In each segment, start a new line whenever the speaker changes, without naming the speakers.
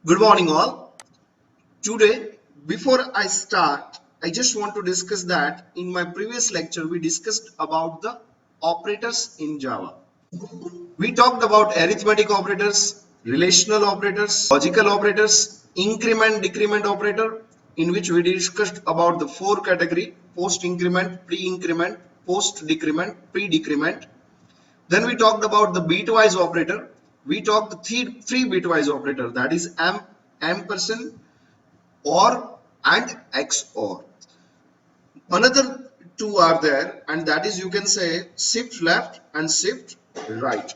Good morning, all. Today, before I start, I just want to discuss that in my previous lecture, we discussed about the operators in Java. We talked about arithmetic operators, relational operators, logical operators, increment, decrement operator, in which we discussed about the four category: post increment, pre increment, post decrement, pre decrement. Then we talked about the bitwise operator. We talked the three bitwise operator, that is ampersand, or, and XOR. Another two are there, and that is, you can say, shift left and shift right.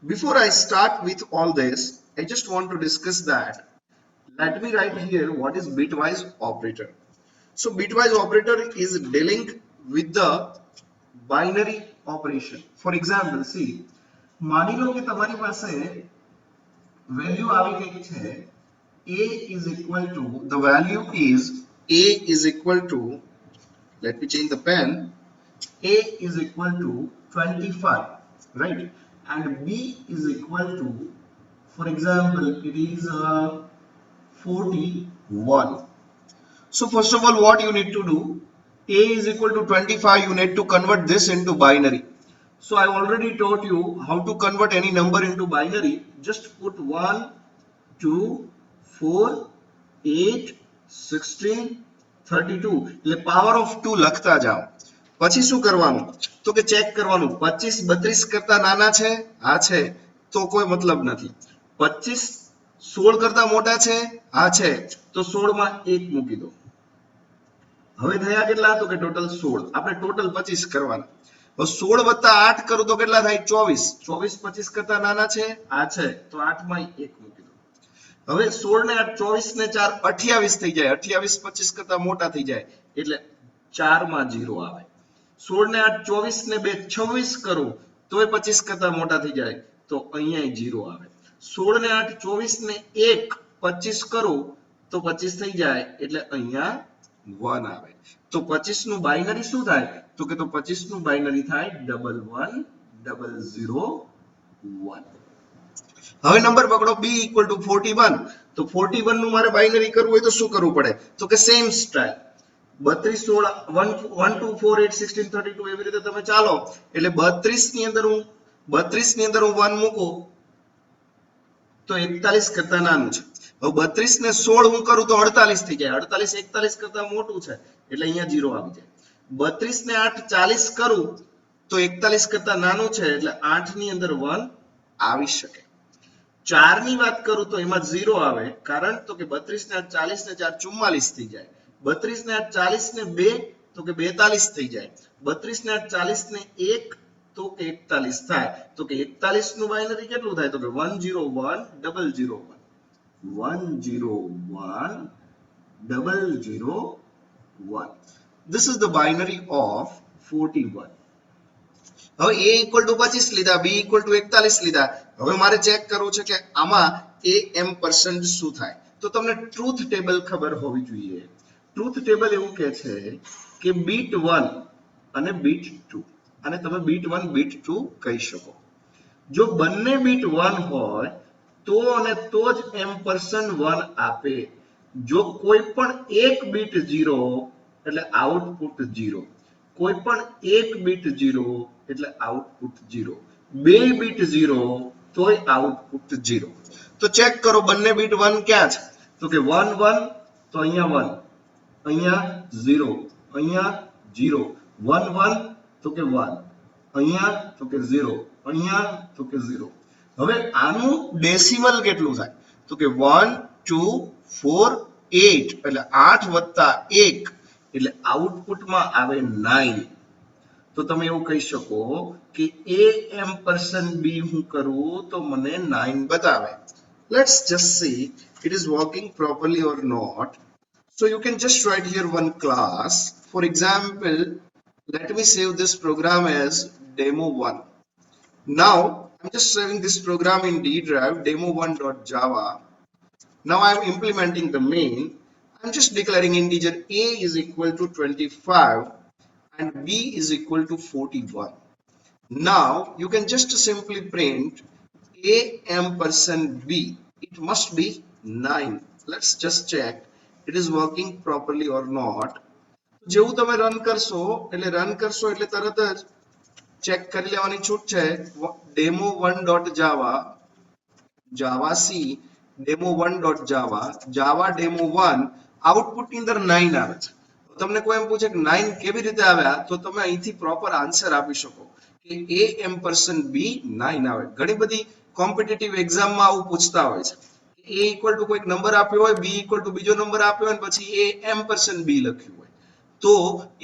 Before I start with all this, I just want to discuss that. Let me write here what is bitwise operator. So bitwise operator is dealing with the binary operation. For example, see, માની લો કે તમારી પાસે value આવી ગઈ છે a is equal to, the value is a is equal to, let me change the pen, a is equal to 25, right? And b is equal to, for example, it is 41. So first of all, what you need to do, a is equal to 25, you need to convert this into binary. So I already taught you how to convert any number into binary. Just put 1, 2, 4, 8, 16, 32. એટલે power of 2 લખતા જાઓ. પછી શું કરવાનું? તો કે check કરવાનું 25 32 કરતા નાના છે? હા છે, તો કોઈ મતલબ નથી. 25 16 કરતા મોટા છે? હા છે, તો 16 માં 1 મૂકી દો. હવે થયા કેટલા? તો કે ટોટલ 16. આપણે ટોટલ 25 કરવાના. તો 16 વત્તા 8 કરું તો કેટલા થાય? 24. 24 25 કરતા નાના છે? હા છે, તો 8 માં 1 મૂકી દો. હવે 16 ને 8 24 ને 4 28 થઈ જાય. 28 25 કરતા મોટા થઈ જાય એટલે 4 માં 0 આવે. 16 ને 8 24 ને 2 26 કરું તોય 25 કરતા મોટા થઈ જાય તો અહીંયા 0 આવે. 16 ને 8 24 ને 1 25 કરું તો 25 થઈ જાય એટલે અહીંયા 1 આવે. તો 25 નું બાઇનરી શું થાય? તો કે તો 25 નું બાઇનરી થાય 11001. હવે નંબર પકડો b equal to 41. તો 41 નું મારે બાઇનરી કરવું હોય તો શું કરવું પડે? તો કે સેમ સ્ટાઇલ 32 16 1 2 4 8 16 32 એવી રીતે તમે ચાલો. એટલે 32 ની અંદર હું 1 મૂકું તો 41 કરતા નાનું છે. હવે 32 ને 16 હું કરું તો 48 થઈ જાય. 48 41 કરતા મોટું છે એટલે અહીંયા 0 આવી જાય. 32 ને 8 40 કરું તો 41 કરતા નાનું છે એટલે 8 ની અંદર 1 આવી શકે. 4 ની વાત કરું તો એમાં 0 આવે, કારણ તો કે 32 ને 8 40 ને 4 44 થઈ જાય. 32 ને 8 40 ને 2 તો કે 42 થઈ જાય. 32 ને 8 40 ને 1 તો કે 41 થાય. તો કે 41 નું બાઇનરી કેટલું થાય? તો કે 101001. 101001. This is the binary of 41. હવે a equal to 25 લીધા, b equal to 41 લીધા. હવે મારે ચેક કરવું છે કે આમાં a m% શું થાય. તો તમને ટ્રુથ ટેબલ ખબર હોવી જોઈએ. ટ્રુથ ટેબલ એવું કહે છે કે બીટ 1 અને બીટ 2, અને તમે બીટ 1 બીટ 2 કહી શકો. જો બંને બીટ 1 હોય તો અને તો જ m% 1 આપે. જો કોઈ પણ એક બીટ 0 એટલે આઉટપુટ 0, કોઈ પણ એક બીટ 0 એટલે આઉટપુટ 0, બે બીટ 0 તોય આઉટપુટ 0. તો ચેક કરો બંને બીટ 1 ક્યાં છે? તો કે 1 1 તો અહીંયા 1, અહીંયા 0, અહીંયા 0, 1 1 તો કે 1, અહીંયા તો કે 0, અહીંયા તો કે 0. હવે આનું ડેસિમલ કેટલું થાય? તો કે 1 2 4 8 એટલે 8 વત્તા 1 એટલે આઉટપુટમાં આવે 9. તો તમે એવું કહી શકો કે a m% b હું કરું તો મને 9 બતાવે. Let's just see it is working properly or not. So you can just write here one class. For example, let me save this program as demo1. Now I'm just saving this program in D drive, demo1.java. Now I'm implementing the main. I'm just declaring integer a is equal to 25 and b is equal to 41. Now you can just simply print a m% b. It must be 9. Let's just check it is working properly or not. જેવું તમે run કરશો એટલે તરત જ check કરી લેવાની છૂટ છે. demo1.java java c demo1.java java demo1 output ની અંદર 9 આવે છે. તમને કોઈ એમ પૂછે કે 9 કેવી રીતે આવ્યા, તો તમે અહીંથી પ્રોપર આન્સર આપી શકો કે a ampersand b 9 આવે. ઘણી બધી કોમ્પિટિટિવ એક્ઝામમાં આવું પૂછતા હોય છે. a ઇક્વલ ટુ કોઈક નંબર આપ્યો હોય, b ઇક્વલ ટુ બીજો નંબર આપ્યો હોય, પછી a ampersand b લખ્યું હોય, તો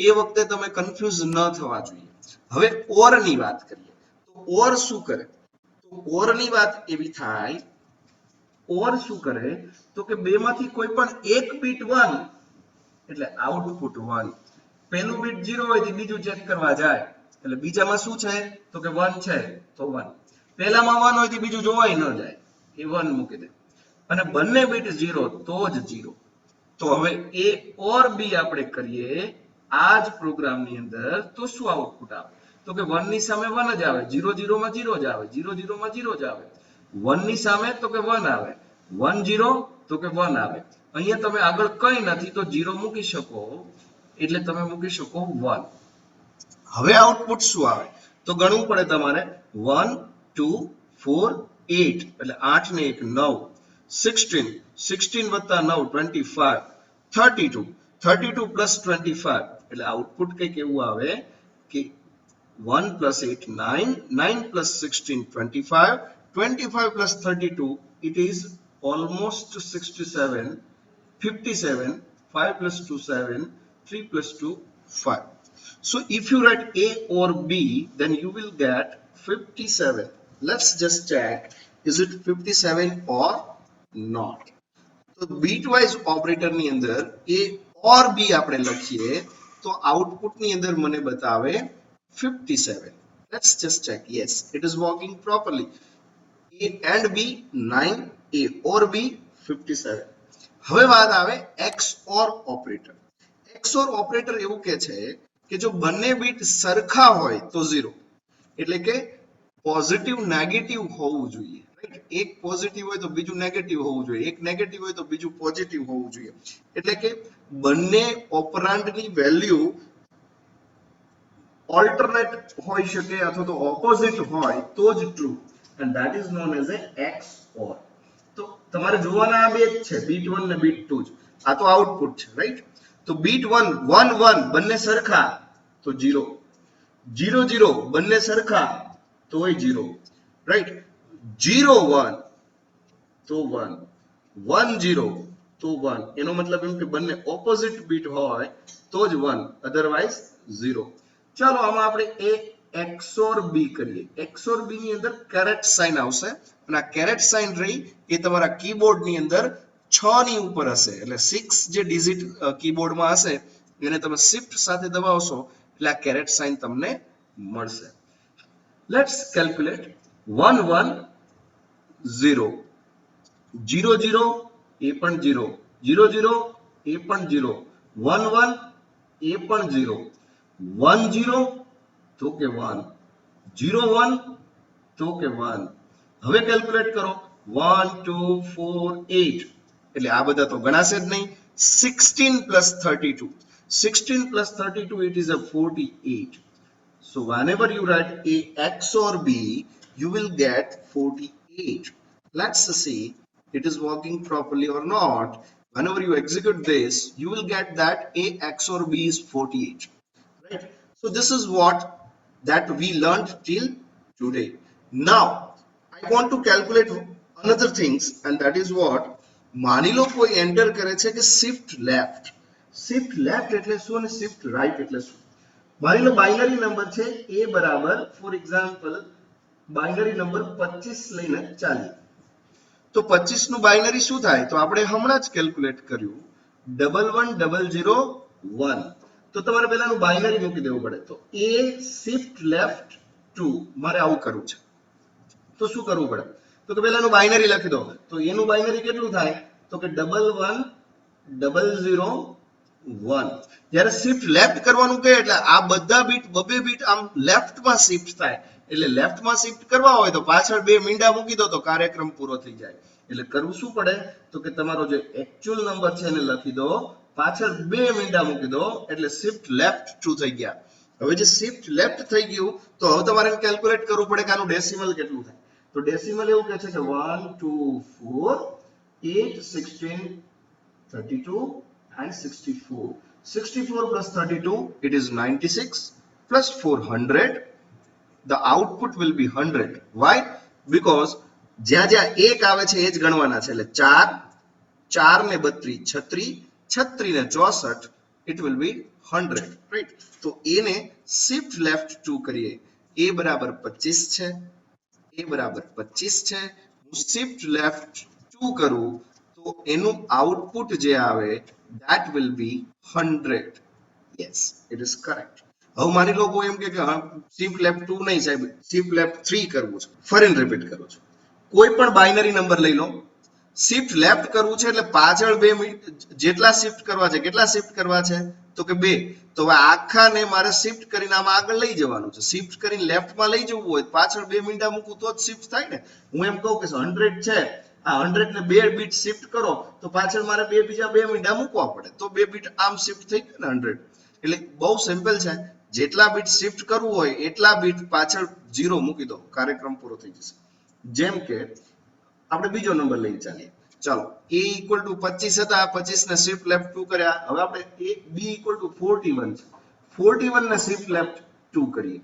એ વખતે તમે કન્ફ્યુઝ ન થવા જોઈએ. હવે ઓર ની વાત કરીએ તો ઓર શું કરે? તો ઓર ની વાત એવી થાય, ઓર શું કરે તો કે બે માંથી કોઈ પણ એક બીટ 1 એટલે આઉટપુટ 1. પહેલું બીટ 0 હોય તો બીજું ચેક કરવા જાય એટલે બીજામાં શું છે તો કે 1 છે તો 1. પહેલામાં 1 હોય તો બીજું જોવાય ન જાય, એ 1 મૂકી દે. અને બંને બીટ 0 તો જ 0. તો હવે a ઓર b આપણે કરીએ આ જ પ્રોગ્રામની અંદર તો શું આઉટપુટ આવે તો કે 1 ની સામે 1 જ આવે, 0 0 માં 0 જ આવે, 0 0 માં 0 જ આવે. 1 ની સામે તો કે 1 આવે, 1 0 તો કે 1 આવે. અહીંયા તમે આગળ કંઈ નથી તો 0 મૂકી શકો એટલે તમે મૂકી શકો 1. હવે આઉટપુટ શું આવે તો ગણવું પડે તમારે. 1 2 4 8 એટલે 8 ને 1 9, 16 16 વત્તા 9 25, 32 32 પ્લસ 25 એટલે આઉટપુટ કંઈક એવું આવે કે 1 plus 8 9, 9 plus 16 25, 25 plus 32 it is almost 67, 57, 5 plus 2 7, 3 plus 2 5. So if you write A or B then you will get 57. Let's just check is it 57 or not. તો બીટવાઇઝ ઓપરેટર ની અંદર A or B આપણે લખીએ તો output ની અંદર મને બતાવે 57. Let's just check. Yes, it is working properly. A and B 9, A or B 57. હવે વાત આવે XOR ઓપરેટર. XOR ઓપરેટર એવું કહે છે કે જો બંને બીટ સરખા હોય તો 0, એટલે કે પોઝિટિવ નેગેટિવ હોવું જોઈએ, રાઈટ? એક પોઝિટિવ હોય તો બીજું નેગેટિવ હોવું જોઈએ, એક નેગેટિવ હોય તો બીજું પોઝિટિવ હોવું જોઈએ. એટલે કે બંને ઓપરાન્ડની વેલ્યુ alternate હોઈ શકે અથવા તો ઓપોઝિટ હોય તો જ true, and that is known as a XOR. તો તમારે જોવાના આ બે જ છે, બીટ 1 ને બીટ 2 જ. આ તો આઉટપુટ છે, રાઈટ? તો બીટ 1 1 1 બંને સરખા તો 0, 0 0 બંને સરખા તોય 0, રાઈટ? 0 1 તો 1, 1 0 તો 1. એનો મતલબ એમ કે બંને ઓપોઝિટ બીટ હોય તો જ 1, અધરવાઇઝ 0. ચાલો આમાં આપણે A XOR B કરીએ. XOR B ની અંદર કેરેટ સાઇન આવશે અને આ કેરેટ સાઇન રહી એ તમારા કીબોર્ડ ની અંદર 6 ની ઉપર હશે, એટલે 6 જે ડિજિટ કીબોર્ડમાં હશે એને તમે શિફ્ટ સાથે દબાવશો એટલે આ કેરેટ સાઇન તમને મળશે. લેટ્સ કેલ્ક્યુલેટ 1 1 0, 0 0 એ પણ 0, 0 0 એ પણ 0, 1 1 એ પણ 0, 1 0 તો કે 1, 0 1 તો કે 1. હવે કેલ્ક્યુલેટ કરો 1 2 4 8 એટલે આ બધા તો ગણાશે જ નહીં. 16 plus 32, 16 plus 32 it is a 48. So whenever you write A XOR B you will get 48. Let's see it is working properly or not. Whenever you execute this you will get that A XOR B is 48, right? So this is what that we learned till today. Now I want to calculate another things, and that is what, માની લો કોઈ enter કરે છે કે shift left. shift left એટલે શું અને shift right એટલે શું? માની લો બાઇનરી નંબર છે a બરાબર ફોર એક્ઝામ્પલ બાઇનરી નંબર 25 લઈને ચાલીએ તો 25 નું બાઇનરી શું થાય તો આપણે હમણાં જ કેલ્ક્યુલેટ કર્યું 11001. તો તમારે પહેલાનું બાઇનરી મૂકી દેવું પડે. તો a shift left 2 મારે આવું કરવું છે તો શું કરવું પડે તો કે પહેલાનું બાઇનરી લખી દો. તો એનું બાઇનરી કેટલું થાય તો કે 11001. જ્યારે શિફ્ટ લેફ્ટ કરવાનું કહે એટલે આ બધા બીટ બબે બીટ આમ લેફ્ટમાં શિફ્ટ થાય, એટલે લેફ્ટમાં શિફ્ટ કરવા હોય તો પાછળ બે મીંડા મૂકી દો તો કાર્યક્રમ પૂરો થઈ જાય. એટલે કરવું શું પડે તો કે તમારો જે એકચ્યુઅલ નંબર છે એને લખી દો, પાછળ 2 મીંડા મૂકી દો એટલે શિફ્ટ લેફ્ટ 2 થઈ ગયા. હવે જે શિફ્ટ લેફ્ટ થઈ ગયું તો હવે તમારે કેલ્ક્યુલેટ કરવું પડે કે આનું ડેસિમલ કેટલું થાય. તો ડેસિમલ એવું કહે છે કે 1 2 4 8 16 32 and 64. 64 plus 32 it is 96 plus 400. The output will be 100. Why? Because જ્યાં જ્યાં એક આવે છે એ જ ગણવાના છે એટલે 4 4 ને 32 36 36 ને 64 it will be 100, right? તો એને shift left 2 કરીએ. a બરાબર 25 છે, a બરાબર 25 છે. હું shift left 2 કરું તો એનું આઉટપુટ જે આવે that will be 100. Yes, it is correct. હવે માની લો કોઈ એમ કે શિફ્ટ લેફ્ટ 2 નહીં સાહેબ, શિફ્ટ લેફ્ટ 3 કરવું છે, ફરીને રિપીટ કરું છું. કોઈ પણ બાઇનરી નંબર લઈ લો, શિફ્ટ લેફ્ટ કરવું છે એટલે પાછળ 2 જેટલા શિફ્ટ કરવા છે, કેટલા શિફ્ટ કરવા છે તો કે 2. તો હવે આખાને મારે શિફ્ટ કરીને આમાં આગળ લઈ જવાનું છે. શિફ્ટ કરીને લેફ્ટમાં લઈ જવું હોય પાછળ 2 મીંડા મૂકું તો જ શિફ્ટ થાય ને. હું એમ કહું કે 100 છે, આ 100 ને 2 બીટ શિફ્ટ કરો તો પાછળ મારે બીજા 2 મીંડા મૂકવા પડે તો 2 બીટ આમ શિફ્ટ થઈ ગયા ને 100. એટલે બહુ સિમ્પલ છે, જેટલા બીટ શિફ્ટ કરવું હોય એટલા બીટ પાછળ 0 મૂકી દો, કાર્યક્રમ પૂરો થઈ જશે. જેમ કે આપણે બીજો નંબર લઈ ચાલીએ. ચાલો a equal to 25 હતા, 25 ને શિફ્ટ લેફ્ટ 2 કર્યા. હવે આપણે b equal to 41 છે, 41 ને શિફ્ટ લેફ્ટ 2 કરીએ.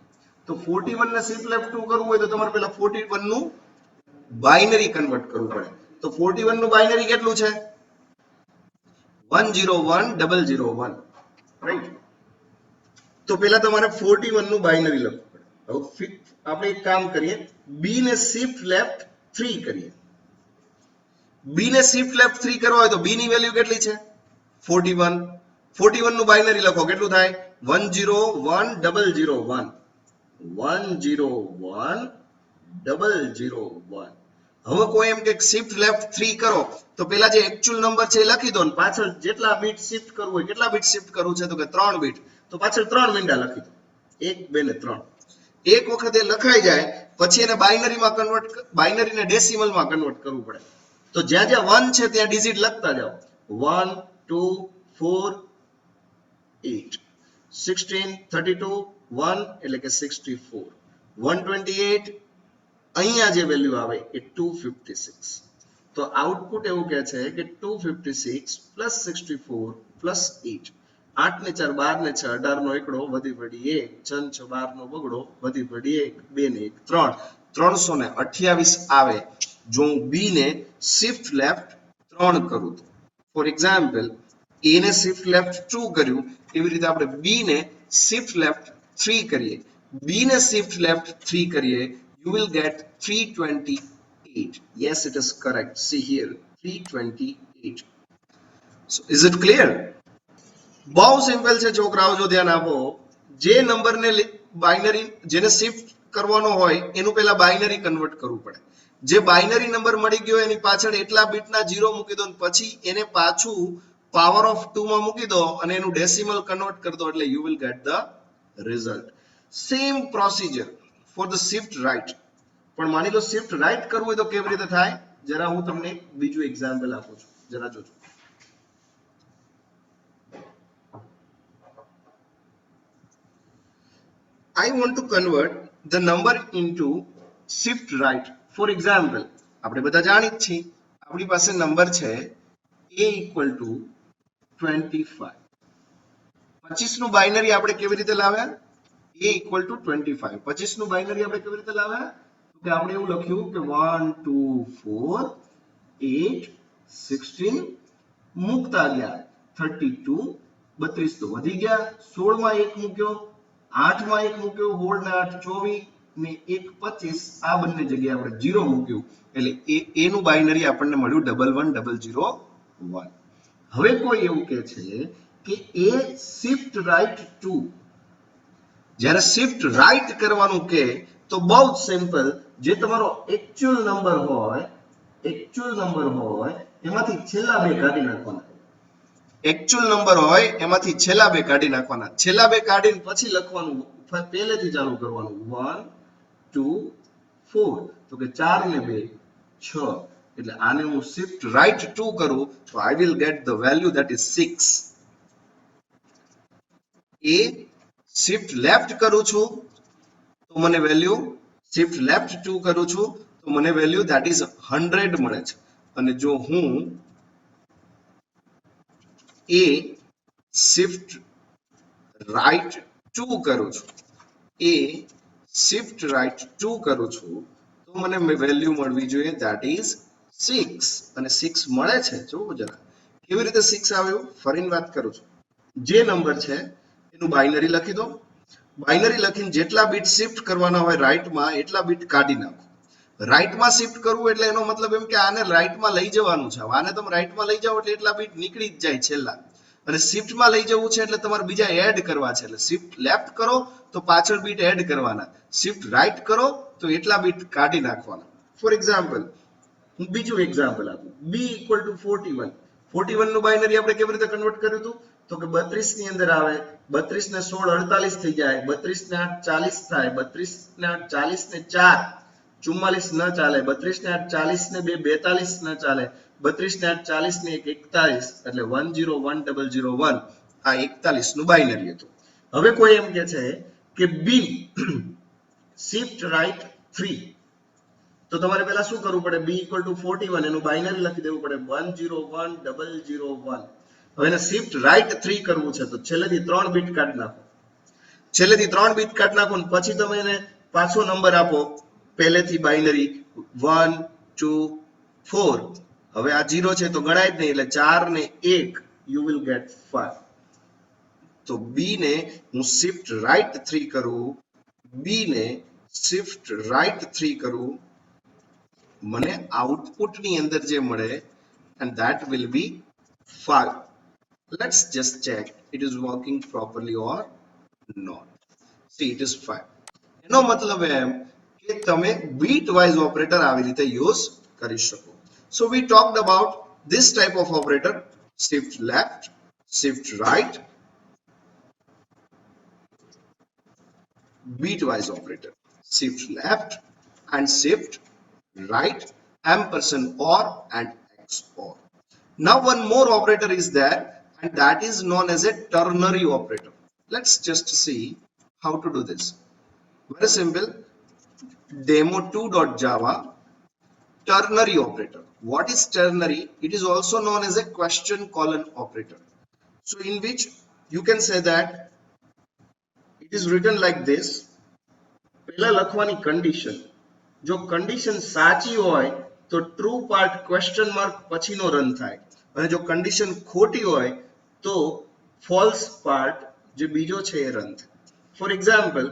તો 41 ને શિફ્ટ લેફ્ટ 2 કરવું હોય તો તમારે પહેલા 41 નું બાઇનરી કન્વર્ટ કરવું પડે. તો 41 નું બાઇનરી કેટલું છે 101001, રાઈટ? તો પહેલા તમારે 41 નું બાઇનરી લખવું પડે. હવે આપણે એક કામ કરીએ, b ને શિફ્ટ લેફ્ટ 3 કરીએ. b ને શિફ્ટ લેફ્ટ 3 કરવા હોય તો b ની વેલ્યુ કેટલી છે 41. 41 નું બાઇનરી લખો કેટલું થાય 101001, 101001. હવે કોઈ એમ કે શિફ્ટ લેફ્ટ 3 કરો તો પેલા જે એકચ્યુઅલ નંબર છે એ લખી દો ને પાછળ જેટલા બીટ શિફ્ટ કરવું હોય, કેટલા બીટ શિફ્ટ કરવું છે તો કે 3 બીટ, તો પાછળ 3 મીંડા લખી દો, 1 2 ને 3. એક વખત એ લખાઈ જાય પછી એને બાઇનરીમાં કન્વર્ટ, બાઇનરીને ડેસિમલમાં કન્વર્ટ કરવું પડે. તો જ્યાં જ્યાં 1 છે ત્યાં ડિજિટ લખતા જાઓ. 1 2 4 8 16 32 1 એટલે કે 64, 128 અહીંયા જે વેલ્યુ આવે એ 256. તો આઉટપુટ એવું કહે છે કે 256 પ્લસ 64 પ્લસ 8. 8 ને 4 12 ને 6 18 નો એકડો વધી પડી 1, 6 6 12 નો બગડો વધી પડી 1, 2 ને 1 3, 328 આવે જો હું બી ને શિફ્ટ લેફ્ટ 3 કરું તો. ફોર એક્ઝામ્પલ એ ને શિફ્ટ લેફ્ટ 2 કર્યું એવી રીતે આપણે બી ને શિફ્ટ લેફ્ટ 3 કરીએ. બી ને શિફ્ટ લેફ્ટ 3 કરીએ, you will get 328. Yes, it is correct. See here, 328. So is it clear? બહુ સિમ્પલ છે છોકરાઓ, જો ધ્યાન આપો. જે નંબરને બાઇનરી જેને શિફ્ટ કરવાનો હોય એનું પહેલા બાઇનરી કન્વર્ટ કરવું પડે. જે બાઇનરી નંબર મળી ગયો એની પાછળ એટલા બીટના 0 મૂકી દો અને પછી એને પાછું પાવર ઓફ 2 માં મૂકી દો અને એનું ડેસિમલ કન્વર્ટ કરી દો એટલે you will get the result. Same procedure for the shift right. પણ માની લો શિફ્ટ રાઈટ કરવું હોય તો કેવી રીતે થાય, જરા હું તમને બીજું એક્ઝામ્પલ આપું છું, જરા જોજો. I want to convert the number into shift right. For example, આપણે બધા જાણી જ છીએ, આપણી પાસે નંબર છે a equal to 25. 25 નું બાઇનરી આપણે કેવી રીતે લાવ્યા, a equal to 25. 25 નું બાઇનરી આપણે કેવી રીતે લાવ્યા કે આપણે એવું લખ્યું કે 1 2 4 8 16 મૂકતા ગયા 32 32 તો વધી ગયા, 16 માં 1 મૂક્યો, 8 માં 1 મૂક્યો, 16 ને 8 24 ને 1 25, આ બંને જગ્યાએ આપણે 0 મૂક્યું એટલે એ નું બાઇનરી આપણને મળ્યું 11001. હવે કોઈ એવું કહે છે કે એ શિફ્ટ રાઈટ 2, જ્યારે શિફ્ટ રાઈટ કરવાનું કે તો બહુ જ સિમ્પલ, જે તમારો એકચ્યુઅલ નંબર હોય એમાંથી છેલ્લા બે કાઢી નાખવાના. એકચ્યુઅલ નંબર હોય એમાંથી છેલ્લા બે કાઢી નાખવાના. છેલ્લા બે કાઢીને પછી લખવાનું, પહેલેથી ચાલુ કરવાનું 1 2 4, તો કે 4 ને 2 6, એટલે આને હું shift right 2 કરું તો I will get the value that is 6. A shift left કરું છું તો મને વેલ્યુ shift left 2 કરું છું તો મને વેલ્યુ that is 100 મળે છે. અને જો હું A shift right 2 કરું છું, A shift right 2 કરું છું તો મને વેલ્યુ મળવી જોઈએ that is 6 અને 6 મળે છે. જોવો જરા કેવી રીતે 6 આવ્યું. ફરીને વાત કરું છું. જે નંબર છે એનું બાઇનરી લખી દો. બાઇનરી લખીને જેટલા બીટ શિફ્ટ કરવાના હોય રાઈટમાં એટલા બીટ કાઢી નાખો. રાઈટમાં શિફ્ટ કરવું એટલે એનો મતલબ એમ કે આને રાઈટમાં લઈ જવાનું છે. આને તમે રાઈટમાં લઈ જાઓ એટલે એટલા બીટ નીકળી જ જાય છેલ્લા. અને શિફ્ટમાં લઈ જવું છે એટલે તમારે બીજા એડ કરવા છે. એટલે શિફ્ટ લેફ્ટ કરો તો પાછળ બીટ એડ કરવાના, શિફ્ટ રાઈટ કરો તો એટલા બીટ કાઢી નાખવાના. ફોર એક્ઝામ્પલ હું બીજું એક્ઝામ્પલ આપું. b equal to 41. 41 નું બાઇનરી આપણે કેવી રીતે કન્વર્ટ કર્યું હતું તો કે 32 ની અંદર આવે, 32 ને 16 48 થઈ જાય, 32 ને 8 40 થાય, 32 ને 8 40 ને 4 44 ન ચાલે, 32 ને 8 40 ને 2 42 ન ચાલે, 32 ને 8 40 ને 1 41 એટલે 101001 આ 41 નું બાઇનરી હતું. હવે કોઈ એમ કે છે કે b shift right 3 તો તમારે પહેલા શું કરવું પડે. b equal to 41 એનું બાઇનરી લખી દેવું પડે 101001. હવે એને શિફ્ટ રાઈટ 3 કરવું છે તો છેલ્લેથી 3 બીટ કાઢી નાખો. છેલ્લેથી 3 બીટ કાઢી નાખો ને પછી તમે એને પાછો નંબર આપો પહેલેથી બાઇનરી 1 2 4. હવે આ 0 છે તો ગણાય જ નહીં એટલે 4 ને 1 you will get 5. તો b ને હું શિફ્ટ રાઈટ 3 કરું, b ને શિફ્ટ રાઈટ 3 કરું, મને આઉટપુટ ની અંદર જે મળે and that will be 5. Let's just check it is working properly or not. See it is 5. એનો મતલબ એમ કે તમે બીટ વાઇઝ ઓપરેટર આવી રીતે યુઝ કરી શકો. So we talked about this type of operator, shift left, shift right, beat wise operator, shift left and shift right, ampersand or and XOR. Now one more operator is there and that is known as a ternary operator. Let's just see how to do this. Very simple. Demo2.java ternary operator. What is ternary? It is also known as a question colon operator. So in which you can say that it is written like this. પહેલા લખવાની condition, જો condition સાચી હોય તો true part question mark પછીનો run થાય અને જો કંડિશન ખોટી હોય તો ફોલ્સ પાર્ટ જે બીજો છે એ રન થાય. For example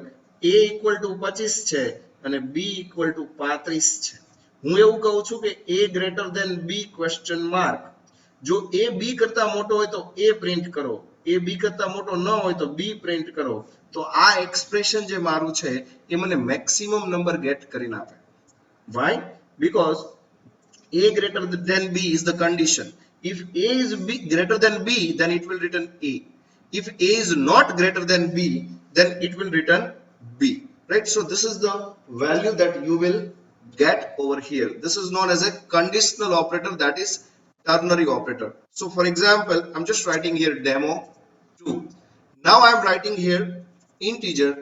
a equal to 25 છે અને b equal to 35 છે. હું એવું કહું છું કે a greater than b question mark. જો a b કરતા મોટો હોય તો a પ્રિન્ટ કરો, a b કરતા મોટો ન હોય તો b પ્રિન્ટ કરો. તો આ એક્સપ્રેશન જે મારું છે એ મને મેક્સિમમ નંબર ગેટ કરીને આપે. Why? Because a greater than b is the condition. If a is greater than b, then it will return a. If a is not greater than b, then it will return b. Right? So this is the value that you will get over here. This is known as a conditional operator, that is ternary operator. So for example, I'm just writing here demo 2. Now I'm writing here integer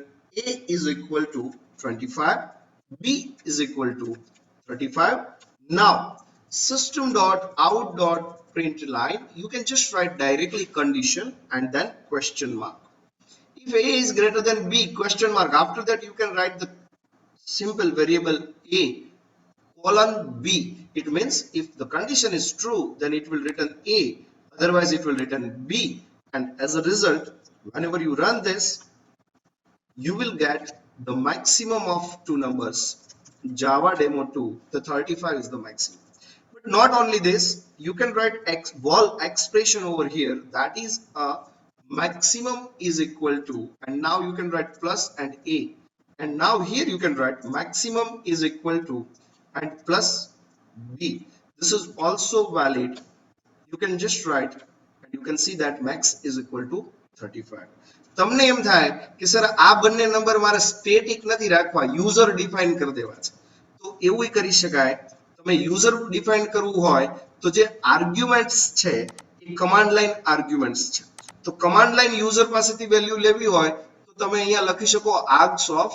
a is equal to 25, b is equal to 35. Now system.out.println, you can just write directly condition and then question mark. If a is greater than b question mark, after that you can write the simple variable a colon b. It means if the condition is true then it will return a, otherwise it will return b, and as a result whenever you run this you will get the maximum of two numbers. Java demo 2, the 35 is the maximum. But not only this, you can write wall expression over here, that is a maximum is equal to, and now you can write plus and a, and now here you can write maximum is equal to and plus b. This is also valid. You can just write and you can see that max is equal to 35. તમને એમ થાય કે sir આ બંને number મારે static નથી રાખવા, user define કરી દેવા છે, તો એવું કરી શકાય. તમે યુઝર ડિફાઇન કરવું હોય તો જે આર્ગ્યુમેન્ટ્સ છે એ કમાન્ડ લાઈન આર્ગ્યુમેન્ટ્સ છે. તો કમાન્ડ લાઈન યુઝર પાસેથી વેલ્યુ લેવી હોય તો તમે અહીંયા લખી શકો args of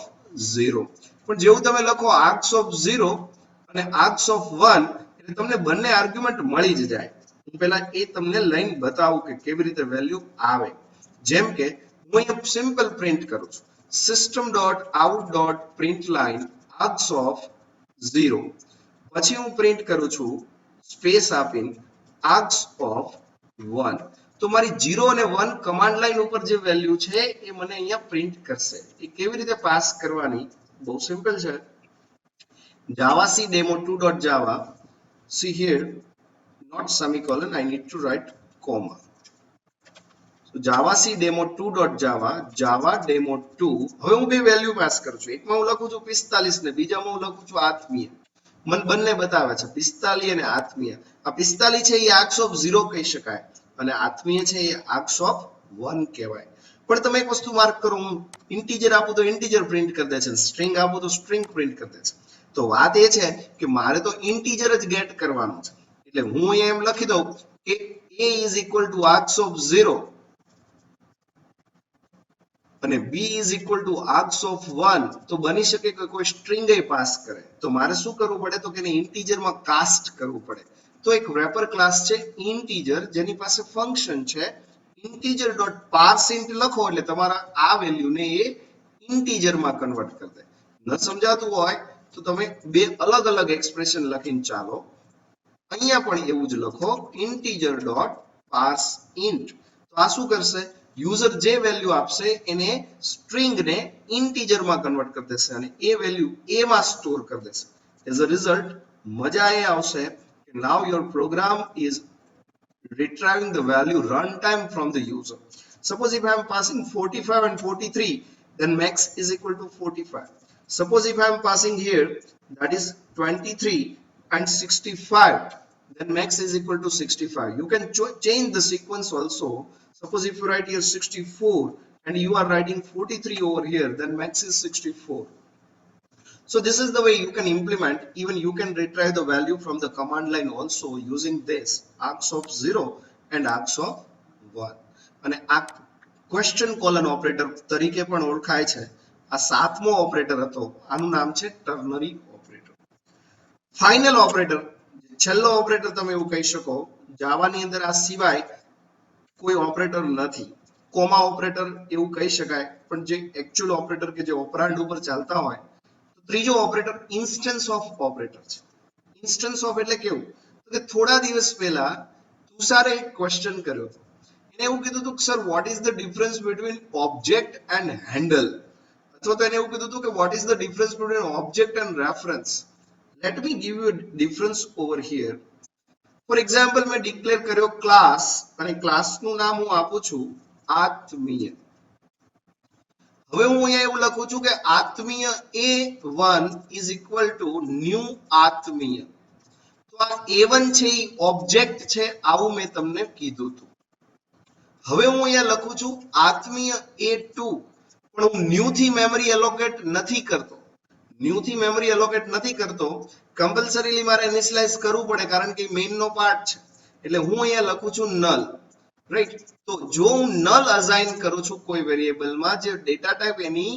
0. પણ જેવું તમે લખો args of 0 અને args of 1 એટલે તમને બંને આર્ગ્યુમેન્ટ મળી જ જાય. હું પહેલા એ તમને લાઈન બતાવું કે કેવી રીતે વેલ્યુ આવે. જેમ કે હું અહીંયા સિમ્પલ પ્રિન્ટ કરું છું system.out.println args of 0. પછી હું પ્રિન્ટ કરું છું સ્પેસ આપીને args of 1. તો મારી 0 અને 1 કમાન્ડ લાઈન ઉપર જે વેલ્યુ છે એ મને અહીંયા પ્રિન્ટ કરશે. એ કેવી રીતે પાસ કરવાની? બહુ સિમ્પલ છે. javac demo2.java, see here, not semicolon, I need to write comma. So javac demo2.java, java demo2. હવે હું બે વેલ્યુ પાસ કરું છું. એકમાં હું લખું છું 45 ને બીજામાં હું લખું છું આત્મીય. મને બંને બતાવે છે 45 અને આત્મીય. આ 45 છે એ args of 0 કહી શકાય અને આત્મીય છે એ args of 1 કહેવાય. પણ તમે એક વસ્તુ માર્ક કરો, હું ઇન્ટીજર આપું તો ઇન્ટીજર પ્રિન્ટ કરી દે છે, સ્ટ્રિંગ આપું તો સ્ટ્રિંગ પ્રિન્ટ કરી દે છે. તો વાત એ છે કે મારે તો ઇન્ટીજર જ ગેટ કરવાનું છે. એટલે હું અહીંયા એમ લખી દઉં કે a is equal to args of 0 અને b is equal to args of 1. તો બની શકે કે કોઈ સ્ટ્રિંગ એ પાસ કરે. તો મારે શું કરવું પડે? તો કે એને ઇન્ટીજર માં કાસ્ટ કરવું પડે. તો એક રેપર ક્લાસ છે ઇન્ટીજર જેની પાસે ફંક્શન છે integer.parseInt લખો એટલે તમારા આ વેલ્યુ ને એ ઇન્ટીજર માં કન્વર્ટ કરી દે. ન સમજાતું હોય તો તમે બે અલગ અલગ એક્સપ્રેશન લખીને ચાલો. અહીંયા પણ એવું જ લખો integer.parseInt. તો આ શું કરશે? યુઝર જે વેલ્યુ આપશે એને સ્ટ્રિંગ ને ઇન્ટીજર માં કન્વર્ટ કરી દેશે અને એ વેલ્યુ એ માં સ્ટોર કરી દેશે. એઝ અ રિઝલ્ટ મજા એ આવશે કે now your program is retrieving the value runtime from the user. Suppose if I am passing 45 and 43, then max is equal to 45. Suppose if I am passing here that is 23 and 65, then max is equal to 65. You can change the sequence also. Suppose if you write here 64 and you are writing 43 over here, then max is 64. So this is the way you can implement. Even you can retrieve the value from the command line also using this args of 0 and args of 1. અને આ question colon operator તરીકે પણ ઓળખાય છે. આ સાતમો operator હતો, આનું નામ છે ટર્નરી ઓપરેટર. ફાઇનલ ઓપરેટર, છેલ્લો ઓપરેટર તમે એવું કહી શકો. જાવાની અંદર આ સિવાય કોઈ ઓપરેટર નથી. કોમા ઓપરેટર એવું કહી શકાય, પણ જે એકચ્યુઅલ ઓપરેટર કે જે ઓપરાન્ડ ઉપર ચાલતા હોય. ત્રીજો ઓપરેટર ઇન્સ્ટન્સ ઓફ ઓપરેટર છે. ઇન્સ્ટન્સ ઓફ એટલે કેવું? તો કે થોડા દિવસ પહેલા તુષારે એક ક્વેશ્ચન કર્યો હતો. એને એવું કીધું હતું કે sir what is the difference between object and handle, અથવા તો એને એવું કીધું હતું કે what is the difference between object and reference. Late me give you a difference over here. For example મેં ડિક્લેર કર્યો ક્લાસ અને ક્લાસનું નામ હું આપું છું આત્મીય. હવે હું અહીંયા એવું લખું છું કે આત્મીય a1 is equal to new આત્મીય. તો આ a1 છે એ ઓબ્જેક્ટ છે, આવું મેં તમને કીધું હતું. હવે હું અહીંયા લખું છું આત્મીય a2, પણ હું ન્યુ થી મેમરી એલોકેટ નથી કરતો. ન્યુ થી મેમરી એલોકેટ નથી કરતો, કમ્પલસરીલી મારે ઇનિશિયલાઇઝ કરવું પડે કારણ કે મેઇન નો પાર્ટ છે. એટલે હું અહીંયા લખું છું નલ. રાઈટ? તો જો હું નલ અસાઇન કરું છું કોઈ વેરિયેબલમાં, જે ડેટા ટાઈપ એની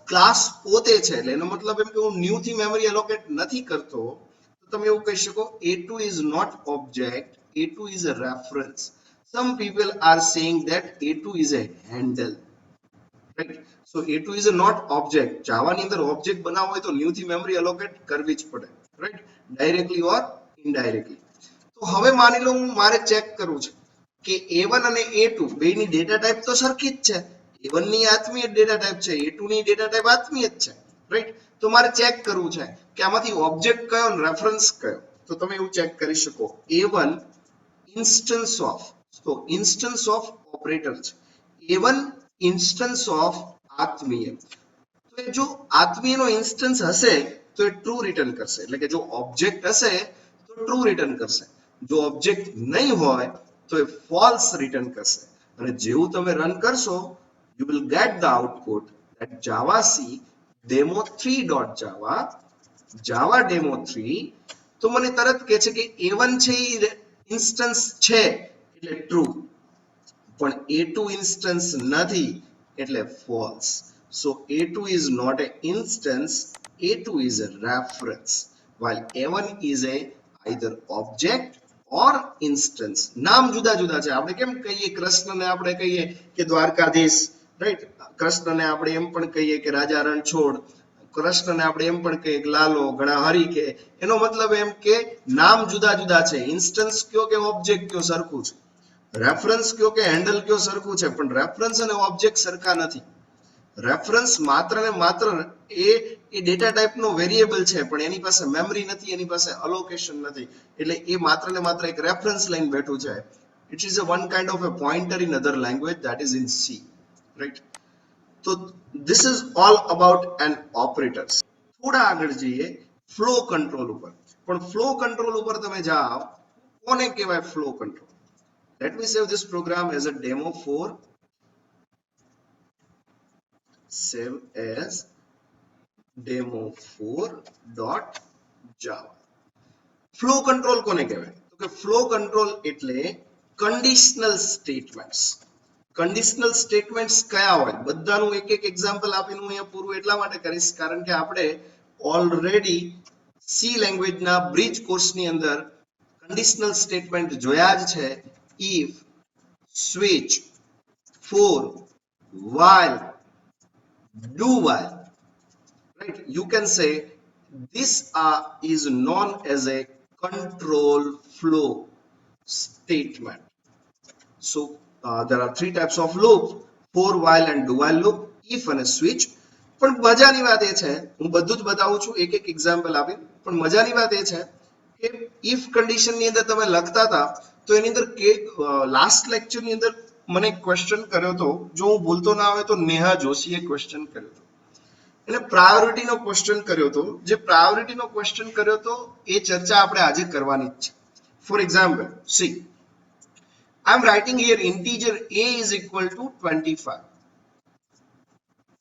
ક્લાસ પોતે છે, એટલે એનો મતલબ એમ કે હું ન્યુ થી મેમરી એલોકેટ નથી કરતો, તો તમે એવું કહી શકો a2 is not object, a2 is a reference. Some people are saying that a2 is a handle. Right? So a2 is a not object. Java ની અંદર ઓબ્જેક્ટ બનાવવો હોય તો ન્યુ થી મેમરી એલોકેટ કરવી જ પડે. રાઈટ? ડાયરેક્ટલી ઓર indirectly. તો હવે માની લો હું મારે ચેક કરવું છે કે a1 અને a2 બેની ડેટા ટાઈપ તો સરખી જ છે. a1 ની આત્મીય ડેટા ટાઈપ છે, a2 ની ડેટા ટાઈપ આત્મીય જ છે. રાઈટ? તો મારે ચેક કરવું છે કે આમાંથી ઓબ્જેક્ટ કયો અને રેફરન્સ કયો. તો તમે એવું ચેક કરી શકો a1 ઇન્સ્ટન્સ ઓફ, તો ઇન્સ્ટન્સ ઓફ ઓપરેટર છે, a1 ઇન્સ્ટન્સ ઓફ આત્મીય. તો એ જો આત્મીયનો ઇન્સ્ટન્સ હશે તો એ ટ્રુ રિટર્ન કરશે, એટલે કે જો ઓબ્જેક્ટ હશે તો ટ્રુ રિટર્ન કરશે. જો ઓબ્જેક્ટ નહીં હોય તો એ ફોલ્સ રિટર્ન કરશે. અને જેવું તમે રન કરશો you will get the output that javac demo3.java Java demo 3 તો મને તરત કહે છે કે a1 છે એ ઇન્સ્ટન્સ છે એટલે ટ્રુ, પણ a2 ઇન્સ્ટન્સ નથી એટલે false. So a2 is not an instance, a2 is a reference, while a1 is a either object or instance. નામ જુદા જુદા છે. આપણે કેમ કહીએ કૃષ્ણને આપણે કહીએ કે દ્વારકાધીશ, રાઈટ? કૃષ્ણને આપણે એમ પણ કહીએ કે રાજા રણછોડ, કૃષ્ણને આપણે એમ પણ કહીએ કે લાલો, ઘણા હરી કે. એનો મતલબ એમ કે નામ જુદા જુદા છે. ઇન્સ્ટન્સ કયો કે ઓબ્જેક્ટ કયો સરખું છે, રેફરન્સ કયો કે હેન્ડલ કયો સરખું છે, પણ રેફરન્સ અને ઓબ્જેક્ટ સરખા નથી. રેફરન્સ માત્ર ને માત્ર એ ડેટા ટાઈપનો વેરિયેબલ છે, પણ એની પાસે મેમરી નથી, એની પાસે અલોકેશન નથી, એટલે એ માત્ર ને માત્ર એક રેફરન્સ લઈને બેઠું છે. It is a one kind of a pointer in other language that is in C, right? તો this is all about an operators. થોડા આગળ જઈએ ફ્લો કંટ્રોલ ઉપર. પણ ફ્લો કંટ્રોલ ઉપર તમે જાઓ, કોને કહેવાય flow control? Let me save this program as a demo for save as demo4.java. Flow control કોને કહેવાય? તો કે ફ્લો કંટ્રોલ એટલે કન્ડિશનલ સ્ટેટમેન્ટ્સ. કન્ડિશનલ સ્ટેટમેન્ટ્સ કયા હોય? બધાનું એક એક એક્ઝામ્પલ આપીને હું અહીંયા પૂરું એટલા માટે કરીશ કારણ કે આપણે ઓલરેડી સી લેંગ્વેજના બ્રિજ કોર્સની અંદર કન્ડિશનલ સ્ટેટમેન્ટ જોયા જ છે. if, switch, for, while, do while, right? You can say this is known as a control flow statement. So there are three types of loop: for, while and do while loop, if and switch. પણ મજાની વાત એ છે, હું બધું જ બતાવું છું એક એક એક્ઝામ્પલ આપી, પણ મજાની વાત એ છે કે if કન્ડિશન ની અંદર તમે લખતા હતા તો એની અંદર કે લાસ્ટ લેક્ચર ની અંદર મને ક્વેશ્ચન કર્યો હતો, જો હું ભૂલતો ના આવે તો નેહા જોશીએ ક્વેશ્ચન કર્યો હતો. એટલે પ્રાયોરિટીનો ક્વેશ્ચન કર્યો હતો. જે પ્રાયોરિટીનો ક્વેશ્ચન કર્યો હતો એ ચર્ચા આપણે આજે કરવાની જ છે. For example, C I am writing here integer a is equal to 25,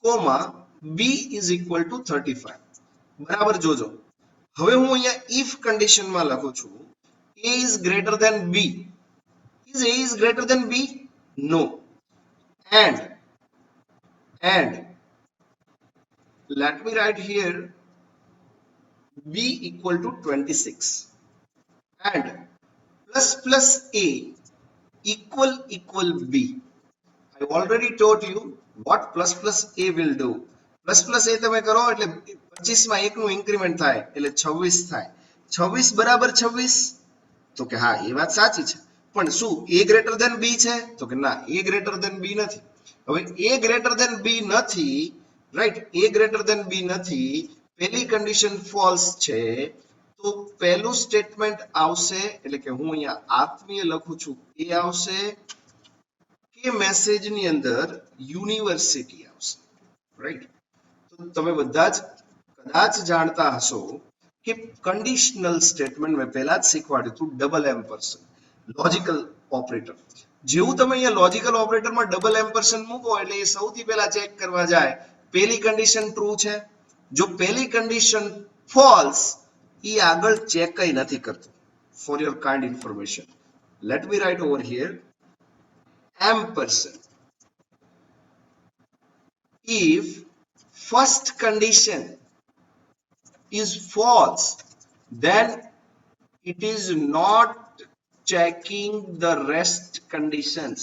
comma b is equal to 35. બરાબર જોજો. હવે હું અહીંયા if કન્ડિશનમાં લખું છું a is greater than b. Is a is greater than b? No. And let me write here b equal to 26 and plus a equal b. I already told you what plus a will do. plus a તમે કરો એટલે 25 માં 1 નું increment થાય એટલે 26 થાય. 26 બરાબર 26? તો કે હા, એ વાત સાચી છે, પણ શું a ગ્રેટર ધેન b છે? તો કે ના, a ગ્રેટર ધેન b નથી. હવે a ગ્રેટર ધેન b નથી, right? a greater than b નથી, પહેલી કન્ડિશન ફોલ્સ છે, તો પહેલું સ્ટેટમેન્ટ આવશે, એટલે કે હું અહીંયા આત્મીય લખું છું એ આવશે કે મેસેજની અંદર યુનિવર્સિટી આવશે, રાઈટ? તો તમે બધા જ કદાચ જાણતા હશો કે કન્ડિશનલ સ્ટેટમેન્ટ મેં પહેલા જ શીખવાડ્યું હતું, ડબલ એમ્પરસેન્ડ લોજિકલ ઓપરેટર. જેવું તમે અહીંયા લોજિકલ ઓપરેટરમાં ડબલ એમ્પરસેન્ડ મૂકો એટલે એ સૌથી પહેલા ચેક કરવા જાય પહેલી કન્ડિશન ટ્રુ છે. જો પહેલી કન્ડિશન ફોલ્સ, એ આગળ ચેક કઈ નથી કરતું. For your kind information, let me write over here ampersand. If first condition is false, then it is not checking the rest conditions.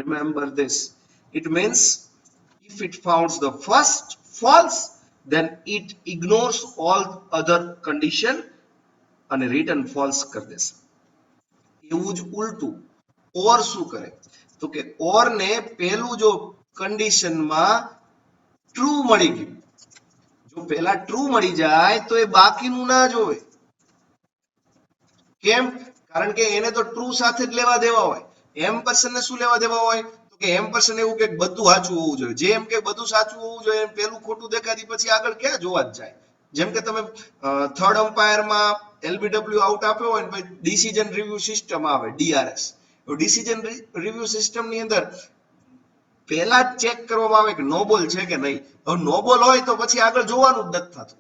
Remember this. It means if it finds the first false, then it ignores all other condition and return false કર દેશે. એવું જ ઉલટું ઓર શું કરે? તો કે ઓર ને પહેલું જો કન્ડિશનમાં ટ્રુ મળી ગયું, જો પહેલા ટ્રુ મળી જાય તો એ બાકીનું ના જોવે. કેમ? કારણ કે એને તો ટ્રુ સાથે જ લેવા દેવા હોય. એમ્પરસેન્ડ ને શું લેવા દેવા હોય? તો કે એમ્પરસેન્ડ એવું કે બધું સાચું હોવું જોઈએ. જેમ કે બધું સાચું હોવું જોઈએ, પહેલું ખોટું દેખાતી પછી આગળ ક્યાં જોવા જ જાય? જેમ કે તમે થર્ડ અમ્પાયરમાં LBW આઉટ આપ્યો હોય ને પછી ડિસિઝન રિવ્યુ સિસ્ટમ આવે DRS. ડિસિઝન રિવ્યુ સિસ્ટમ ની અંદર પહેલા જ ચેક કરવામાં આવે કે નો બોલ છે કે નહીં. હવે નો બોલ હોય તો પછી આગળ જોવાનું જ નથી થતું.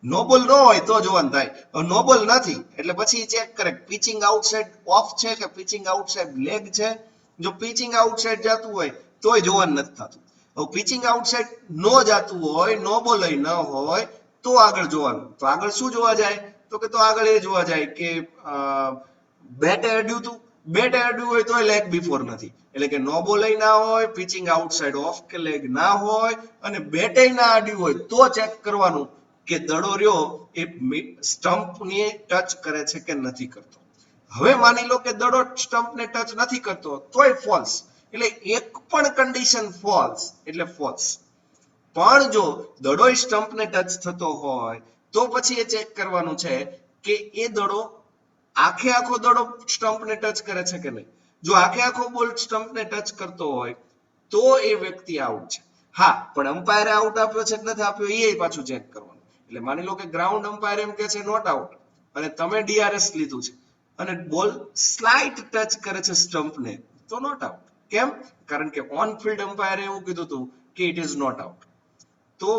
નો બોલ ન હોય તો જોવાનું થાય, નો બોલ નથી એટલે પછી ચેક કરે પિચિંગ આઉટસાઇડ ઓફ છે કે પિચિંગ આઉટસાઇડ લેગ છે. જો પિચિંગ આઉટસાઇડ જતું હોય તોય જોવાનું નથી થતું. હવે પિચિંગ આઉટસાઇડ નો જતું હોય, નો બોલ ન હોય તો આગળ જોવાનું. તો આગળ શું જોવા જાય? તો કે તો આગળ એ જોવા જાય કે બેટે અડ્યું તું, બેટે અડ્યું હોય તોય લેગ બિફોર નથી, એટલે કે નો બોલ ના હોય, પિચિંગ આઉટસાઇડ ઓફ કે લેગ ના હોય અને બેટે ના અડ્યું હોય તો ચેક કરવાનું કે દડો રહ્યો એ સ્ટમ્પ ને ટચ કરે છે કે નથી કરતો. હવે માની લો કે દડો સ્ટમ્પ ને ટચ નથી કરતો તોય ફોલ્સ, એટલે એક પણ કન્ડિશન ફોલ્સ એટલે ફોલ્સ. પણ જો દડો સ્ટમ્પ ને ટચ થતો હોય તો પછી એ ચેક કરવાનું છે કે એ દડો આખે આખો દડો સ્ટમ્પ ને ટચ કરે છે કે નહીં. જો આખે આખો બોલ સ્ટમ્પ ને ટચ કરતો હોય તો એ વ્યક્તિ આઉટ છે. હા, પણ અમ્પાયરે આઉટ આપ્યો છે કે નથી આપ્યો એ પાછું ચેક કરવાનું. એટલે માની લો કે ગ્રાઉન્ડ અમ્પાયર એમ કે છે નોટ આઉટ અને તમે ડીઆરએસ લીધું છે અને બોલ સ્લાઇટ ટચ કરે છે સ્ટમ્પ ને તો નોટ આઉટ. કેમ? કારણ કે ઓન ફિલ્ડ અમ્પાયરે એવું કીધું હતું કે ઇટ ઇઝ નોટ આઉટ. તો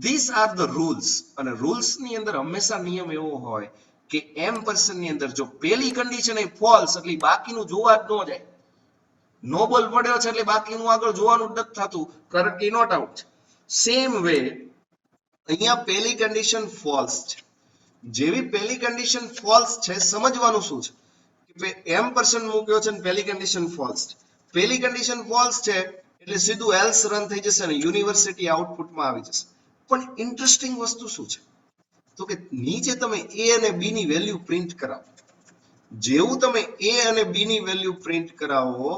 ધીસ આર ધ રૂલ્સ. અને રૂલ્સ ની અંદર હંમેશા નિયમ એવો હોય કે એમ્પર્સન ની અંદર જો પહેલી કન્ડિશન એ ફોલ્સ એટલે બાકીનું જોવા જ ન જાય. નો બોલ પડ્યો છે એટલે બાકીનું આગળ જોવાનું જ નથી થતું કારણ કે નોટ આઉટ છે. સેમ વે અહીંયા પહેલી કન્ડિશન ફોલ્સ છે. જેવી પહેલી કન્ડિશન ફોલ્સ છે સમજવાનું શું છે કે એમ્પર્સન મૂક્યો છે ને પહેલી કન્ડિશન ફોલ્સ છે. પહેલી કન્ડિશન ફોલ્સ છે એટલે સીધું એલ્સ રન થઈ જશે ને યુનિવર્સિટી આઉટપુટમાં આવી જશે. પણ ઇન્ટરેસ્ટિંગ વસ્તુ શું છે તો કે નીચે તમે એ અને બી ની વેલ્યુ પ્રિન્ટ કરાવો. જેવું તમે એ અને બી ની વેલ્યુ પ્રિન્ટ કરાવો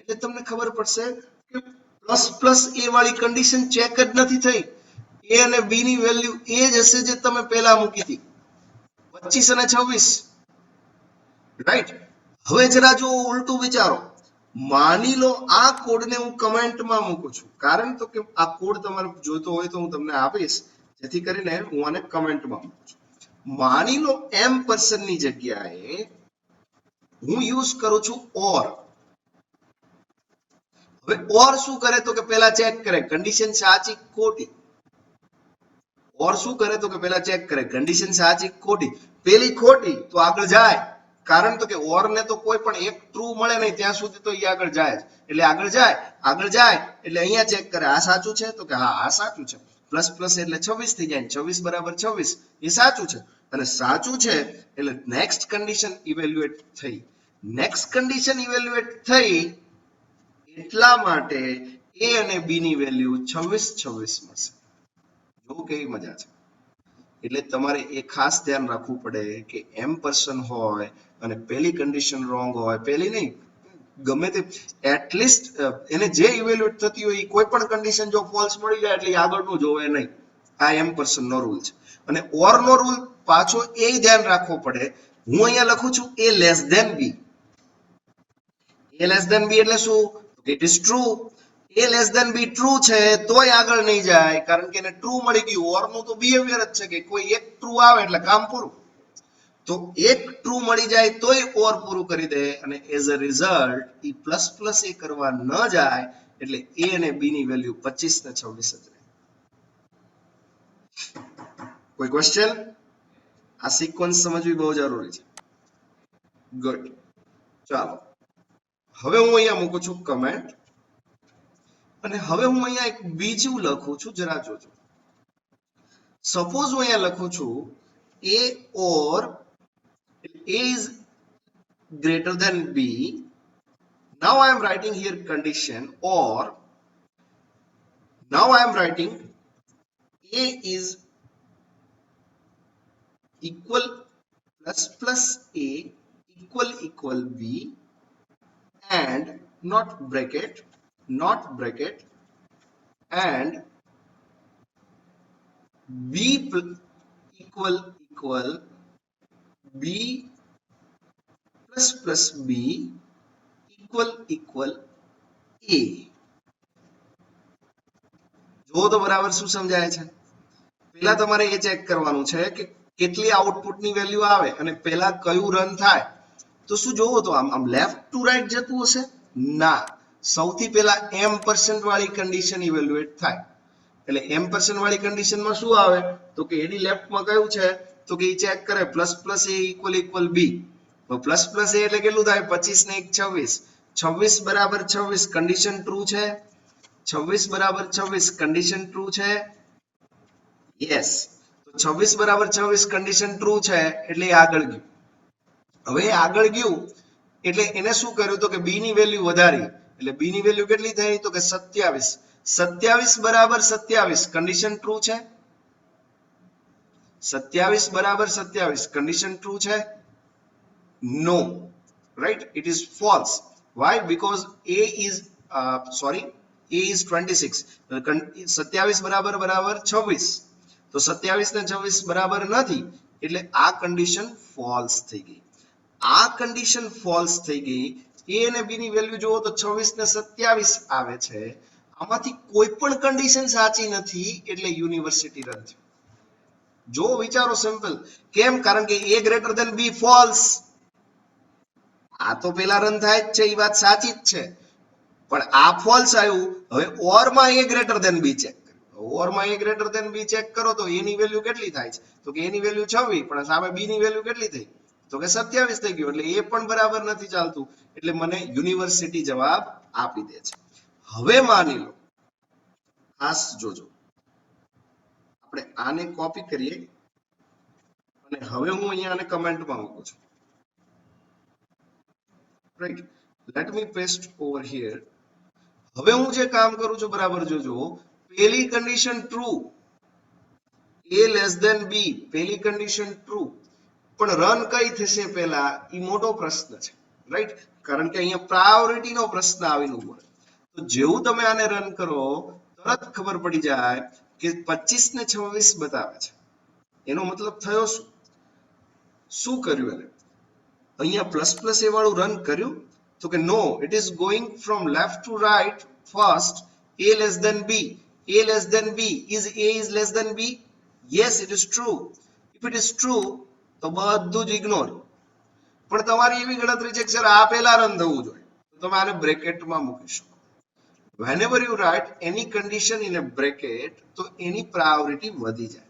એટલે તમને ખબર પડશે કે પ્લસ પ્લસ એ વાળી કન્ડિશન ચેક જ નથી થઈ. એ અને બી ની વેલ્યુ એ જ હશે જે તમે પહેલા મૂકી હતી 25 અને 26, રાઈટ. હવે જરા જો ઉલટું વિચારો. માની લો આ કોડને હું કમેન્ટમાં મૂકું છું, કારણ તો કે આ કોડ તમારે જોઈતો હોય તો હું તમને આપીશ જેથી કરીને હું આને કમેન્ટમાં મૂકું છું. માની લો એમ્પર્સન ની જગ્યાએ હું યુઝ કરું છું ઓર. હવે ઓર શું કરે તો કે પહેલા ચેક કરે કન્ડિશન સાચી ખોટી. ઓર શું કરે તો કે પહેલા ચેક કરે કન્ડિશન સાચી ખોટી. પેલી ખોટી તો આગળ જાય, કારણ તો કે ઓર ને તો કોઈ પણ એક ટ્રુ મળે નહીં ત્યાં સુધી તો એ આગળ જાય એટલે આગળ જાય એટલે અહીંયા ચેક કરે આ સાચું છે તો કે હા આ સાચું છે. પ્લસ પ્લસ એટલે 26 થઈ જાય, 26 બરાબર 26 એ સાચું છે અને સાચું છે એટલે નેક્સ્ટ કન્ડિશન ઇવેલ્યુએટ થઈ. નેક્સ્ટ કન્ડિશન ઇવેલ્યુએટ થઈ એટલા માટે એ અને બી ની વેલ્યુ 26 મળશે. જો કેવી મજા છે. એટલે તમારે એ ખાસ ધ્યાન રાખવું પડે કે એમ્પર્સન હોય અને પહેલી કન્ડિશન રોંગ હોય, પહેલી નહીં ગમે તે એટલીસ્ટ એને જે ઇવેલ્યુએટ થતી હોય કોઈ પણ કન્ડિશન જો ફોલ્સ મળી જાય એટલે આગળનું જોવે નહીં. આ એમ્પર્સન નો રૂલ છે. અને ઓર નો રૂલ પાછો એ ધ્યાન રાખવો પડે. હું અહીંયા લખું છું a less than b. A less than b એટલે શું? It is true. A less than b true છે તોય આગળ નહીં જાય કારણ કે એને ટ્રુ મળી ગયું. ઓર નું તો બિહેવિયર જ છે કે કોઈ એક ટ્રુ આવે એટલે કામ પૂરું. તો એક ટ્રુ મળી જાય તોય ઓર પૂરું કરી દે અને as a result a plus plus a કરવા ન જાય એટલે એ અને બી ની વેલ્યુ 25 ને 26 જ રહે. કોઈ ક્વેશ્ચન? આ સિક્વન્સ સમજવી બહુ જરૂરી છે. ગુડ. ચાલો હવે હું અહીંયા મૂકું છું કમેન્ટ અને હવે હું અહીંયા એક બીજું લખું છું, જરા જોજો. સપોઝ હું અહીંયા લખું છું a or a is greater than b. Now I am writing here condition or now I am writing a is equal plus plus a equal b and not bracket and b equal b plus plus b equal a. જો તો બરાબર શું સમજાય છે? પહેલા તમારે એ check કરવાનું છે કે કેટલી આઉટપુટની વેલ્યુ આવે અને પહેલા કયું રન થાય. તો શું જોવો તો આમ લેફ્ટ ટુ રાઈટ જતું હશે? ના, સૌથી પહેલા એમ્પર્સન્ટ વાળી કન્ડિશન ઇવેલ્યુએટ થાય. એટલે એમ્પરસેન્ટ વાળી કન્ડિશનમાં શું આવે તો કે એની લેફ્ટમાં કયું છે તો કે એ ચેક કરે પ્લસ પ્લસ એ ઇક્વલ ઇક્વલ બી, પ્લસ પ્લસ એ એટલે કેટલું થાય 25 ને 1 26, 26 બરાબર 26 કન્ડિશન ટ્રુ છે, 26 બરાબર 26 કન્ડિશન ટ્રુ છે, યસ. તો 26 બરાબર 26 કન્ડિશન ટ્રુ છે એટલે એ આગળ ગયું. હવે આગળ ગયું એટલે એને શું કર્યું તો કે બી ની વેલ્યુ વધારી, એટલે બી ની વેલ્યુ કેટલી થઈ તો કે 27, 27 બરાબર 27 કન્ડિશન ટ્રુ છે, 27 બરાબર 27 કન્ડિશન ટ્રુ છે, નો, right, it is false. Why? Because a is sorry, a is 26, 27 બરાબર બરાબર 26, તો 27 ને 26 બરાબર નથી એટલે આ કન્ડિશન ફોલ્સ થઈ ગઈ. આ કન્ડિશન ફોલ્સ થઈ ગઈ. a અને b ની વેલ્યુ જોવો તો 26 ને 27 આવે છે. આમાંથી કોઈ પણ કન્ડિશન સાચી નથી એટલે યુનિવર્સિટી રન થયું. જો વિચારો સિમ્પલ, કેમ? કારણ કે a greater than b false. આ તો પેલા રન થાય જ છે, એ વાત સાચી જ છે, પણ આ ફોલ્સ આવ્યું. હવે ઓર માં a greater than b check કરો, ઓર માં a greater than b check કરો તો a ની વેલ્યુ કેટલી થાય છે તો કે a ની વેલ્યુ 26 પણ સામે b ની વેલ્યુ કેટલી થઈ તો કે 27 થઈ ગયું, એટલે એ પણ બરાબર નથી ચાલતું, એટલે મને યુનિવર્સિટી જવાબ આપી દે છે. હવે માની લો, ખાસ જોજો, આપણે આને કોપી કરીએ અને હવે હું અહીંયા આને કમેન્ટમાં મૂકું છું, right, let me paste over here. હવે હું જે કામ કરું છું બરાબર જોજો, પહેલી condition true, a less than b, પહેલી કન્ડિશન ટ્રુ, પણ રન કઈ થશે પહેલા એ મોટો પ્રશ્ન છે, રાઈટ, કારણ કે અહીંયા પ્રાયોરિટી નો પ્રશ્ન આવીને ઉભો રહે. તો જેવું તમે આને રન કરો તરત ખબર પડી જાય કે 25 ને 26 બતાવે છે. એનો મતલબ થયો શું? શું કર્યું એને? અહીંયા પ્લસ પ્લસ એ વાળું રન કર્યું તો કે no, it is going from left to right first, a less than b, a less than b, is a is less than b? yes, it is true. if it is true તો બધું જ ignore. પણ તમારી એવી ગણતરી છે કે sir આ પહેલા રન થવું જોઈએ, તો તમે આને બ્રેકેટમાં મૂકી શકો. whenever you write any condition in a bracket તો એની પ્રાયોરિટી વધી જાય.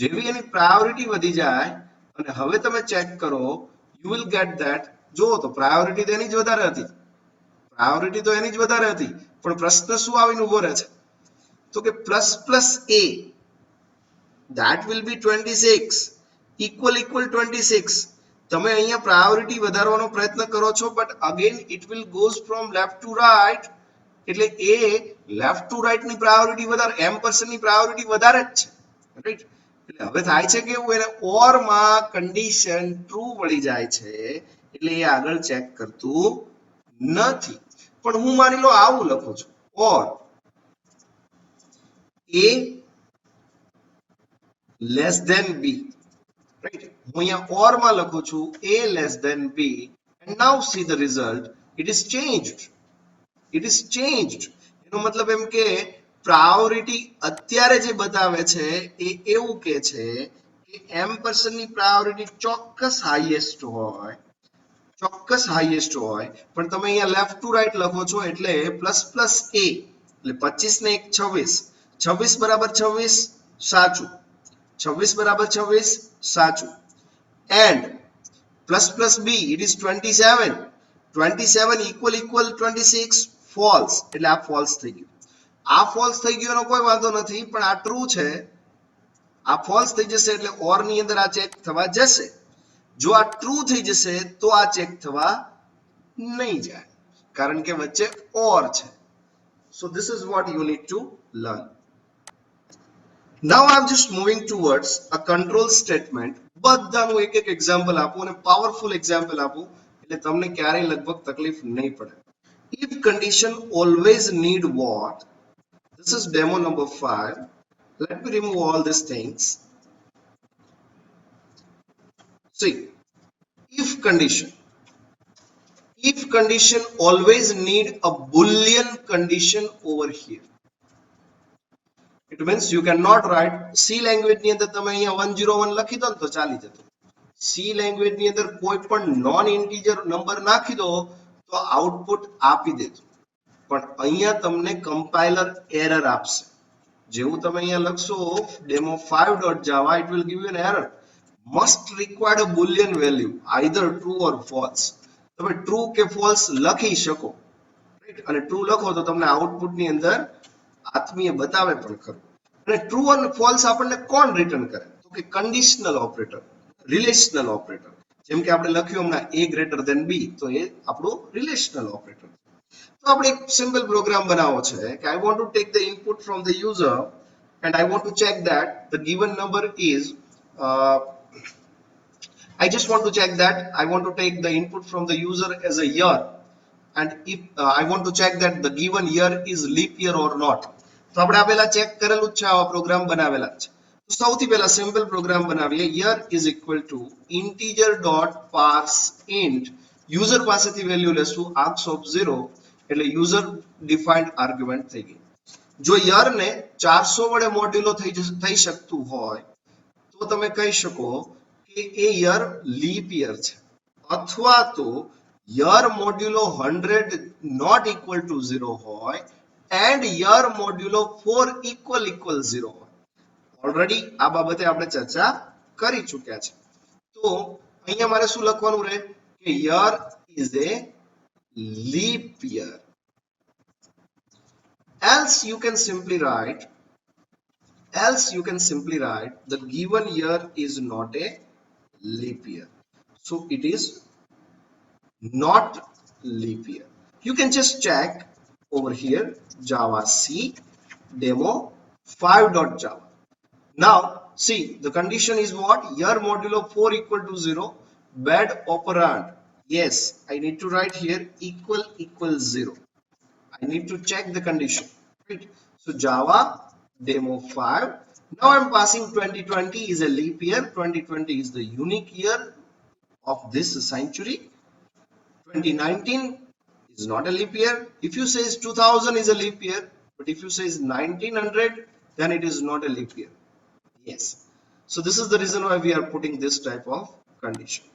જેવી એની પ્રાયોરિટી વધી જાય અને હવે તમે ચેક કરો, you will get that. જો તો પ્રાયોરિટી તો એની જ વધારે હતી, પ્રાયોરિટી તો એની જ વધારે હતી, પણ પ્રશ્ન શું આવીને ઉભો રહે છે તો કે plus plus a that will be 26 equal equal 26. તમે અહીંયા પ્રાયોરિટી વધારવાનો પ્રયત્ન કરો છો, but again it will goes from left to right, એટલે એ લેફ્ટ ટુ રાઈટ ની પ્રાયોરિટી વધારે, એમ્પરસેન્ટ ની પ્રાયોરિટી વધારે જ છે, રાઈટ. એટલે હવે થાય છે કે એને ઓર માં કન્ડિશન ટ્રુ મળી જાય છે એટલે એ આગળ ચેક કરતું નથી. પણ હું માની લો આવું લખું છું, or a less than b, right, હું અહીંયા ઓર માં લખું છું a less than b, and now see the result, it is changed, it is changed. એનો મતલબ એમ કે પ્રાયોરિટી અત્યારે જે બતાવે છે એ એવું કે છે કે એમ્પરસેન્ટ ની પ્રાયોરિટી ચોક્કસ હાઈએસ્ટ હોય, ચોક્કસ હાઈએસ્ટ હોય, પણ તમે અહીંયા લેફ્ટ ટુ રાઈટ લખો છો એટલે પ્લસ પ્લસ a, એટલે 25 ને 1 26, 26 બરાબર 26 સાચું, 26 બરાબર 26 સાચું, and plus plus b it is 27, 27 equal equal 26 false, એટલે આ ફોલ્સ થઈ ગયું. આ ફોલ્સ થઈ ગયો એનો કોઈ વાંધો નથી, પણ આ ટ્રુ છે, આ ફોલ્સ થઈ જશે એટલે ઓર ની અંદર આ ચેક થવા જશે. જો આ ટ્રુ થઈ જશે તો આ ચેક થવા નહીં જાય, કારણ કે વચ્ચે ઓર છે. So this is what you need to learn. Now I'm just moving towards a control statement. બધાનું એક એક એક્ઝામ્પલ આપું અને પાવરફુલ એક્ઝામ્પલ આપું એટલે તમને ક્યારેય લગભગ તકલીફ નહીં પડે. If condition always need what? This is demo number 5. Let me remove all these things. See, if condition always need a boolean condition over here. It means you cannot write C language ની અંદર તમે અહીંયા 101 લખી દો તો ચાલી જતો. C language ની અંદર કોઈ પણ નોન ઇન્ટીજર નંબર નાખી દો તો આઉટપુટ આપી દેતું, પણ અહીંયા તમને કમ્પાઇલર એરર આપશે. જેવું તમે અહીંયા લખશો demo5.java, it will give you an error. Must require a boolean value, either true or false. તમે true કે false લખી શકો, રાઈટ? અને true લખો તો તમને આઉટપુટની અંદર આત્મીય બતાવે પણ ખરું. અને ટ્રુ અને ફોલ્સ આપણને કોણ રિટર્ન કરે? તો કે કન્ડિશનલ ઓપરેટર, રિલેશનલ ઓપરેટર. જેમ કે આપણે લખ્યું હમણાં a ગ્રેટર ધેન b, તો એ આપણું રિલેશનલ ઓપરેટર. તો આપણે એક સિમ્પલ પ્રોગ્રામ બનાવવો છે કે I want to take the input from the user and I want to check that the given number is I just want to check that I want to take the input from the user as a year, and if I want to check that the given year is leap year or not. તો આપણે આ પહેલા check કરેલું જ છે, આવા programme બનાવેલા છે. તો સૌથી પહેલા સિમ્પલ પ્રોગ્રામ બનાવીએ. year is equal to integer dot parse int. User પાસેથી વેલ્યુ લેશું args of 0, એટલે યુઝર ડિફાઇન્ડ આર્ગ્યુમેન્ટ થઈ ગઈ. જો યર ને 400 વડે મોડ્યુલો થઈ શકતું હોય તો તમે કહી શકો કે એ યર લીપ યર છે, અથવા તો યર મોડ્યુલો 100 નોટ ઇક્વલ ટુ 0 હોય એન્ડ યર મોડ્યુલો 4 ઇક્વલ 0 હોય. ઓલરેડી આ બાબતે આપણે ચર્ચા કરી ચૂક્યા છે. તો અહીંયા મારે શું લખવાનું રહે કે year is a leap year. else you can simply write the given year is not a leap year, so it is not leap year. You can just check over here java c demo5.java. now see, the condition is what? Year modulo 4 equal to 0, bad operand. Yes, I need to write here equal 0. I need to check the condition, right? So java demo5. Now I'm passing 2020 is a leap year. 2020 is the unique year of this century. 2019 is not a leap year. If you say 2000 is a leap year, but if you say 1900, then it is not a leap year. Yes. So this is the reason why we are putting this type of condition.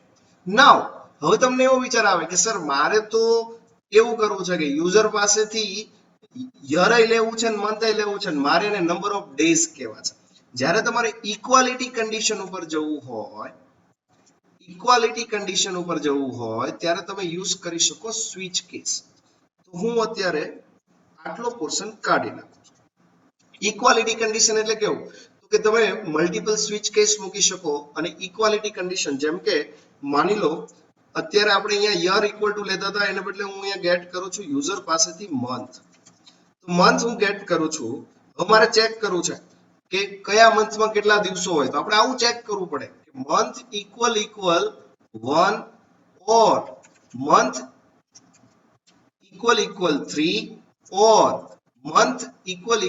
Now, હવે તમને એવો વિચાર આવે કે sir મારે તો એવું કરવું છે કે યુઝર પાસેથી યર લેવું છે ને મંથ લેવું છે ને મારે એને નંબર ઓફ ડેઝ કહેવા છે. જ્યારે તમારે ઇક્વાલિટી કન્ડિશન ઉપર જવું હોય ત્યારે તમે યુઝ કરી શકો સ્વિચ કેસ. તો હું અત્યારે આટલો પોર્શન કાઢી નાખું છું. ઇક્વાલિટી કન્ડિશન એટલે કેવું? તો કે તમે મલ્ટિપલ સ્વિચ કેસ મૂકી શકો. અને ઇક્વાલિટી કન્ડિશન જેમ કે માની લો અત્યારે આપણે અહીંયા યર ઇક્વલ ટુ લેતા હતા, એને બદલે હું અહીંયા ગેટ કરું છું યુઝર પાસેથી મંથ. તો મંથ હું ગેટ કરું છું. હવે મારે ચેક કરવું છે કે કયા મંથમાં કેટલા દિવસો હોય. તો આપણે આવું ચેક કરવું પડે કે month equal 1 or month equal 3 or month equal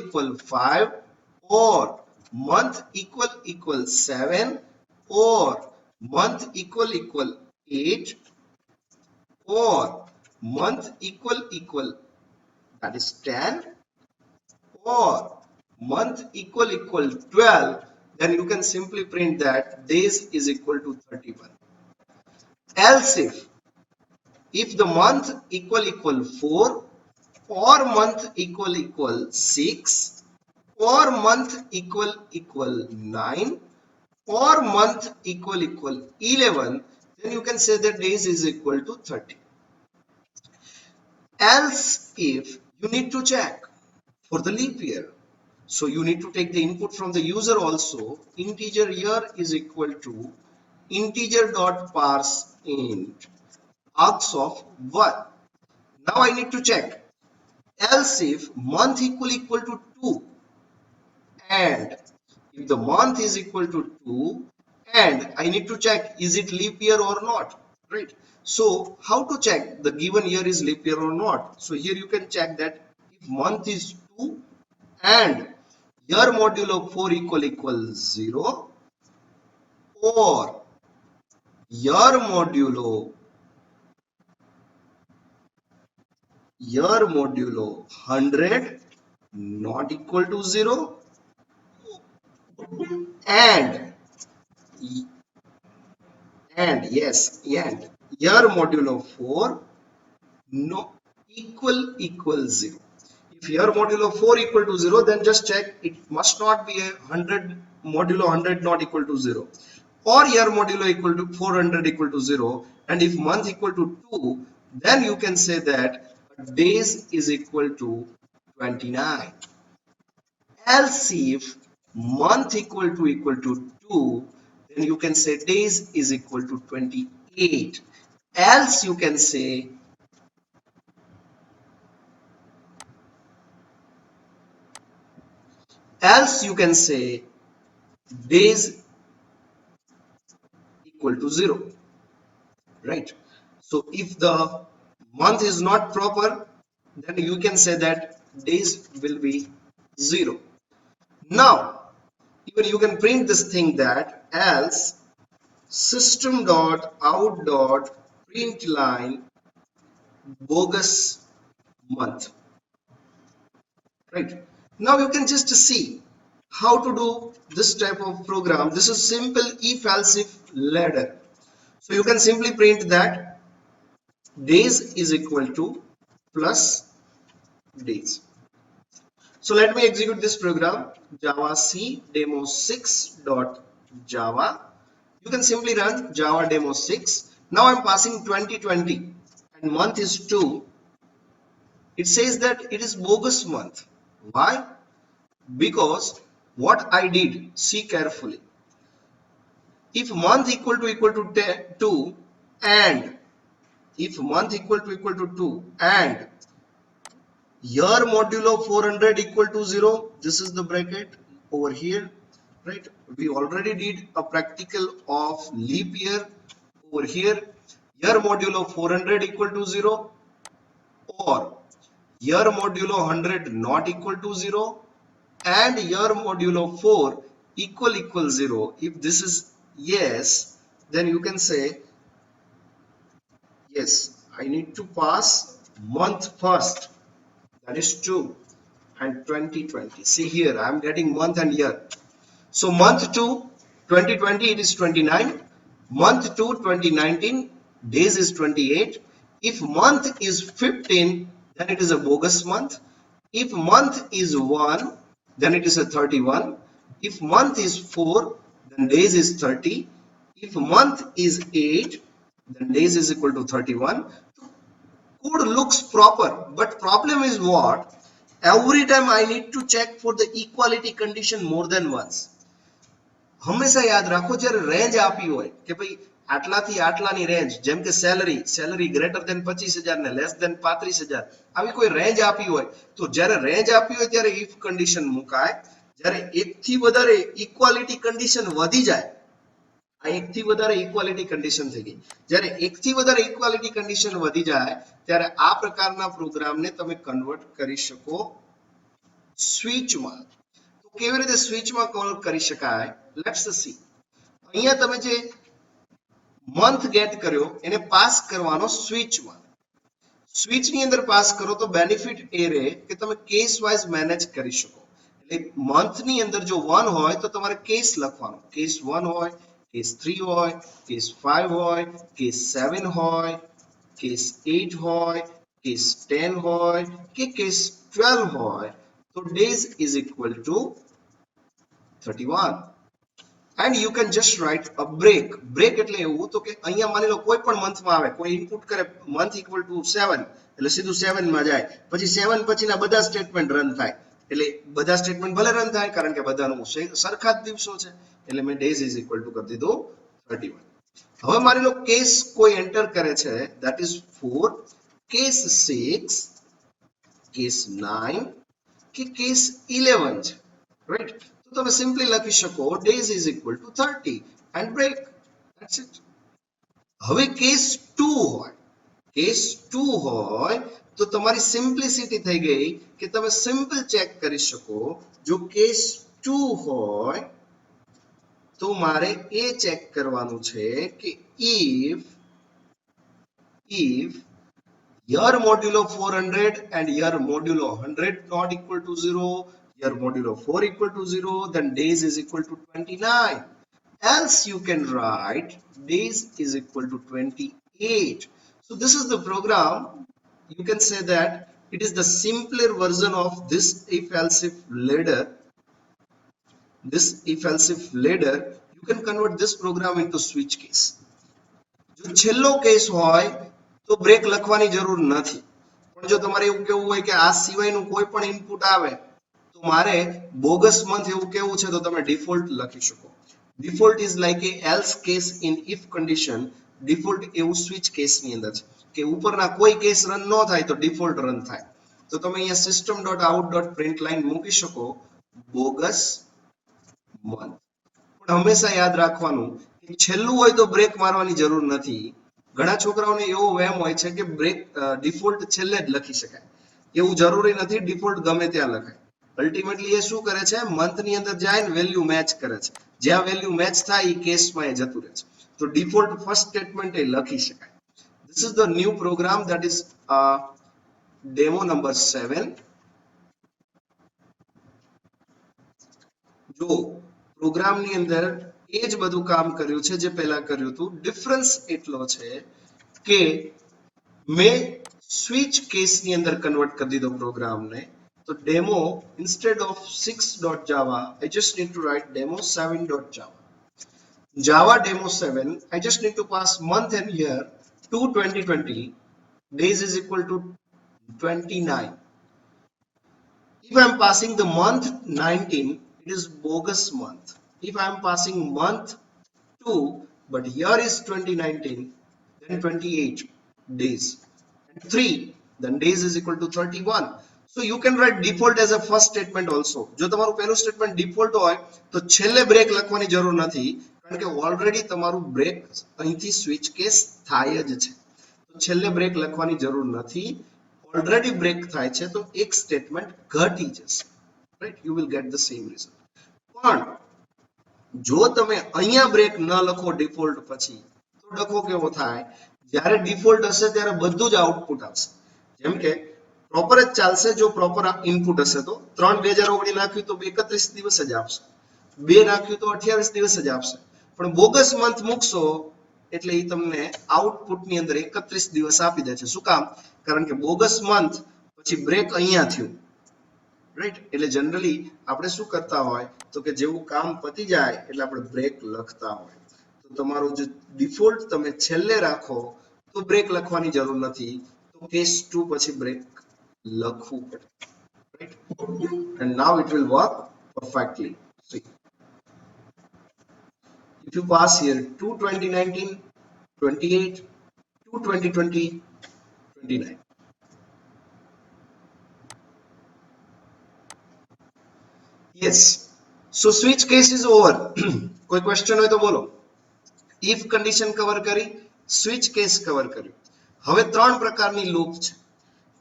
5 or month equal 7 or month equal 8 or month equal that is 10 or month equal 12, then you can simply print that days is equal to 31. Else if the month equal 4 or month equal 6 or month equal 9 or month equal 11, then you can say that days is equal to 30. Else if you need to check for the leap year, so you need to take the input from the user also. Integer year is equal to integer dot parse int args of 1. Now I need to check. Else if month equal to 2, and if the month is equal to 2, and I need to check is it leap year or not, right? So how to check the given year is leap year or not? So here you can check that if month is 2 and year modulo 4 equal 0 or year modulo 100 not equal to 0 and year modulo 4 no equal 0. If your modulo 4 equal to 0, then just check it must not be a 100 modulo 100 not equal to 0, or year modulo equal to 400 equal to 0. And if month equal to 2, then you can say that days is equal to 29. Else if month equal to 2, then you can say days is equal to 28. Else you can say days equal to 0, right? So if the month is not proper, then you can say that days will be 0. Now even you can print this thing that else system dot out dot print line bogus month, right? Now you can just see how to do this type of program. This is simple if else if ladder. So you can simply print that days is equal to plus days. So let me execute this program, java c demo 6 dot java. You can simply run java demo 6. Now I'm passing 2020 and month is 2. It says that it is bogus month. Why? Because what I did, see carefully. If month equal to 2 and if month equal to 2 and year modulo 400 equal to 0, this is the bracket over here, right? We already did a practical of leap year over here. Year modulo 400 equal to 0 or year modulo 100 not equal to 0 and year modulo 4 equal 0. If this is yes, then you can say yes, I need to pass month first, that is 2 and 2020. See here, I am getting month and year. So month 2 2020 it is 29, month 2 2019 days is 28. If month is 15, then it is a bogus month. If month is 1, then it is a 31. If month is 4, then days is 30. If month is 8, then days is equal to 31. Code looks proper, but problem is what? Every time I need to check for the equality condition more than once. હંમેશા યાદ રાખો જ્યારે range આપી હોય કે ભાઈ આટલાથી આટલાની range, જેમ કે સેલરી ગ્રેટર ધેન 25,000 ને લેસ ધેન 35,000, આવી કોઈ રેન્જ આપી હોય તો જ્યારે રેન્જ આપી હોય ત્યારે ઇફ કન્ડિશન મુકાય. જ્યારે એકથી વધારે ઇક્વાલિટી કન્ડિશન વધી જાય, આ એકથી વધારે ઇક્વાલિટી કન્ડિશન થઈ ગઈ, જ્યારે એકથી વધારે ઇક્વાલિટી કન્ડિશન વધી જાય ત્યારે આ પ્રકારના પ્રોગ્રામને તમે કન્વર્ટ કરી શકો સ્વિચમાં. તો કેવી રીતે સ્વિચમાં કન્વર્ટ કરી શકાય? Let's see. અહીંયા તમે જે મંથ ગેટ કર્યો એને પાસ કરવાનો સ્વિચમાં. સ્વિચની અંદર પાસ કરો તો બેનિફિટ એ રહે કે તમે કેસ વાઇઝ મેનેજ કરી શકો. એટલે મંથની અંદર જો 1 હોય તો તમારે કેસ લખવાનો, કેસ 1 હોય, કેસ 3 હોય, કેસ 5 હોય, કેસ 7 હોય, કેસ 8 હોય, કેસ 10 હોય કે કેસ 12 હોય, તો days is equal to 31. and you can just write a break એટલે એવું તો કે અહીંયા માની લો કોઈ પણ મંથમાં આવે, કોઈ ઇનપુટ કરે month equal to 7 એટલે સીધું 7 માં જાય, પછી 7 પછીના બધા સ્ટેટમેન્ટ રન થાય. એટલે બધા સ્ટેટમેન્ટ ભલે રન થાય કારણ કે બધાનું સરખા જ દિવસો છે, એટલે મેં days is equal to કરી દીધું 31. હવે માની લો કેસ કોઈ એન્ટર કરે છે, that is 4, કેસ 6, કેસ 9 કે કેસ 11 છે, right? તો તમે સિમ્પલી લખી શકો days is equal to 30 and break, that's it. હવે કેસ 2 હોય, કેસ 2 હોય તો તમારી સિમ્પ્લિસિટી થઈ ગઈ કે તમે સિમ્પલ ચેક કરી શકો. જો કેસ 2 હોય તો મારે એ ચેક કરવાનું છે કે if year modulo 400 and year modulo 100 not equal to 0, year modulo 4 equal to 0, then days is equal to 29. Else you can write days is equal to 28. So this is the program. You can say that it is the simpler version of this if else if ladder. This if else if ladder, you can convert this program into switch case. જો છેલ્લો case હોય તો break લખવાની જરૂર નથી, પણ જો તમારે એવું કેવું હોય કે આ સિવાયનું કોઈ પણ ઇનપુટ આવે તો મારે બોગસ મંથ એવું કેવું છે તો તમે ડિફોલ્ટ લખી શકો. Default is like A else case in if condition. Default એવું સ્વિચ કેસની અંદર છે કે ઉપરના કોઈ કેસ રન ન થાય તો ડિફોલ્ટ રન થાય. તો તમે અહીંયા system.out.println મૂકી શકો બોગસ મંથ. પણ હંમેશા યાદ રાખવાનું કે છેલ્લું હોય તો બ્રેક મારવાની જરૂર નથી. ઘણા છોકરાઓને એવો વહેમ હોય છે કે બ્રેક ડિફોલ્ટ છેલ્લે જ લખી શકાય. એવું જરૂરી નથી, ડિફોલ્ટ ગમે ત્યાં લખાય. અલ્ટિમેટલી એ શું કરે છે, મંથ ની અંદર જાય ને વેલ્યુ મેચ કરે છે. જ્યાં વેલ્યુ મેચ થાય એ કેસમાં એ જતું રહે છે. તો ડિફોલ્ટ ફર્સ્ટ સ્ટેટમેન્ટ એ લખી શકાય. This is the new program, that is demo number 7. જો પ્રોગ્રામની અંદર એ જ બધું કામ કર્યું છે જે પહેલા કર્યું હતું. ડિફરન્સ એટલો છે કે મેં સ્વિચ કેસની અંદર કન્વર્ટ કરી દીધો પ્રોગ્રામને. તો demo instead of 6.java I just need to write demo 7.java. Java demo 7, I just need to pass month and year to 2020. Days is equal to 29. If I am passing the month 19, it is bogus month. If I am passing month 2, but year is 2019, then 28 days. And 3, then days is equal to 31. So you can write default as a first statement also. જો તમારું પહેલું statement default હોય તો છેલ્લે break લખવાની જરૂર નથી, કારણ કે ઓલરેડી તમારું બ્રેક અહીંથી સ્વિચ કેસ થાય જ છે. તો છેલ્લે બ્રેક લખવાની જરૂર નથી. ઓલરેડી બ્રેક થાય છે તો એક સ્ટેટમેન્ટ ઘટી જશે. Right, you will get the same result. પણ જો તમે અહીંયા બ્રેક ન લખો ડિફોલ્ટ પછી, તો ડખો કેવો થાય, જ્યારે ડિફોલ્ટ હશે ત્યારે બધું જ આઉટપુટ આવશે. જેમ કે પ્રોપર જ ચાલશે જો પ્રોપર ઇનપુટ હશે તો 3/2019 નાખ્યું તો 31 દિવસ જ આપશે, 2 નાખ્યું તો 28 દિવસ જ આપશે. પણ બોગસ મંથ મૂકશો એટલે એ તમને આઉટપુટની અંદર 31 દિવસ આપી દે છે. શું કામ? કારણ કે બોગસ મંથ પછી બ્રેક અહીંયા થયું. રાઈટ, એટલે જનરલી આપણે શું કરતા હોય તો કે જેવું કામ પતી જાય એટલે આપણે બ્રેક લખતા હોય. તો તમારું જે ડિફોલ્ટ તમે છેલ્લે રાખો તો બ્રેક લખવાની જરૂર નથી. તો કેસ 2 પછી બ્રેક લખવું પડે. Right, and now it will work perfectly. See, if you pass here to 2019 28 to 2020 29. Yes, so switch case is over. કોઈ ક્વેશ્ચન હોય તો બોલો. ઇફ કન્ડિશન કવર કરી, સ્વિચ કેસ કવર કર્યું. હવે 3 પ્રકારની લૂપ છે.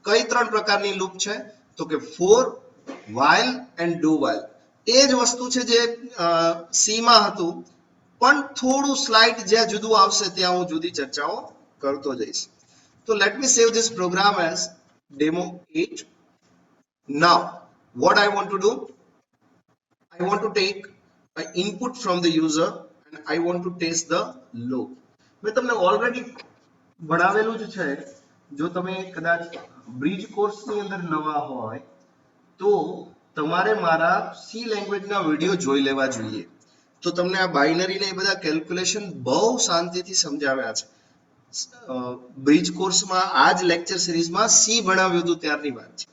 કઈ 3 પ્રકારની લૂપ છે? તો કે for, while and do while. એ જ વસ્તુ છે જે સી માં હતું, પણ થોડું સ્લાઇડ જ્યાં જુદું આવશે ત્યાં હું જુદી ચર્ચાઓ કરતો જઈશ. તો let me save this program as demo 8. Now what I want to do, I want to take an input from the user and I want to test the loop. મેં તમને ઓલરેડી ભણાવેલું જ છે. જો તમે કદાચ બ્રિજ કોર્સની અંદર નવા હોય તો તમારે મારા સી લેંગ્વેજના વિડિયો જોઈ લેવા જોઈએ. તો તમને આ બાઇનરી ને એ બધા કેલ્ક્યુલેશન બહુ શાંતિથી સમજાવ્યા છે. બ્રિજ કોર્સમાં આ જ લેક્ચર સિરીઝમાં સી ભણાવ્યું હતું ત્યારની વાત છે.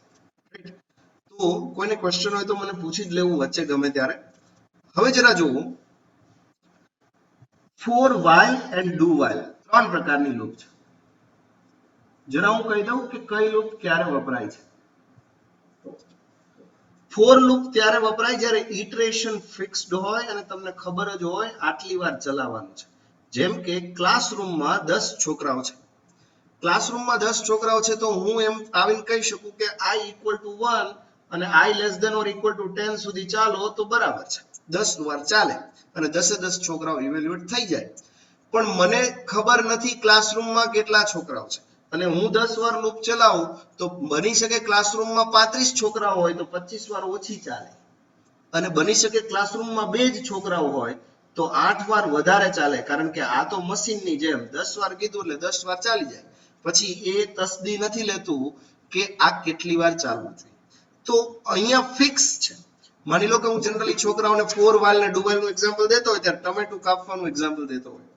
તો કોઈને ક્વેશ્ચન હોય તો મને પૂછી જ લેવું વચ્ચે ગમે ત્યારે. હવે જરા જુઓ, four, while and do while 3 પ્રકારની લૂપ છે. જરા હું કહી દઉં કે કઈ લૂપ ક્યારે વપરાય છે. ફોર લૂપ ત્યારે વપરાય જ્યારે ઇટરેશન ફિક્સ્ડ હોય અને તમને ખબર જ હોય આટલી વાર ચલાવવાનું છે. જેમ કે ક્લાસરૂમમાં 10 છોકરાઓ છે. ક્લાસરૂમમાં 10 છોકરાઓ છે તો હું એમ આવીને કહી શકું કે i = 1 અને i <= 10 સુધી ચાલો તો બરાબર છે. 10 વાર ચાલે અને 10 છોકરાઓ ઇવેલ્યુએટ થઈ જાય. પણ મને ખબર નથી ક્લાસરૂમમાં કેટલા છોકરાઓ છે અને હું 10 વાર લૂપ ચલાવું તો બની શકે ક્લાસરૂમમાં 35 છોકરાઓ હોય તો 25 વાર ઓછી ચાલે, અને બની શકે ક્લાસરૂમમાં 2 જ છોકરાઓ હોય તો 8 વાર વધારે ચાલે, કારણ કે આ તો મશીનની જેમ 10 વાર કીધું એટલે 10 વાર ચાલી જાય. પછી એ તસદી નથી લેતું કે આ કેટલી વાર ચાલવું જોઈએ. તો અહીંયા ફિક્સ છે. માની લો કે હું જનરલી છોકરાઓને ફોર વાલ ને ડુ વાલ નું એક્ઝામ્પલ દેતો હોય ત્યારે ટમેટું કાપવાનું એક્ઝામ્પલ દેતો હોય.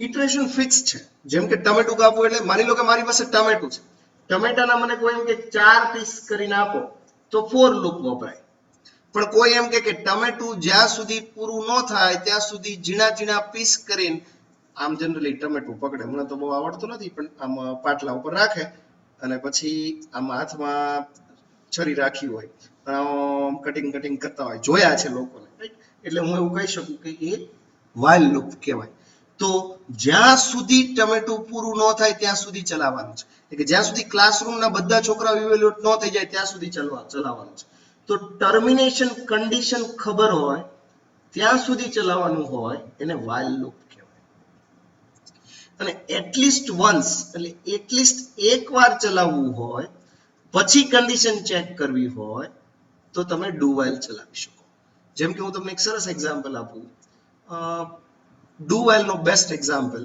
ઇટરેશન ફિક્સ છે. જેમ કે ટમેટું કાપવું એટલે માની લો કે મારી પાસે ટમેટું છે, ટમેટાના મને કોઈ એમ કે 4 પીસ કરીને આપો તો ફોર લૂપ વપરાય. પણ કોઈ એમ કે ટમેટું જ્યાં સુધી પૂરું ન થાય ત્યાં સુધી ઝીણા ઝીણા પીસ કરીને, આમ જનરલી ટમેટું પકડે, મને તો બહુ આવડતું નથી, પણ આમ પાટલા ઉપર રાખે અને પછી આમ હાથમાં છરી રાખી હોય આમ કટિંગ કટિંગ કરતા હોય, જોયા છે લોકોને, એટલે હું એવું કહી શકું કે એ વાઇલ લૂપ કહેવાય. તો જ્યાં સુધી ટમેટું પૂરું ન થાય ત્યાં સુધી ચલાવવાનું છે, કે જ્યાં સુધી ક્લાસરૂમના બધા છોકરાઓ ઇવેલ્યુએટ ન થઈ જાય ત્યાં સુધી ચલાવવાનું છે. તો ટર્મિનેશન કન્ડિશન ખબર હોય ત્યાં સુધી ચલાવવાનું હોય એને વાઇલ લૂપ કહેવાય. અને એટલીસ્ટ વન્સ એટલે એટલીસ્ટ એકવાર ચલાવવું હોય પછી કન્ડિશન ચેક કરવી હોય તો તમે ડુ વાઇલ ચલાવી શકો. જેમ કે હું તમને એક સરસ એક્ઝામ્પલ આપું. ડુ વાઇલ નો બેસ્ટ એક્ઝામ્પલ,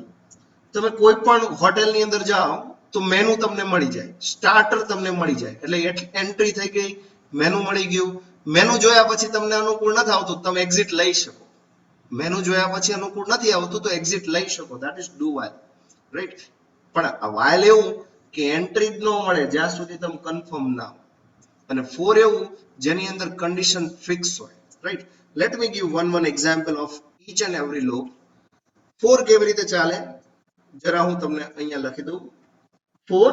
તમે કોઈ પણ હોટેલની અંદર જાઓ તો મેનુ તમને મળી જાય, સ્ટાર્ટર તમને મળી જાય, એટલે એન્ટ્રી થઈ ગઈ, મેનુ મળી ગયું. મેનુ જોયા પછી તમને અનુકૂળ નથી આવતું તમે એક્ઝિટ લઈ શકો. મેનુ જોયા પછી અનુકૂળ નથી આવતું તો એક્ઝિટ લઈ શકો. That is do while, right. પણ વાઇલ એવું કે એન્ટ્રી જ ન મળે જ્યાં સુધી તમે કન્ફર્મ ના હો, અને ફોર એવું જેની અંદર કન્ડિશન ફિક્સ હોય, right. Let me give one example of each and every loop. For કેવી રીતે ચાલે જરા હું તમને અહીંયા લખી દઉં. ફોર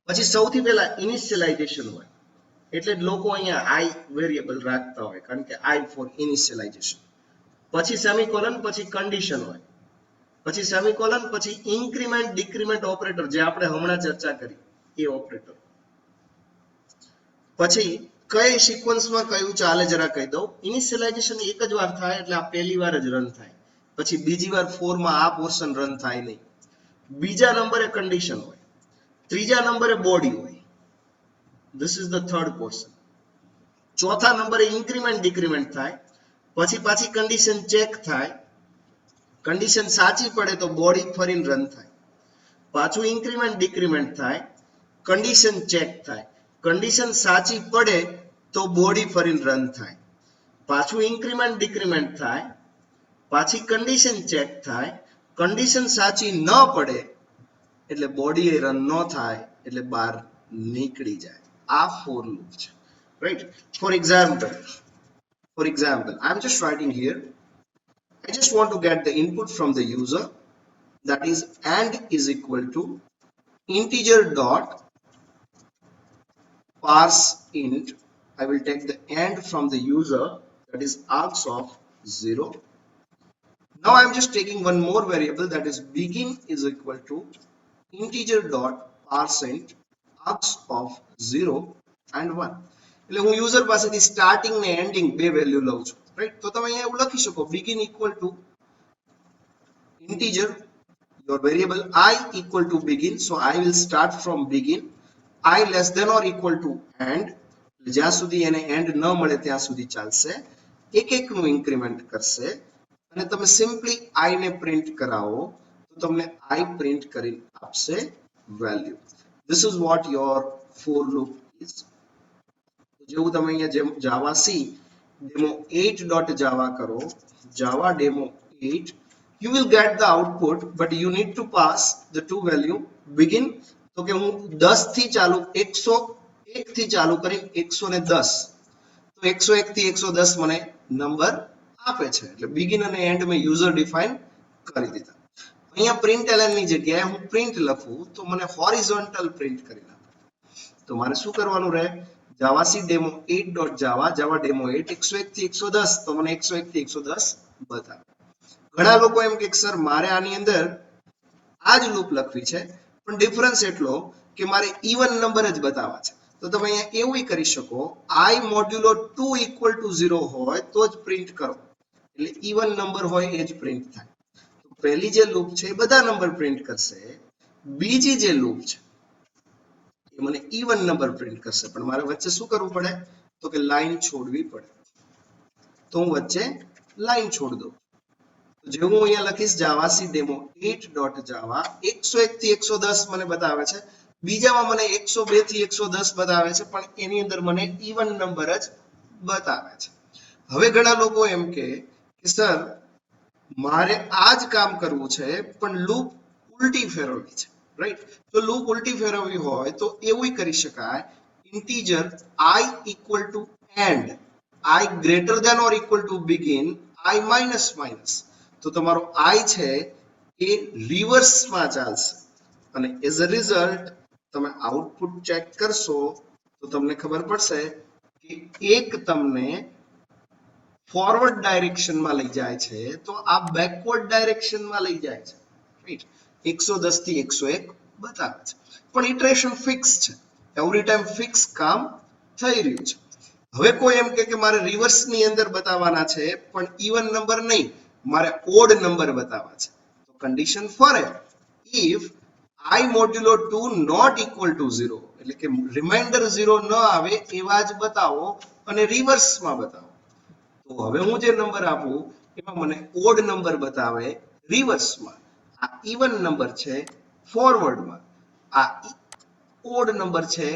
પછી સૌથી પહેલા ઇનિશિયલાઇઝેશન હોય, એટલે લોકો અહીંયા આઈ વેરિયેબલ રાખતા હોય કારણ કે આઈ ફોર ઇનિશિયલાઇઝેશન. પછી સેમિકોલન, પછી કન્ડિશન હોય, પછી સેમિકોલન, પછી ઇન્ક્રીમેન્ટ ડિક્રીમેન્ટ ઓપરેટર જે આપણે હમણાં ચર્ચા કરી એ ઓપરેટર. પછી કઈ સિક્વન્સમાં કયું ચાલે જરા કહી દઉં. ઇનિશિયલાઇઝેશન એક જ વાર થાય એટલે આ પહેલી વાર જ રન થાય, પછી બીજી વાર ફોરમાં આ પોર્શન રન થાય નહીં. બીજા નંબરે કન્ડિશન હોય, ત્રીજા નંબરે બોડી હોય, this is the third portion. ચોથા નંબરે ઇન્ક્રીમેન્ટ ડિક્રીમેન્ટ થાય, પછી પાછી કન્ડિશન ચેક થાય, કન્ડિશન સાચી પડે તો બોડી ફરીને રન થાય, પાછું ઇન્ક્રીમેન્ટ ડિક્રીમેન્ટ થાય, કન્ડિશન ચેક થાય, કન્ડિશન સાચી પડે તો બોડી ફરીને રન થાય, પાછું ઇન્ક્રીમેન્ટ ડિક્રીમેન્ટ થાય, પાછી કન્ડિશન ચેક થાય, કન્ડિશન સાચી ન પડે એટલે બોડી રન ન થાય એટલે બહાર નીકળી જાય. આ ફોર લૂપ છે, right? For example, I'm just writing here. I just want to get the input from the user, that is and is equal to integer dot parse int. I will take the and from the user, that is args of 0. Now I'm just taking one more variable, that is begin is equal to integer dot parse int args of 0 and 1. એટલે હું user પાસેથી starting ને ending બે value લઉં છું, right. તો તમે અહીંયા એવું લખી શકો begin equal to integer your variable I equal to begin, so I will start from begin. I less than or equal to end, જ્યાં સુધી એને end ન મળે ત્યાં સુધી ચાલશે. એક એકનું ઇન્ક્રીમેન્ટ કરશે અને તમે સિમ્પલી I ને પ્રિન્ટ કરાવો તો તમને I પ્રિન્ટ કરીને આપશે value. This is what your for loop is. જેવું તમે અહીંયા જાવા સી demo 8.java કરો, java demo 8, you will get the output, but you need to pass the two value begin. તો કે હું 10 થી ચાલુ 101 થી ચાલુ કરી 110, તો 101 થી 110 મને નંબર આપે છે, એટલે begin અને end મેં યુઝર ડિફાઇન કરી દીધા. અહીંયા println ની જગ્યાએ હું પ્રિન્ટ લખું તો મને હોરિઝોન્ટલ પ્રિન્ટ કરી નાખે. તો મારે શું કરવાનું રહે, java c demo 8.java java demo 8 101 થી 110, તો મને 101 થી 110 બતાવે. ઘણા લોકો એમ કે સર મારે આની અંદર આ જ લૂપ લખવી છે પણ ડિફરન્સ એટલો કે મારે ઇવન નંબર જ બતાવવા છે. તો તમે અહીંયા એવું કરી શકો I મોડ્યુલો 2 equal to 0 હોય તો જ પ્રિન્ટ કરો, એટલે ઇવન નંબર હોય એ જ પ્રિન્ટ થાય. તો પહેલી જે લૂપ છે એ બધા નંબર પ્રિન્ટ કરશે, બીજી જે લૂપ છે એ મને ઇવન નંબર પ્રિન્ટ કરશે, પણ મારે વચ્ચે શું કરવું પડે તો કે લાઈન છોડવી પડે. તો હું વચ્ચે લાઈન છોડ દઉં. તો જે હું અહીંયા લખીશ જાવા સી ડેમો 8.java 101 થી 110 મને બતાવે છે, બીજામાં મને 102 થી 110 બતાવે છે, પણ એની અંદર મને ઇવન નંબર જ બતાવે છે. હવે ઘણા લોકો એમ કે સર મારે આ જ કામ કરવું છે પણ લૂપ ઉલટી ફેરવવી છે, રાઈટ? તો લૂપ ઉલટી ફેરવવી હોય તો એવું કરી શકાય, integer I equal to end, I greater than or equal to begin, I minus minus. તો તમારો I છે એ રિવર્સમાં ચાલશે અને એઝ અ રિઝલ્ટ તમે આઉટપુટ ચેક કરશો તો તમને ખબર પડશે કે એક તમને ફોરવર્ડ ડાયરેક્શનમાં લઈ જાય છે તો આ બેકવર્ડ ડાયરેક્શનમાં લઈ જાય છે, રાઈટ? 110 થી 101 બતાવે છે, પણ ઇટરેશન ફિક્સ છે, એવરી ટાઈમ ફિક્સ કામ થઈ રહ્યું છે. હવે કોઈ એમ કે મારે રિવર્સ ની અંદર બતાવવાના છે પણ ઇવન નંબર નહીં, મારે ઓડ નંબર બતાવવા છે, તો કન્ડિશન ફરે ઇફ I મોડ્યુલો 2 નોટ ઇક્વલ ટુ 0, એટલે કે રિમાઇન્ડર 0 ન આવે એવા જ બતાવો અને રિવર્સમાં બતાવો. તો હવે હું જે નંબર આપું એમાં મને ઓડ નંબર બતાવે રિવર્સમાં, આ ઇવન નંબર છે ફોરવર્ડમાં, આ ઓડ નંબર છે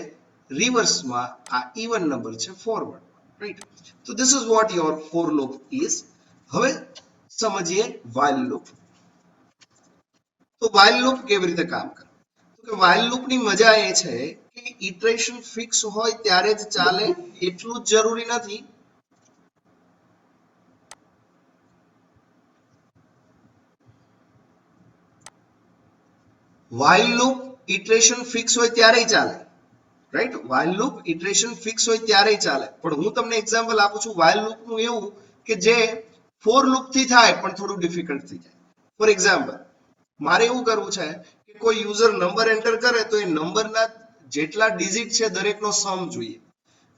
રિવર્સમાં, આ ઇવન નંબર છે ફોરવર્ડમાં, રાઈટ? તો this is what your for loop is. હવે સમજીએ while લૂપ. તો while લૂપ કેવી રીતે કામ કરે? તો કે while લૂપની મજા એ છે કે ઇટરેશન ફિક્સ હોય ત્યારે જ ચાલે એટલું જ જરૂરી નથી. while loop iteration ફિક્સ હોય ત્યારે ચાલે, right? while loop iteration fix હોય ત્યારે ચાલે, પણ હું તમને એક્ઝામ્પલ આપું છું while loop નું એવું કે જે ફોર લૂપ થી થાય પણ થોડું ડિફિકલ્ટ થઈ જાય. ફોર એક્ઝામ્પલ મારે એવું કરવું છે કે કોઈ યુઝર નંબર એન્ટર કરે તો એ નંબરના જેટલા ડિજિટ છે દરેકનો સમ જોઈએ.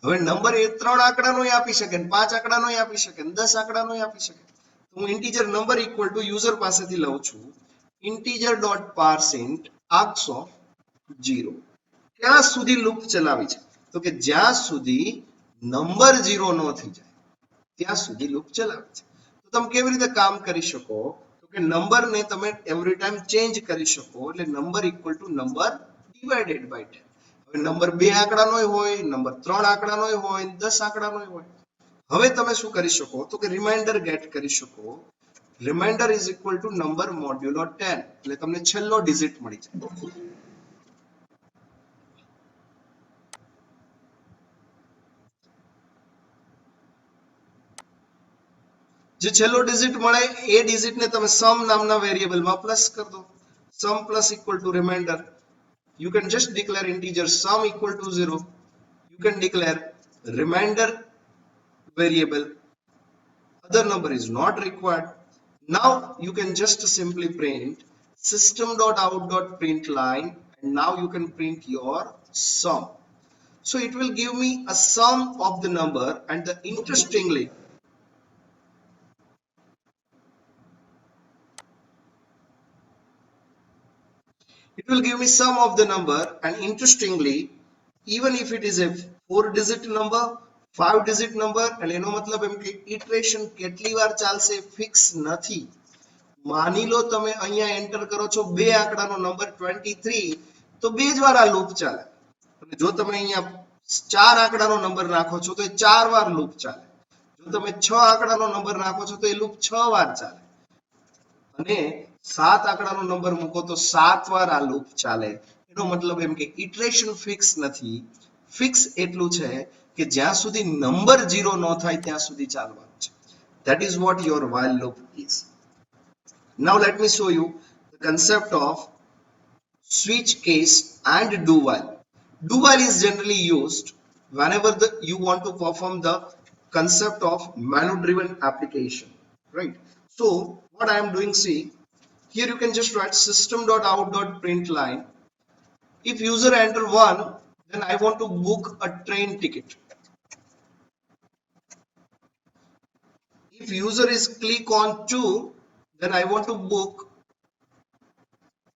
હવે નંબર એ 3 આંકડાનોય આપી શકે, 5 આંકડાનોય આપી શકે, 10 આંકડાનોય આપી શકે. હું integer number equal two user પાસેથી લઉં છું integer dot parseInt args of 0. ક્યાં સુધી લૂપ ચલાવી છે? તો કે જ્યાં સુધી નંબર 0 ન થઈ જાય ત્યાં સુધી લૂપ ચલાવે છે. તો તમે કેવી રીતે કામ કરી શકો? તો કે નંબરને તમે એવરી ટાઈમ ચેન્જ કરી શકો, એટલે number equal to number divided by 10. હવે નંબર 2 આંકડાનોય હોય, નંબર 3 આંકડાનોય હોય, 10 આંકડાનોય હોય. હવે તમે શું કરી શકો? તો કે રિમાઇન્ડર ગેટ કરી શકો. Remainder is equal to number modulo 10, એટલે તમને છેલ્લો ડિજિટ મળી જાય. જે છેલ્લો ડિજિટ મળે એ ડિજિટને તમે સમ નામના વેરિયેબલમાં પ્લસ કરી દો. Sum plus equal to remainder. You can just declare integer sum equal to 0. You can declare remainder variable. Other number is not required. Now you can just simply print system.out.println, and now you can print your sum. So it will give me a sum of the number, and the interestingly it will give me sum of the number, and interestingly even if it is a 4 digit number, 5 digit number, and એનો મતલબ એમ કે iteration કેટલી વાર ચાલશે fix નથી. માની લો તમે અહીંયા એન્ટર કરો છો 2 આંકડાનો નંબર 23, તો 2 જ વાર આ લૂપ ચાલે. અને જો તમે અહીંયા 4 આંકડાનો નંબર નાખો છો તો એ 4 વાર લૂપ ચાલે. જો તમે 6 આંકડાનો નંબર નાખો છો તો એ લૂપ 6 વાર ચાલે. અને 7 આંકડાનો નંબર મૂકો તો 7 વાર આ લૂપ ચાલે. એનો મતલબ એમ કે ઇટરેશન ફિક્સ નથી. ફિક્સ એટલું છે કે જ્યાં સુધી નંબર 0 ન થાય ત્યાં સુધી ચાલવાનું છે. That is what your while loop is. Now let me show you the concept of switch case and do while. Do while is generally used whenever you want to perform the concept of manual driven application, right? So what I am doing, see here you can just write system.out.println. If user enter 1, then I want to book a train ticket. If user is click on 2, then I want to book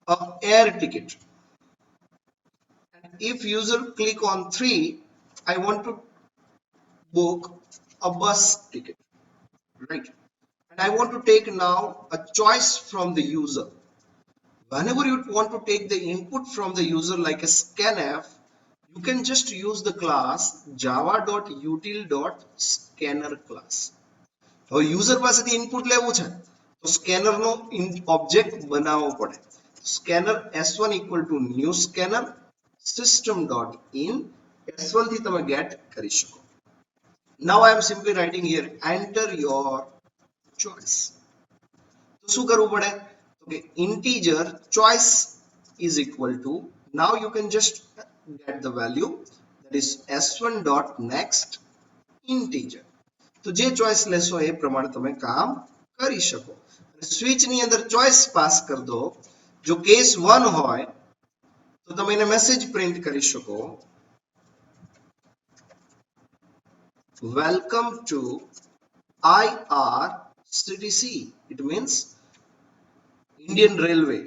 a air ticket. And if user click on 3, I want to book a bus ticket, right? And I want to take now a choice from the user. Whenever you want to take the input from the user like a scanf, you can just use the class java.util.scanner class. હવે user પાસેથી input લેવું છે તો scanner નો object બનાવવો પડે. Scanner s1 equal to new scanner system.in s1 થી તમે get કરી શકો. Now I am simply writing here enter your choice. તો શું કરવું પડે? તો કે integer choice is equal to, now you can just get the value, that is s1 dot next integer. તો જે ચોઈસ લેશો એ પ્રમાણે તમે કામ કરી શકો. સ્વિચ ની અંદર ચોઈસ પાસ કરી દો. જો કેસ 1 હોય તો તમે એને મેસેજ પ્રિન્ટ કરી શકો, welcome to IRCTC. It means Indian Railway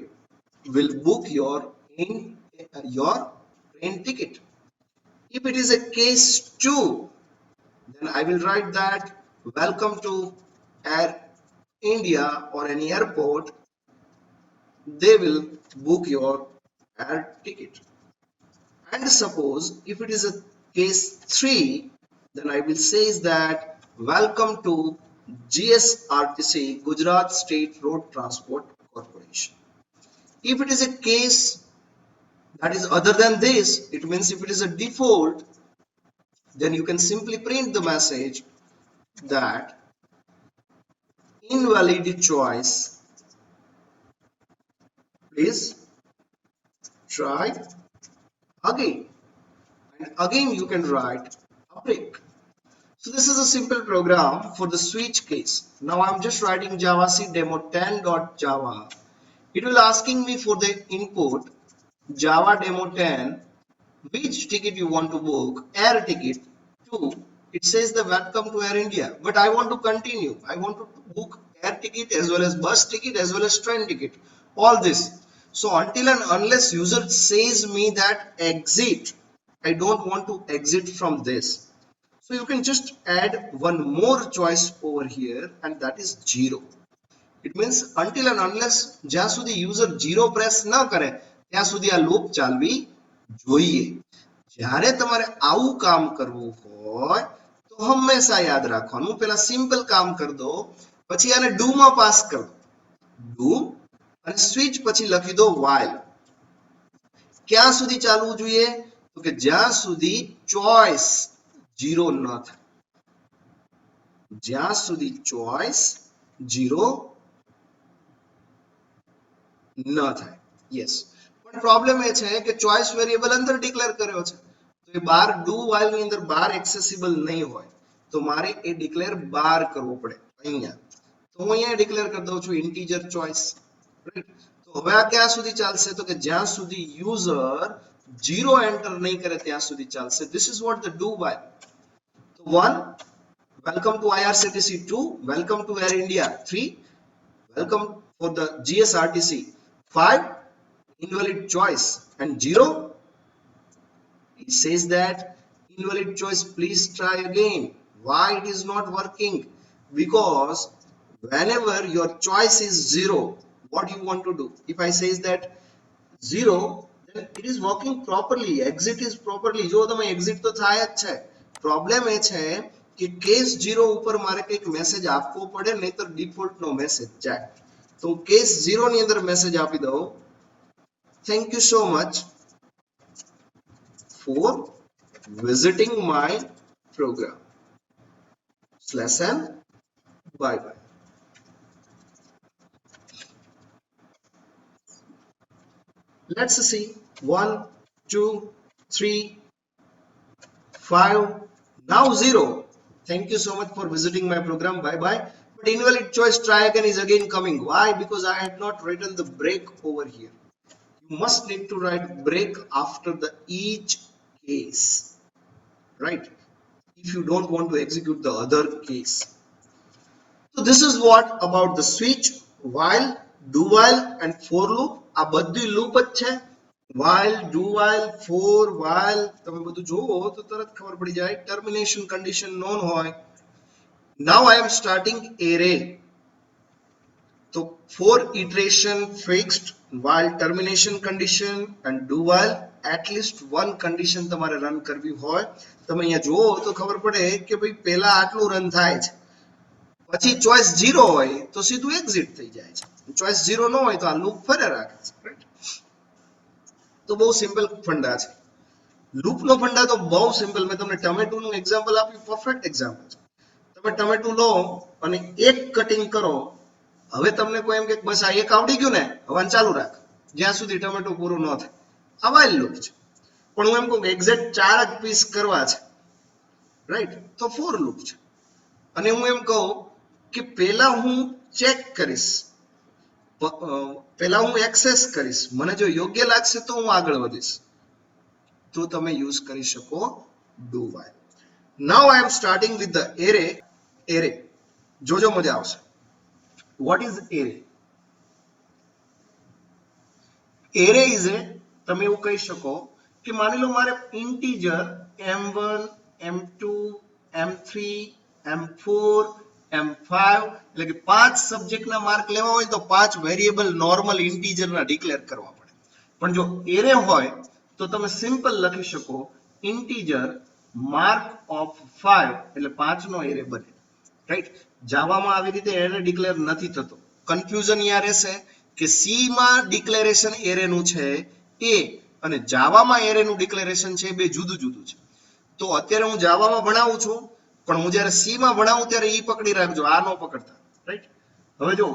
will book your train ticket. If it is a case 2, then I will write that welcome to Air India or any airport, they will book your air ticket. And suppose if it is a case 3, then I will say that welcome to GSRTC, Gujarat State Road Transport Corporation. If it is a case that is other than this, it means if it is a default, then you can simply print the message that invalid choice, please try again, and again you can write a break. So this is a simple program for the switch case. Now I'm just writing javac demo 10.java. It will asking me for the input java demo 10, which ticket you want to book, air ticket 2. It says the welcome to Air India, but I want to continue. I want to book air ticket as well as bus ticket as well as train ticket, all this. So until and unless user says me that exit, I don't want to exit from this. So you can just add one more choice over here, and that is 0. It means until and unless જ્યાં સુધી user 0 press ન કરે ત્યાં સુધી આ loop ચાલવી જોઈએ. જ્યારે તમારે આવું કામ કરવું હોય તો હંમેશા યાદ રાખવાનું, પેલા સિમ્પલ કામ કરી દો, પછી આને ડુ માં પાસ કરો, ડુ અને સ્વિચ પછી લખી દો while. ક્યાં સુધી ચાલવું જોઈએ? તો કે જ્યાં સુધી ચોઈસ 0 ન થાય, જ્યાં સુધી ચોઈસ 0 ન થાય. યસ, પણ પ્રોબ્લેમ એ છે કે ચોઈસ વેરિયેબલ અંદર ડિક્લેર કર્યો છે, તો એ બાર ડુ વાઇલ ની અંદર બાર એક્સેસિબલ નહીં હોય, તો મારે એ ડિક્લેર બાર કરવો પડે અહીંયા. તો હું અહીંયા ડિક્લેર કરી દઉં છું ઇન્ટીજર ચોઈસ, રાઈટ. તો હવે આ ક્યાં સુધી ચાલશે? તો કે જ્યાં સુધી યુઝર 0 એન્ટર નહીં કરે ત્યાં સુધી ચાલશે. This is what the do while. So 1, welcome to IRCTC. 2, welcome to Air India. 3, welcome for the GSRTC. 5, invalid choice. And 0, it says that invalid choice, please try again. Why it is not working? Because whenever your choice is 0, what you want to do? If I says that 0, then it is working properly, exit is properly. જો તમે exit તો થાય જ છે. Problem એ છે કે case 0 ઉપર મારે કંઈક મેસેજ આપવો પડે, નહીતર ડિફોલ્ટ નો મેસેજ જાય. તો કેસ 0 ની અંદર મેસેજ આપી દઉં, thank you so much for visiting my program /n, bye bye. Let's see 1, 2, 3, 5, now 0. Thank you so much for visiting my program, bye bye. But invalid choice try again is again coming. Why? Because I had not written the break over here. You must need to write break after the each case, right? If you don't want to execute the other case. So this is what about the switch, while, do while and for loop. આ બધી loop જ છે. while, do while, for, while તમે બધું જોવો તો તરત ખબર પડી જાય. ટર્મિનેશન કન્ડિશન નોન હોય. Now I am starting array. તો for iteration fixed while termination condition and do while at least one condition તમારે રન કરવી હોય. તમે અહીંયા જુઓ તો ખબર પડે કે ભાઈ પહેલા આટલું રન થાય છે, પછી ચોઇસ 0 હોય તો સીધું એક્ઝિટ થઈ જાય છે, ચોઇસ 0 ન હોય તો આ લૂપ ફરે રાખે છે, રાઈટ? તો બહુ સિમ્પલ ફંડા છે. લૂપનો ફંડા તો બહુ સિમ્પલ. મેં તમને ટમેટુનું એક્ઝામ્પલ આપ્યું, પરફેક્ટ એક્ઝામ્પલ છે. તમે ટમેટું લો અને એક કટિંગ કરો, હવે તમને કોઈ એમ કે બસ આ એક આવડી ગયું ને, હવે ચાલુ રાખ જ્યાં સુધી ટમેટું પૂરું ન થાય, આ વાઇલ લૂપ છે. પણ હું એમ કહું કે એક્ઝેક્ટ 4 જ પીસ કરવા છે, રાઈટ, તો ફોર લૂપ છે. અને હું એમ કહું કે પહેલા હું ચેક કરીશ, પહેલા હું એક્સેસ કરીશ, મને જો યોગ્ય લાગશે તો હું આગળ વધીશ, તો તમે યુઝ કરી શકો do while. Now I am starting with the array. જોજો મજા આવશે. What is array? Array is a, તમે એવું કહી શકો કે માની લો મારે integer m1 m2 m3 m4 m5 એટલે કે 5 સબ્જેક્ટના માર્ક લેવા હોય તો 5 વેરિયેબલ નોર્મલ ઇન્ટીજરના ડિક્લેર કરવા પડે. પણ જો એરે હોય તો તમે સિમ્પલ લખી શકો ઇન્ટીજર માર્ક ઓફ 5 એટલે 5 નો એરે બને, રાઈટ? જાવામાં આવી રીતે એરે ડિક્લેર નથી થતો. કન્ફ્યુઝન યાર રહેશે કે સી માં ડિક્લેરેશન એરે નું છે એ અને જાવામાં એરે નું ડિક્લેરેશન છે, બે જુદું જુદું છે. તો અત્યારે હું જાવામાં ભણાવું છું, પણ હું જ્યારે સી માં ભણાવું ત્યારે ઈ પકડી રાખજો, આ નો પકડતા, રાઈટ? હવે જો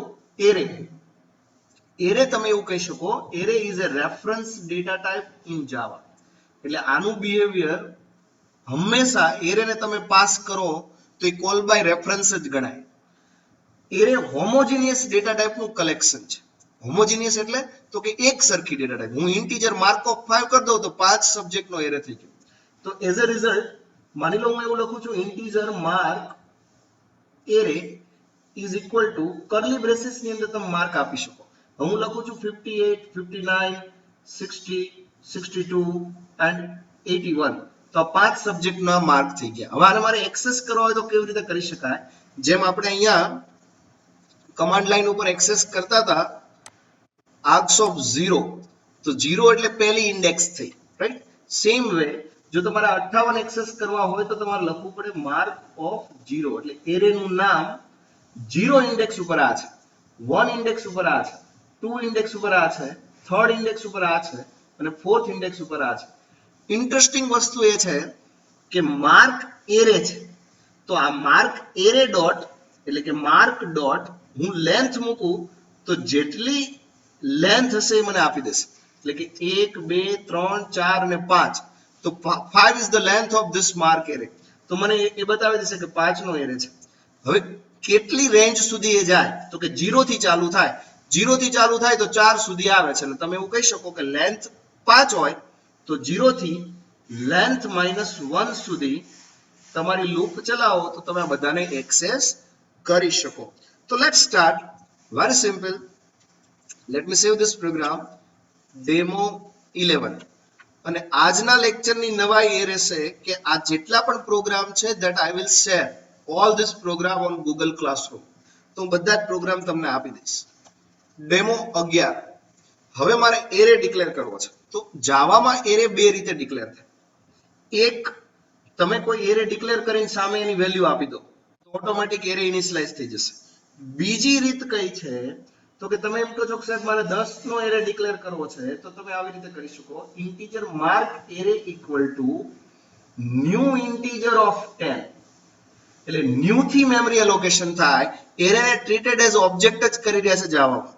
એરે તમે એવું કહી શકો, array is a reference data type in Java. એટલે આનું બિહેવિયર હંમેશા એરેને તમે પાસ કરો તો એ કોલ બાય રેફરન્સ જ ગણાય. એરે હોમોજીનિયસ ડેટા ટાઈપનું કલેક્શન છે. હોમોજીનિયસ એટલે તો કે એક સરખી ડેટા ટાઈપ. હું ઇન્ટીજર માર્ક ઓફ 5 કરી દઉં તો 5 સબ્જેક્ટનો એરે થઈ ગયો. તો એઝ અ રિઝલ્ટ માની લો હું એવું લખું છું integer mark array is equal to curly braces ની અંદર તમે માર્ક આપી શકો. હું લખું છું 58 59 60 62 એન્ડ 81. તો 5 સબ્જેક્ટના માર્ક થઈ ગયા. હવે આને મારે એક્સેસ કરવા હોય તો કેવી રીતે કરી શકાય? જેમ આપણે અહીંયા કમાન્ડ લાઈન ઉપર એક્સેસ કરતા હતા args of 0, તો 0 એટલે પહેલી ઇન્ડેક્સ થઈ, રાઈટ? સેમ વે જો તમારે 58 એક્સેસ કરવા હોય તો તમારે લખવું પડે માર્ક ઓફ 0 એટલે એરે નું નામ 0 ઇન્ડેક્સ ઉપર આ છે, 1 ઇન્ડેક્સ ઉપર આ છે, 2 ઇન્ડેક્સ ઉપર આ છે, 3rd ઇન્ડેક્સ ઉપર આ છે અને 4th ઇન્ડેક્સ ઉપર આ છે. ઇન્ટરેસ્ટિંગ વસ્તુ એ છે કે માર્ક એરે છે, તો આ માર્ક એરે ડોટ એટલે કે માર્ક ડોટ હું લેન્થ મૂકું તો જેટલી લેન્થ હશે એ મને આપી દેશે. એટલે કે 1 2 3 4 અને 5, તો 5 is the length of this mark array. તો મને એ બતાવી દેશે કે 5 નો એરે છે. હવે કેટલી રેન્જ સુધી એ જાય તો કે 0 થી ચાલુ થાય, 0 થી ચાલુ થાય તો 4 સુધી આવે છે. એટલે તમે એવું કહી શકો કે લેન્થ 5 હોય તો 0 થી લેન્થ -1 સુધી તમારી લૂપ ચલાવો તો તમે આ બધાને એક્સેસ કરી શકો. તો let's start. Very simple. Let me save this program demo 11. અને આજના લેક્ચરની નવાઈ એ રહેશે કે આ જેટલા પણ પ્રોગ્રામ છે that I will share all this program on Google Classroom. તો હું બધા જ પ્રોગ્રામ તમને આપી દઈશ. ડેમો 11. હવે મારે એરે ડિક્લેર કરવો છે. તો જાવામાં એરે બે રીતે ડિક્લેર થાય. એક, તમે કોઈ એરે ડિક્લેર કરીને સામે એની વેલ્યુ આપી દો તો ઓટોમેટિક એરે ઇનિશિયલાઇઝ થઈ જશે. બીજી રીત કઈ છે તો કે તમે એમ કહો છો કે સાહેબ મારે 10 નો એરે ડિક્લેર કરવો છે, તો તમે આવી રીતે કરી શકો integer mark array equal to new integer of 10. એટલે ન્યૂ થી મેમરી એલોકેશન થાય. એરેને ટ્રીટેડ એઝ ઓબ્જેક્ટ જ કરી રહ્યા છે જાવામાં,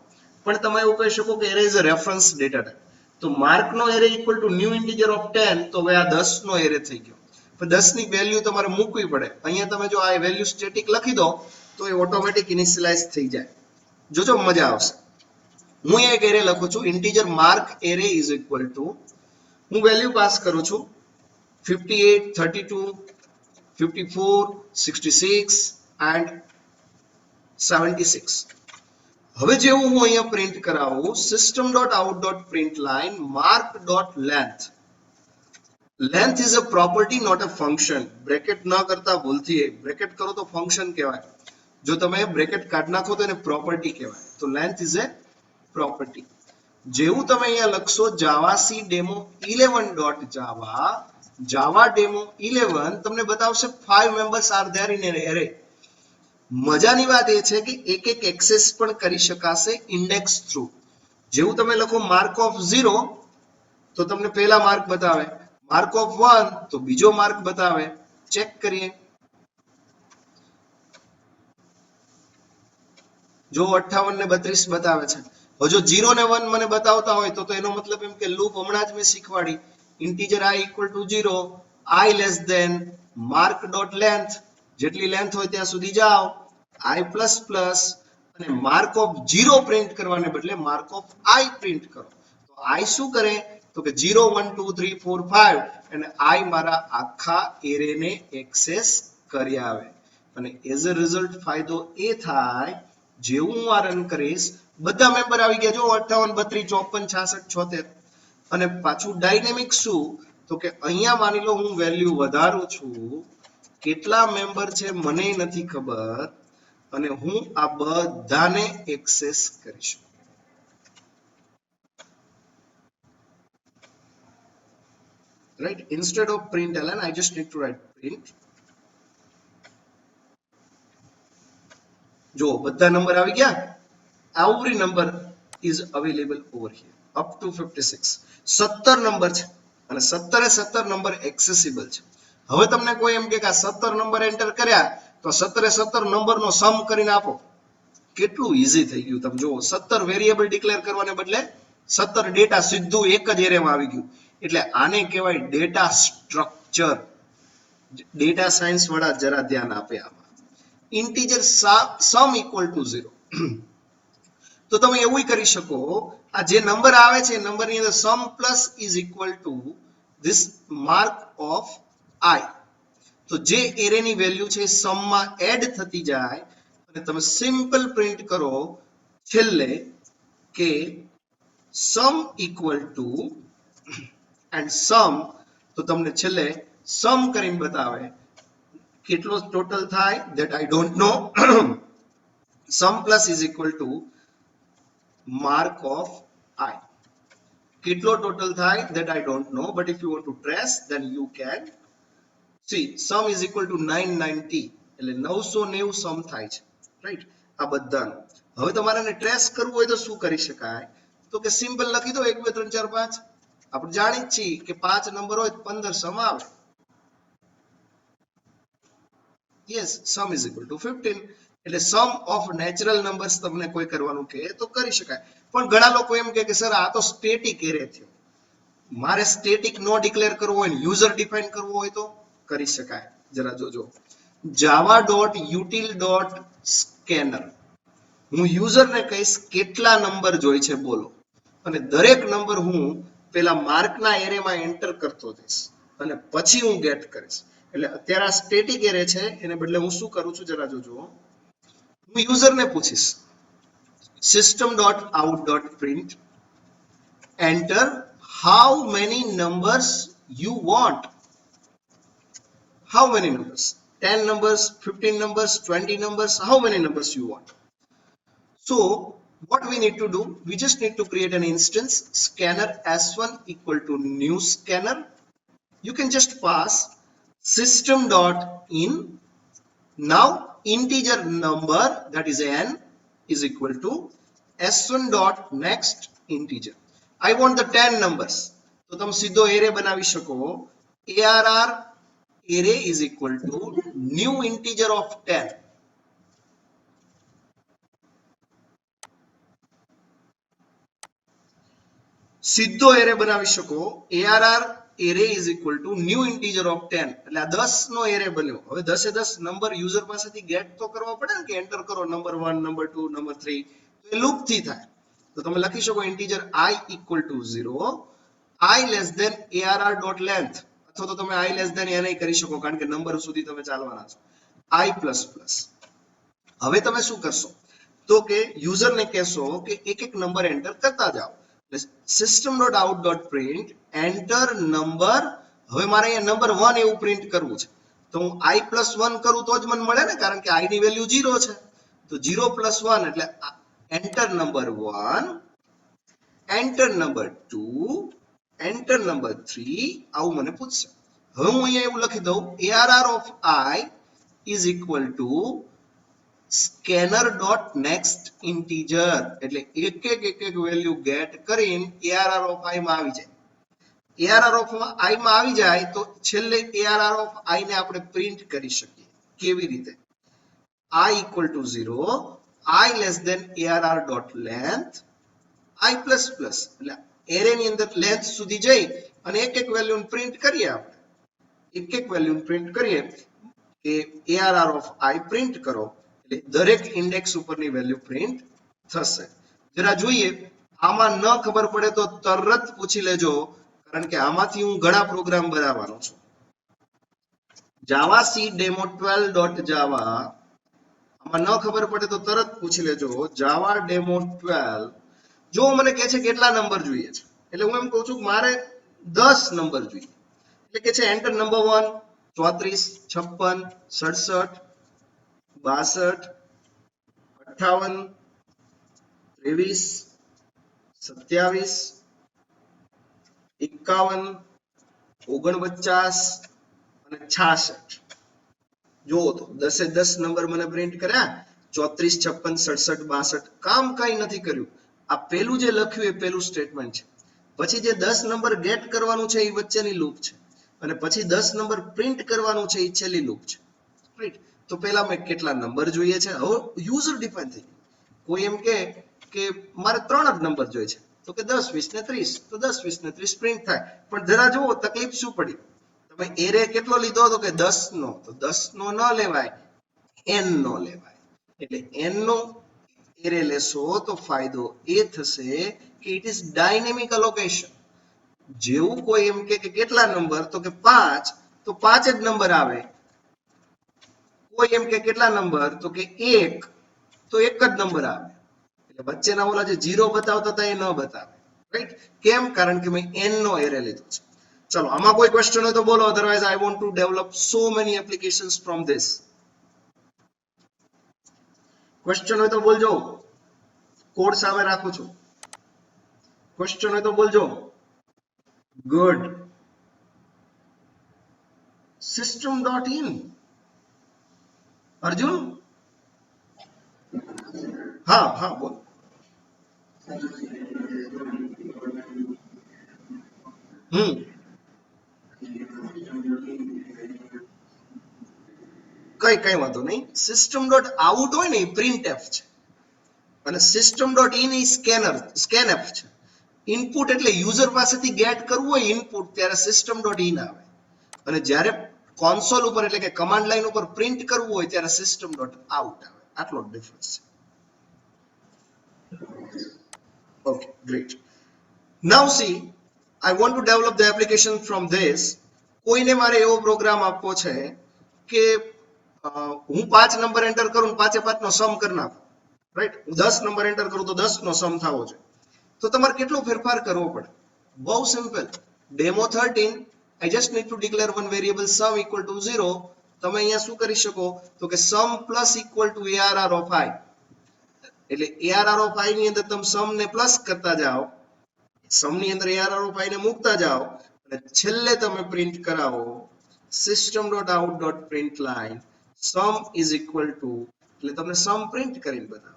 પણ તમે એવું કહી શકો કે array is a reference data type. તો માર્ક નો array equal to new integer of 10, તો હવે આ 10 નો એરે થઈ ગયો. પણ 10 ની વેલ્યુ તમારે મૂકવી પડે. અહીંયા તમે જો આ વેલ્યુ સ્ટેટિક લખી દો તો એ ઓટોમેટિક ઇનિશિયલાઇઝ થઈ જાય. જોજો મજા આવશે. હું એક એરે લખું છું integer mark array is equal two, હું વેલ્યુ પાસ કરું છું 58 32 54 66 એન્ડ 76. હવે જેવું હું અહીંયા પ્રિન્ટ કરાવું system.out.println mark.length. Length is a property not a function. Bracket ન કરતા ભૂલથી બ્રેકેટ કરો તો ફંક્શન કહેવાય. જો તમે બ્રેકેટ કાઢી નાખો તો એને પ્રોપર્ટી કહેવાય. તો લેન્થ ઇઝ એ પ્રોપર્ટી. જેવું તમે અહીંયા લખશો જાવાસી ડેમો 11 ડોટ જાવા ડેમો 11 તમને બતાવશે 5 members are there in an array. મજાની વાત એ છે કે એક એક એક્સેસ પણ કરી શકાશે ઇન્ડેક્સ થ્રુ. જેવું તમે લખો માર્ક ઓફ 0 તો તમને પહેલા માર્ક બતાવે, માર્ક ઓફ 1 તો બીજો માર્ક બતાવે. ચેક કરીએ. જો 58 ને 32 બતાવે છે. હવે જો 0 ને 1 મને બતાવતા હોય તો એનો મતલબ એમ કે લૂપ હમણાં જ મેં શીખવાડી, integer i equal to 0, i less than mark dot length, જેટલી લેન્થ હોય ત્યાં સુધી જાઓ, i પ્લસ પ્લસ, અને માર્ક ઓફ 0 પ્રિન્ટ કરવાને બદલે માર્ક ઓફ i પ્રિન્ટ કરો. તો i શું કરે તો કે 0 1 2 3 4 5 અને i મારા આખા એરે ને એક્સેસ કરી આવે. અને એઝ અ રિઝલ્ટ ફાયદો એ થાય, જેવું હું આ રન કરીશ બધા મેમ્બર આવી ગયા. જો 58 32 54 66 76. અને પાછું ડાયનેમિક શું તો કે અહીંયા માની લો હું વેલ્યુ વધારું છું, કેટલા મેમ્બર છે મને નથી ખબર, અને હું આ બધાને એક્સેસ કરીશ. right, instead of println I just need to write print. જો બધા નંબર આવી ગયા, every number is available over here up to 56. 17 number છે અને 17 એ 17 નંબર એક્સેસિબલ છે. હવે તમને કોઈ એમ કે આ 17 નંબર એન્ટર કર્યા તો 17 એ 17 નંબરનો સમ કરીને આપો. કેટલું ઈઝી થઈ ગયું. તમે જુઓ 17 વેરિયેબલ ડિક્લેર કરવાને બદલે 17 ડેટા સીધું એક જ એરેમાં આવી ગયું. એટલે આને કહેવાય ડેટા સ્ટ્રક્ચર. ડેટા સાયન્સ વાળા જરા ધ્યાન આપે આમાં. Integer sum equal to 0. તો તમે એવું કરી શકો, આ જે નંબર આવે છે નંબરની અંદર sum plus is equal to this mark of i. તો જે એરેની વેલ્યુ છે સમ માં એડ થતી જાય અને તમે સિમ્પલ પ્રિન્ટ કરો છેલ્લે કે સમ ઇક્વલ ટુ એન્ડ સમ, તો તમને છેલ્લે સમ કરીને બતાવે કેટલો ટોટલ થાય that I don't know. sum plus is equal to mark of i. કેટલો ટોટલ થાય that I don't know, but if you want to trace then you can see sum is equal to 990. એટલે 990 સમ થાય છે. Right, આ બધાનો. હવે તમારે એને ટ્રેસ કરવું હોય તો શું કરી શકાય તો કે સિમ્પલ લખી દો 1 2 3 4 5. આપણે જાણી જ છીએ કે 5 નંબર હોય તો 15 સમ આવે. yes, sum is equal to 15. એટલે sum of natural numbers તમને કોઈ કરવાનું કહે તો કરી શકાય. પણ ઘણા લોકો એમ કહે કે સર આ તો સ્ટેટિક એરે થયો, મારે સ્ટેટિક નો ડિક્લેર કરવો હોય, યુઝર ડિફાઇન કરવો હોય તો કરી શકાય. જરા જોજો java.util.scanner. હું યુઝર ને કહીશ કેટલા નંબર જોઈ છે બોલો, અને દરેક નંબર હું પેલા માર્કના એરેમાં એન્ટર કરતો જઈશ અને પછી હું ગેટ કરીશ. એટલે અત્યારે આ સ્ટેટિક એરે છે, એને બદલે હું શું કરું છું જરા જોજો. હું યુઝર ને પૂછીશ system.out.print enter how many numbers you want. How many numbers? 10 numbers, 15 numbers, 20 numbers, how many numbers you want. So what we need to do, we just need to create an instance scanner s1 equal to new scanner. You can just pass system.in. now integer number that is n is equal to s1 dot next integer. I want the 10 numbers. તો તમે સીધો array બનાવી શકો. arr array is equal to new integer of 10. સીધો array બનાવી શકો. arr array is equal to new integer of 10. એટલે આ 10 નો એરે બન્યો. હવે 10 એ 10 નંબર યુઝર પાસેથી ગેટ તો કરવા પડે ને કે એન્ટર કરો નંબર 1 નંબર 2 નંબર 3, તો એ લૂપ થી થાય. તો તમે લખી શકો integer i equal to 0, i less than arr dot length, અથવા તો તમે i less than n કરી શકો કારણ કે નંબર સુધી તમે ચાલવાના છો, i plus plus. હવે તમે શું કરશો તો કે યુઝર ને કહેશો કે એક એક નંબર એન્ટર કરતા જાઓ. system.out.print enter number. હવે મારે અહીંયા નંબર 1 એવું પ્રિન્ટ કરવું છે તો હું i plus 1 કરું તો જ મને મળે ને, કારણ કે i ની વેલ્યુ 0 છે. તો 0 + 1 એટલે enter number 1, enter number 2, enter number 3, આવું મને પૂછશે. હવે હું અહીંયા એવું લખી દઉં ARR of I is equal to scanner dot next integer, એટલે એક એક વેલ્યુ ગેટ કરીને ARR of I માં આવી જાય. ARR of I માં આવી જાય તો છેલ્લે ARR of I ને આપણે પ્રિન્ટ કરી શકીએ. કેવી રીતે? I equal to 0, I less than ARR dot length, I plus plus, એટલે એરે ની અંદર લેન્થ સુધી જઈ અને એક વેલ્યુ પ્રિન્ટ કરીએ આપણે. એક વેલ્યુ પ્રિન્ટ કરીએ કે ARR of I પ્રિન્ટ કરો એટલે દરેક ઇન્ડેક્સ ઉપરની વેલ્યુ પ્રિન્ટ થશે. જરા જોઈએ, આમાં ન ખબર પડે તો તરત પૂછી લેજો, કારણ કે આમાંથી હું ઘણા પ્રોગ્રામ બનાવવાનો છું. જાવા સી ડેમો 12.java, આમાં ન ખબર પડે તો તરત પૂછી લેજો. જાવા ડેમો 12, જો મને કહે છે કેટલા નંબર જોઈએ છે, એટલે હું એમ કહું છું કે મારે 10 નંબર જોઈએ. એટલે કે છે એન્ટર નંબર 1 34, 56, 67, 62, 58, 23, 27, 51, 49 અને 66. જુઓ તો 10 નંબર મને પ્રિન્ટ કર્યા. 34, 56, 67, 62 કામ કઈ નથી કર્યું. આ પેલું જે લખ્યું એ પેલું સ્ટેટમેન્ટ છે. પછી જે 10 નંબર ગેટ કરવાનું છે એ વચ્ચેની લૂપ છે, અને પછી 10 નંબર પ્રિન્ટ કરવાનું છે એ છેલ્લી લૂપ છે. રાઈટ? તો પહેલા મેં કેટલા નંબર જોઈએ છે, હવે યુઝર ડિફાઇન થઈ ગયું. કોઈ એમ કે મારે 3 જ નંબર જોઈએ છે, તો કે 10, 20 ને 30, તો 10, 20 ને 30 પ્રિન્ટ થાય. પણ જરા જુઓ તકલીફ શું પડી. તમે એરે કેટલો લીધો તો કે 10 નો, તો 10 નો ન લેવાય, n નો લેવાય. એટલે n નો એરે લેશો તો ફાયદો એ થશે કે ઇટ ઇઝ ડાયનેમિક અલોકેશન. જેવું કોઈ એમ કે કેટલા નંબર, તો કે 5, તો 5 જ નંબર આવે. કોઈ એમ કે કેટલા નંબર, તો કે 1, તો 1 જ નંબર આવે. એટલે વચ્ચેના ઓલા જે 0 બતાવતા હતા એ ન બતાવે. રાઈટ? કેમ? કારણ કે મેં n નો એરે લીધો છે. ચલો, આમાં કોઈ ક્વેશ્ચન હોય તો બોલો, otherwise I want to develop so many applications from this. Question હોય તો બોલજો, કોડ સામે રાખું છું. ક્વેશ્ચન હોય તો બોલજો. ગુડ. system.in, અર્જુન? હા બોલ. કઈ વાંધો નહીં. system.out હોય ને એ printf છે, અને system.in એ scanf છે. ઇનપુટ એટલે યુઝર પાસેથી ગેટ કરવું હોય ઇનપુટ, ત્યારે system.in આવે, અને જ્યારે કોન્સોલ ઉપર એટલે કે કમાન્ડ લાઈન ઉપર પ્રિન્ટ કરવું હોય ત્યારે system.out આવે. આટલો જ ડિફરન્સ છે. Okay, great. Now see, I want to develop the application from this. કોઈને મારે એવો પ્રોગ્રામ આપવો છે કે હું 5 નંબર એન્ટર કરું, 5 નો સમ કરી નાખું. રાઈટ? હું 10 નંબર એન્ટર કરું તો 10 નો સમ થવો જોઈએ. તો તમારે કેટલો ફેરફાર કરવો પડે? બહુ simple. Demo 13, I just need to declare one variable sum equal to 0. તમે અહીંયા શું કરી શકો, તો કે sum plus equal to ARR of I. એટલે ARR of I ની અંદર તમે sum ને પ્લસ કરતા જાઓ, sum ની અંદર ARR of I ને મૂકતા જાઓ, અને છેલ્લે તમે પ્રિન્ટ કરાવો system.out.println sum is equal to, એટલે તમને sum પ્રિન્ટ કરીને બતાવો.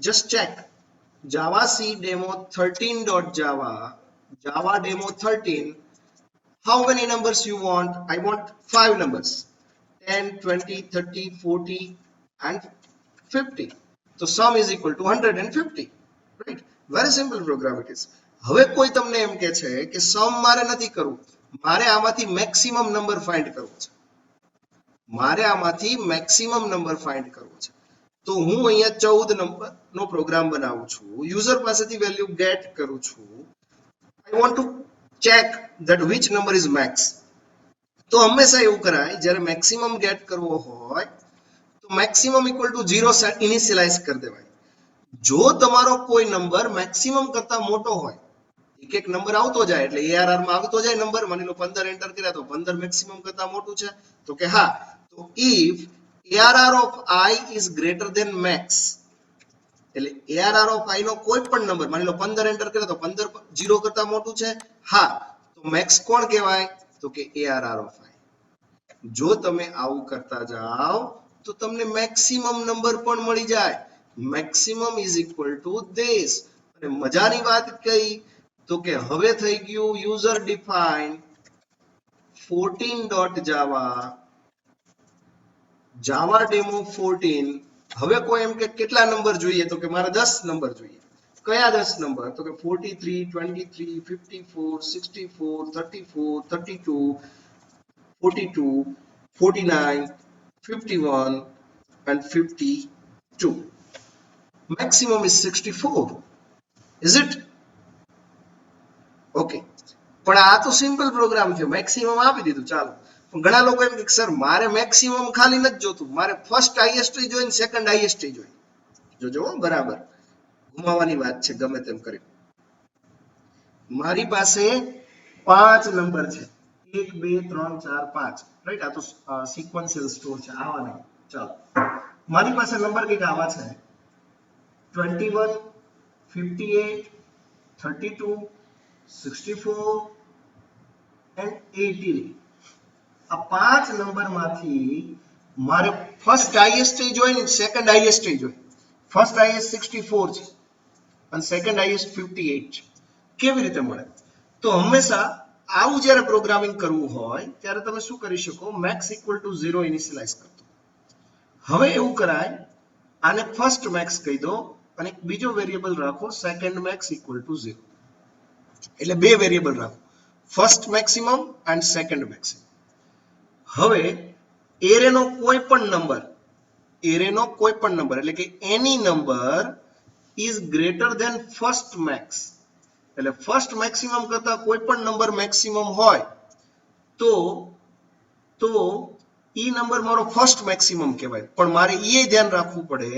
Just check. Java C demo 13.java, Java demo 13. How many numbers you want? I want 5 numbers. 10, 20, 30, 40 and 50. So sum is equal to 150. Right? Very simple program it is. હવે કોઈ તમને એમ કહે છે કે sum મારે નથી કરવું, મારે આમાંથી મેક્સિમમ નંબર ફાઇન્ડ કરવો છે. મારે આમાંથી મેક્સિમમ નંબર ફાઇન્ડ કરવો છે. તો હું અહીંયા 14 નંબર નો પ્રોગ્રામ બનાવું છું, યુઝર પાસેથી વેલ્યુ ગેટ કરું છું. I want to check that which number is max. તો હંમેશા એવું કરાય, જ્યારે મેક્સિમમ ગેટ કરવો હોય તો મેક્સિમમ ઇક્વલ ટુ 0 ઇનિશિયલાઇઝ કરી દેવાય. જો તમારો કોઈ નંબર મેક્સિમમ કરતા મોટો હોય એક એક નંબર આવતો જાય એટલે ARR માં આવતો જાય નંબર. માની લો 15 એન્ટર કર્યા તો 15 મેક્સિમમ કરતા મોટું છે તો કે હા. તો if ARR of I is greater than max, એટલે ARR of I નો કોઈ પણ નંબર, માની લો 15 એન્ટર કર્યો તો 15 0 કરતા મોટું છે, હા, તો મેક્સ કોણ કહેવાય? તો કે ARR of I. જો તમે આવું કરતા જાઓ તો તમને મેક્સિમમ નંબર પણ મળી જાય. Maximum is equal to this. અને મજાની વાત કઈ તો કે હવે થઈ ગયું યુઝર ડિફાઇન 14.java જાવા ડેમો 14. હવે કોઈ એમ કે કેટલા નંબર જોઈએ? તો કે મારે 10 નંબર જોઈએ. કયા 10 નંબર? તો કે 43, 23, 54, 64, 34, 32, 42, 49, 51 and 52. Maximum is 64. Is it? Okay. પણ આ તો સિમ્પલ પ્રોગ્રામ છે, મેક્સિમમ આપી દીધું, ચાલો. પણ ઘણા લોકો એમ કે સર મારે મેક્સિમમ ખાલી નથી જોતું, મારે ફર્સ્ટ હાઈએસ્ટ જોઈએ, સેકન્ડ હાઈએસ્ટ જોઈએ. જોજો બરાબર, ઘુમાવાની વાત છે ગમે તેમ કરી. મારી પાસે 5 નંબર છે, 1 2 3 4 5, રાઈટ? આ તો સિક્વન્શિયલ સ્ટોર છે, આવા નહીં. ચાલો, મારી પાસે નંબર કઈક આવા છે 21, 58, 32, 64 and 18. આ 5 નંબરમાંથી મારે ફર્સ્ટ હાઈએસ્ટ જોઈએ ને સેકન્ડ હાઈએસ્ટ જોઈએ. ફર્સ્ટ હાઈએસ્ટ 64 છે અને સેકન્ડ હાઈએસ્ટ 58 છે. કેવી રીતે મળે? તો હંમેશા આવું જ્યારે પ્રોગ્રામિંગ કરવું હોય ત્યારે તમે શું કરી શકો? મેક્સ ઇક્વલ ટુ 0 ઇનિશિયલાઇઝ કરતો. હવે એવું કરાય, આને ફર્સ્ટ મેક્સ કહી દો અને એક બીજો વેરિયેબલ રાખો સેકન્ડ મેક્સ ઇક્વલ ટુ 0. એટલે બે વેરિયેબલ રાખો, first maximum and second maximum. હવે એરેનો કોઈ પણ નંબર, એટલે કે any number is greater than first max. એટલે ફર્સ્ટ મેક્સિમમ કરતા કોઈ પણ નંબર મેક્સિમમ હોય તો ઈ નંબર મારો ફર્સ્ટ મેક્સિમમ કહેવાય. પણ મારે એ ધ્યાન રાખવું પડે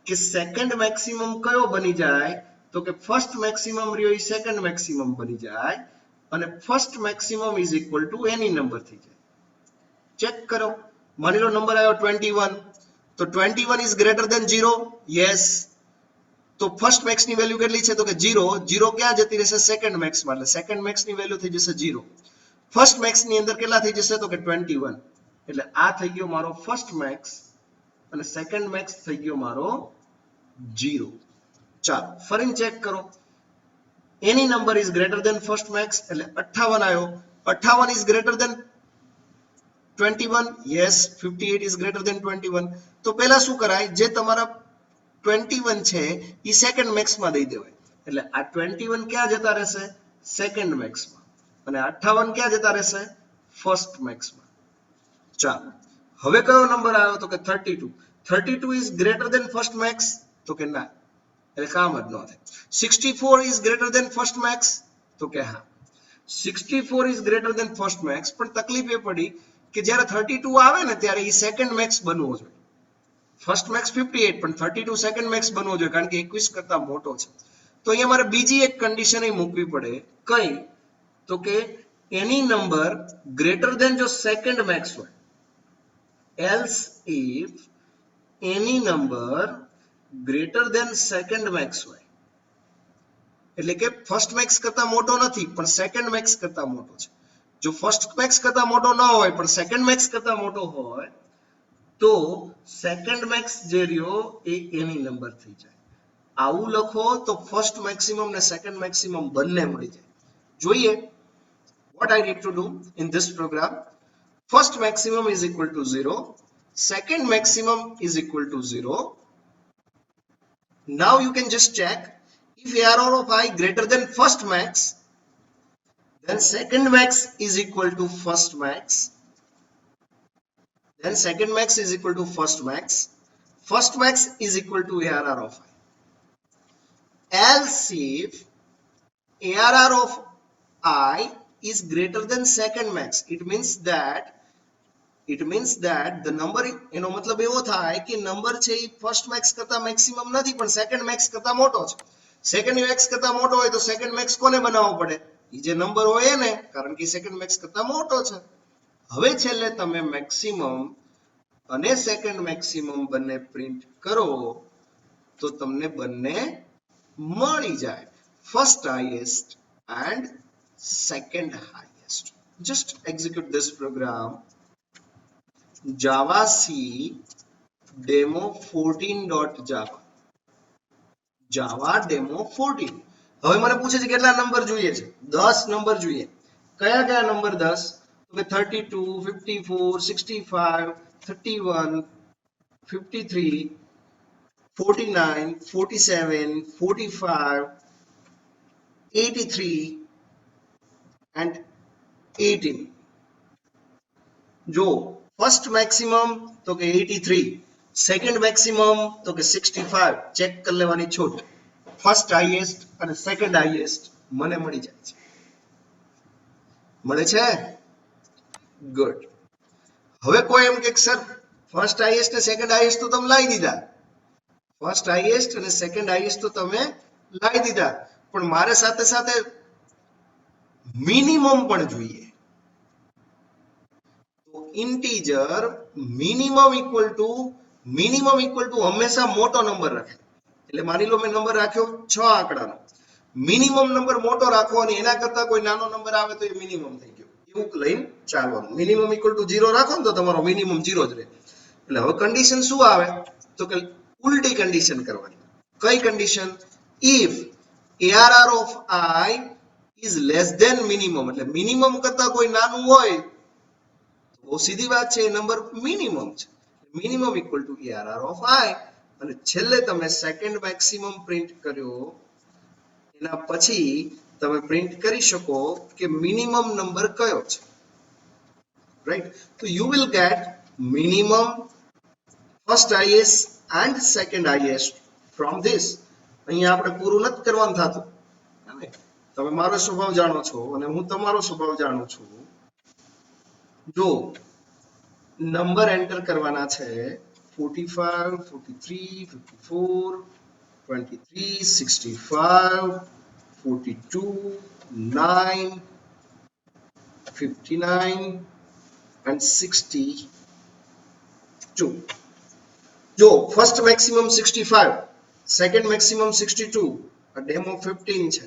કે સેકન્ડ મેક્સિમમ કયો બની જાય? તો કે ફર્સ્ટ મેક્સિમમ રહ્યો એ સેકન્ડ મેક્સિમમ બની જાય અને first maximum is equal two any number થઈ જાય. ચેક કરો, માની લો નંબર આવ્યો 21, તો 21 ઇઝ ગ્રેટર ધેન 0. યસ. તો ફર્સ્ટ મેક્સ ની વેલ્યુ કેટલી છે? તો કે 0. 0 ક્યાં જતી રહેશે? સેકન્ડ મેક્સ માં. એટલે સેકન્ડ મેક્સ ની વેલ્યુ થઈ જશે 0. ફર્સ્ટ મેક્સ ની અંદર કેટલા થઈ જશે? તો કે 21. એટલે આ થઈ ગયો મારો ફર્સ્ટ મેક્સ અને સેકન્ડ મેક્સ થઈ ગયો મારો 0. ચાલો ફરીને ચેક કરો. Any number is greater than first max એટલે 58 આવ્યો. 58 is greater than 21. Yes. 58 is greater than 21. તો પહેલા શું કરાય? જે તમારા 21 છે એ સેકન્ડ મેક્સ માં દઈ દેવાય. એટલે આ 21 ક્યાં જતા રહેશે? સેકન્ડ મેક્સ માં. અને 58 ક્યાં જતા રહેશે? ફર્સ્ટ મેક્સ માં. ચાલો હવે કયો નંબર આવ્યો? તો કે 32. 32 is greater than first max? તો કે ના, એટલે કામ જ ન થાય. 64 is greater than first max? તો કે હા, 64 is greater than first max. પણ તકલીફ એ પડી કે જ્યારે 32 આવે ને ત્યારે એ સેકન્ડ મેક્સ બનવો જોઈએ. ફર્સ્ટ મેક્સ 58 પણ 32 સેકન્ડ મેક્સ બનવો જોઈએ કારણ કે 21 કરતા મોટો છે. તો અહીંયા મારે બીજી એક કન્ડિશન મૂકવી પડે. કઈ? તો કે એની નંબર ગ્રેટર ધેન જો સેકન્ડ મેક્સ હોય, else if any number greater than second max હોય. એટલે કે ફર્સ્ટ મેક્સ કરતા મોટો નથી પણ સેકન્ડ મેક્સ કરતા મોટો છે. જો ફર્સ્ટ મેક્સ કરતા મોટો ન હોય પણ સેકન્ડ મેક્સ કરતા મોટો હોય તો સેકન્ડ મેક્સ જે રહ્યો એ એની નંબર થઈ જાય. આવું લખો તો ફર્સ્ટ મેક્સિમમ ને સેકન્ડ મેક્સિમમ બંને મળી જાય. જોઈએ what I need to do in this program. First maximum is equal to 0. Second maximum is equal to 0. Now you can just check if ARR of I greater than first max, then second max is equal to first max. Then second max is equal to first max. First max is equal to ARR of I. Else if ARR of I is greater than second max, it means that the number, એનો મતલબ એવો થાય કે number છે એ first max કરતા maximum નથી પણ second max કરતા મોટો છે. સેકન્ડ મેક્સ કરતા મોટો હોય તો સેકન્ડ મેક્સ કોને બનાવવો પડે? એ જે નંબર હોય એને, કારણ કે સેકન્ડ મેક્સ કરતા મોટો છે. હવે છેલ્લે તમે મેક્સિમમ અને સેકન્ડ મેક્સિમમ બંને પ્રિન્ટ કરો તો તમને બંને મળી જાય, first highest and second highest. Just execute this program. Java C demo 14.java. Java demo 14. હવે મને પૂછે છે કેટલા નંબર જોઈએ છે? 10 નંબર જોઈએ. કયા કયા નંબર 10? તો કે 32, 54, 65, 31, 53, 49, 47, 45, 83 and 18. જો ફર્સ્ટ મેક્સિમમ તો કે 83, સેકન્ડ મેક્સિમમ તો કે 65. ચેક કરી લેવાની છૂટ. ફર્સ્ટ હાઈએસ્ટ અને સેકન્ડ હાઈએસ્ટ મને મળી જાય છે. મળે છે? ગુડ. હવે કોઈ એમ કે સર ફર્સ્ટ હાઈએસ્ટ અને સેકન્ડ હાઈએસ્ટ તો તમે લાવી દીધા, ફર્સ્ટ હાઈએસ્ટ અને સેકન્ડ હાઈએસ્ટ તો તમે લાવી દીધા, પણ મારે સાથે સાથે મિનિમમ પણ જોઈએ. તો ઇન્ટીજર મિનિમમ ઇક્વલ ટુ હંમેશા મોટો નંબર રાખે. એટલે માની લો મેં નંબર રાખ્યો 6 આંકડાનો, મિનિમમ નંબર મોટો રાખો અને એના કરતા કોઈ નાનો નંબર આવે તો એ મિનિમમ થઈ ગયો, એવું લઈને ચાલવાનું. મિનિમમ ઇક્વલ ટુ 0 રાખો ને તો તમારો મિનિમમ 0 જ રહે. એટલે હવે કન્ડિશન શું આવે તો કે ઉલટી કન્ડિશન કરવાની. કઈ condition? If ARR of I is less than minimum, એટલે મિનિમમ કરતા કોઈ નાનું હોય તો બહુ સીધી વાત છે, એ નંબર મિનિમમ છે. Minimum equal to ARR of I. અને છેલ્લે તમે સેકન્ડ મેક્સિમમ પ્રિન્ટ કર્યો, એના પછી તમે પ્રિન્ટ કરી શકો કે મિનિમમ નંબર કયો છે, રાઈટ? તો you will gate minimum, first highest and second highest from this. અહીંયા આપણે પૂરું નથી કરવાનું થતું. તમે મારો સ્વભાવ જાણો છો અને હું તમારો સ્વભાવ જાણું છું. જો નંબર એન્ટર કરવાના છે 45, 43, 54, 23, 65, 42, 9, 59 and 62. જો ફર્સ્ટ મેક્સિમમ 65, સેકન્ડ મેક્સિમમ 62, આ ડેમો 15 છે,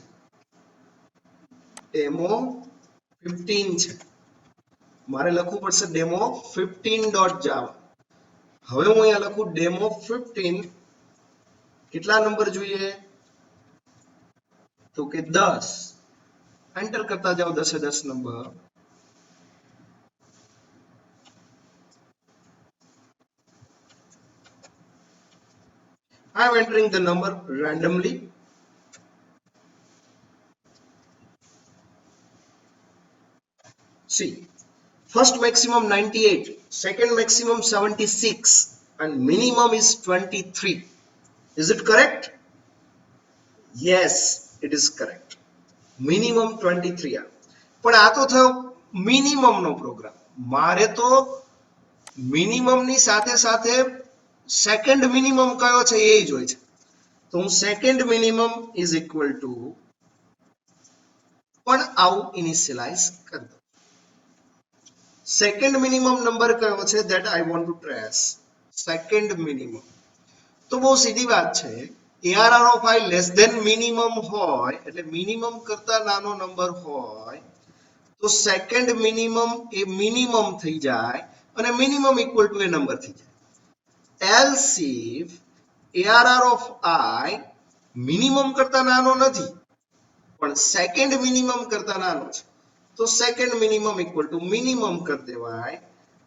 ડેમો 15 છે. મારે લખવું પડશે ડેમો 15.java. હવે હું અહીંયા લખું ડેમો 15. કેટલા નંબર જોઈએ તો કે 10. એન્ટર કરતા જાઓ 10 10 number. I am entering the number randomly. See, first maximum 98, second maximum 76 and minimum is 23. Is it correct? Yes, it is correct. Minimum 23. પણ આ તો થયો મિનિમમ નો પ્રોગ્રામ. મારે તો મિનિમમ ની સાથે સાથે સેકન્ડ મિનિમમ કયો છે એ જ હોય છે. તો હું second minimum is equal two પણ આવું ઇનિશિયલાઇઝ કરી દઉં. સેકન્ડ મિનિમમ નંબર કયો છે that I want to trace. Second minimum તો બહુ સીધી વાત છે. ARR of I less than minimum હોય એટલે મિનિમમ કરતા નાનો નંબર હોય તો સેકન્ડ મિનિમમ એ મિનિમમ થઈ જાય અને minimum equal to A number થઈ જાય. else if ARR of I minimum કરતા નાનો નથી પણ સેકન્ડ મિનિમમ કરતા નાનો છે તો second minimum equal to minimum કરી દેવાય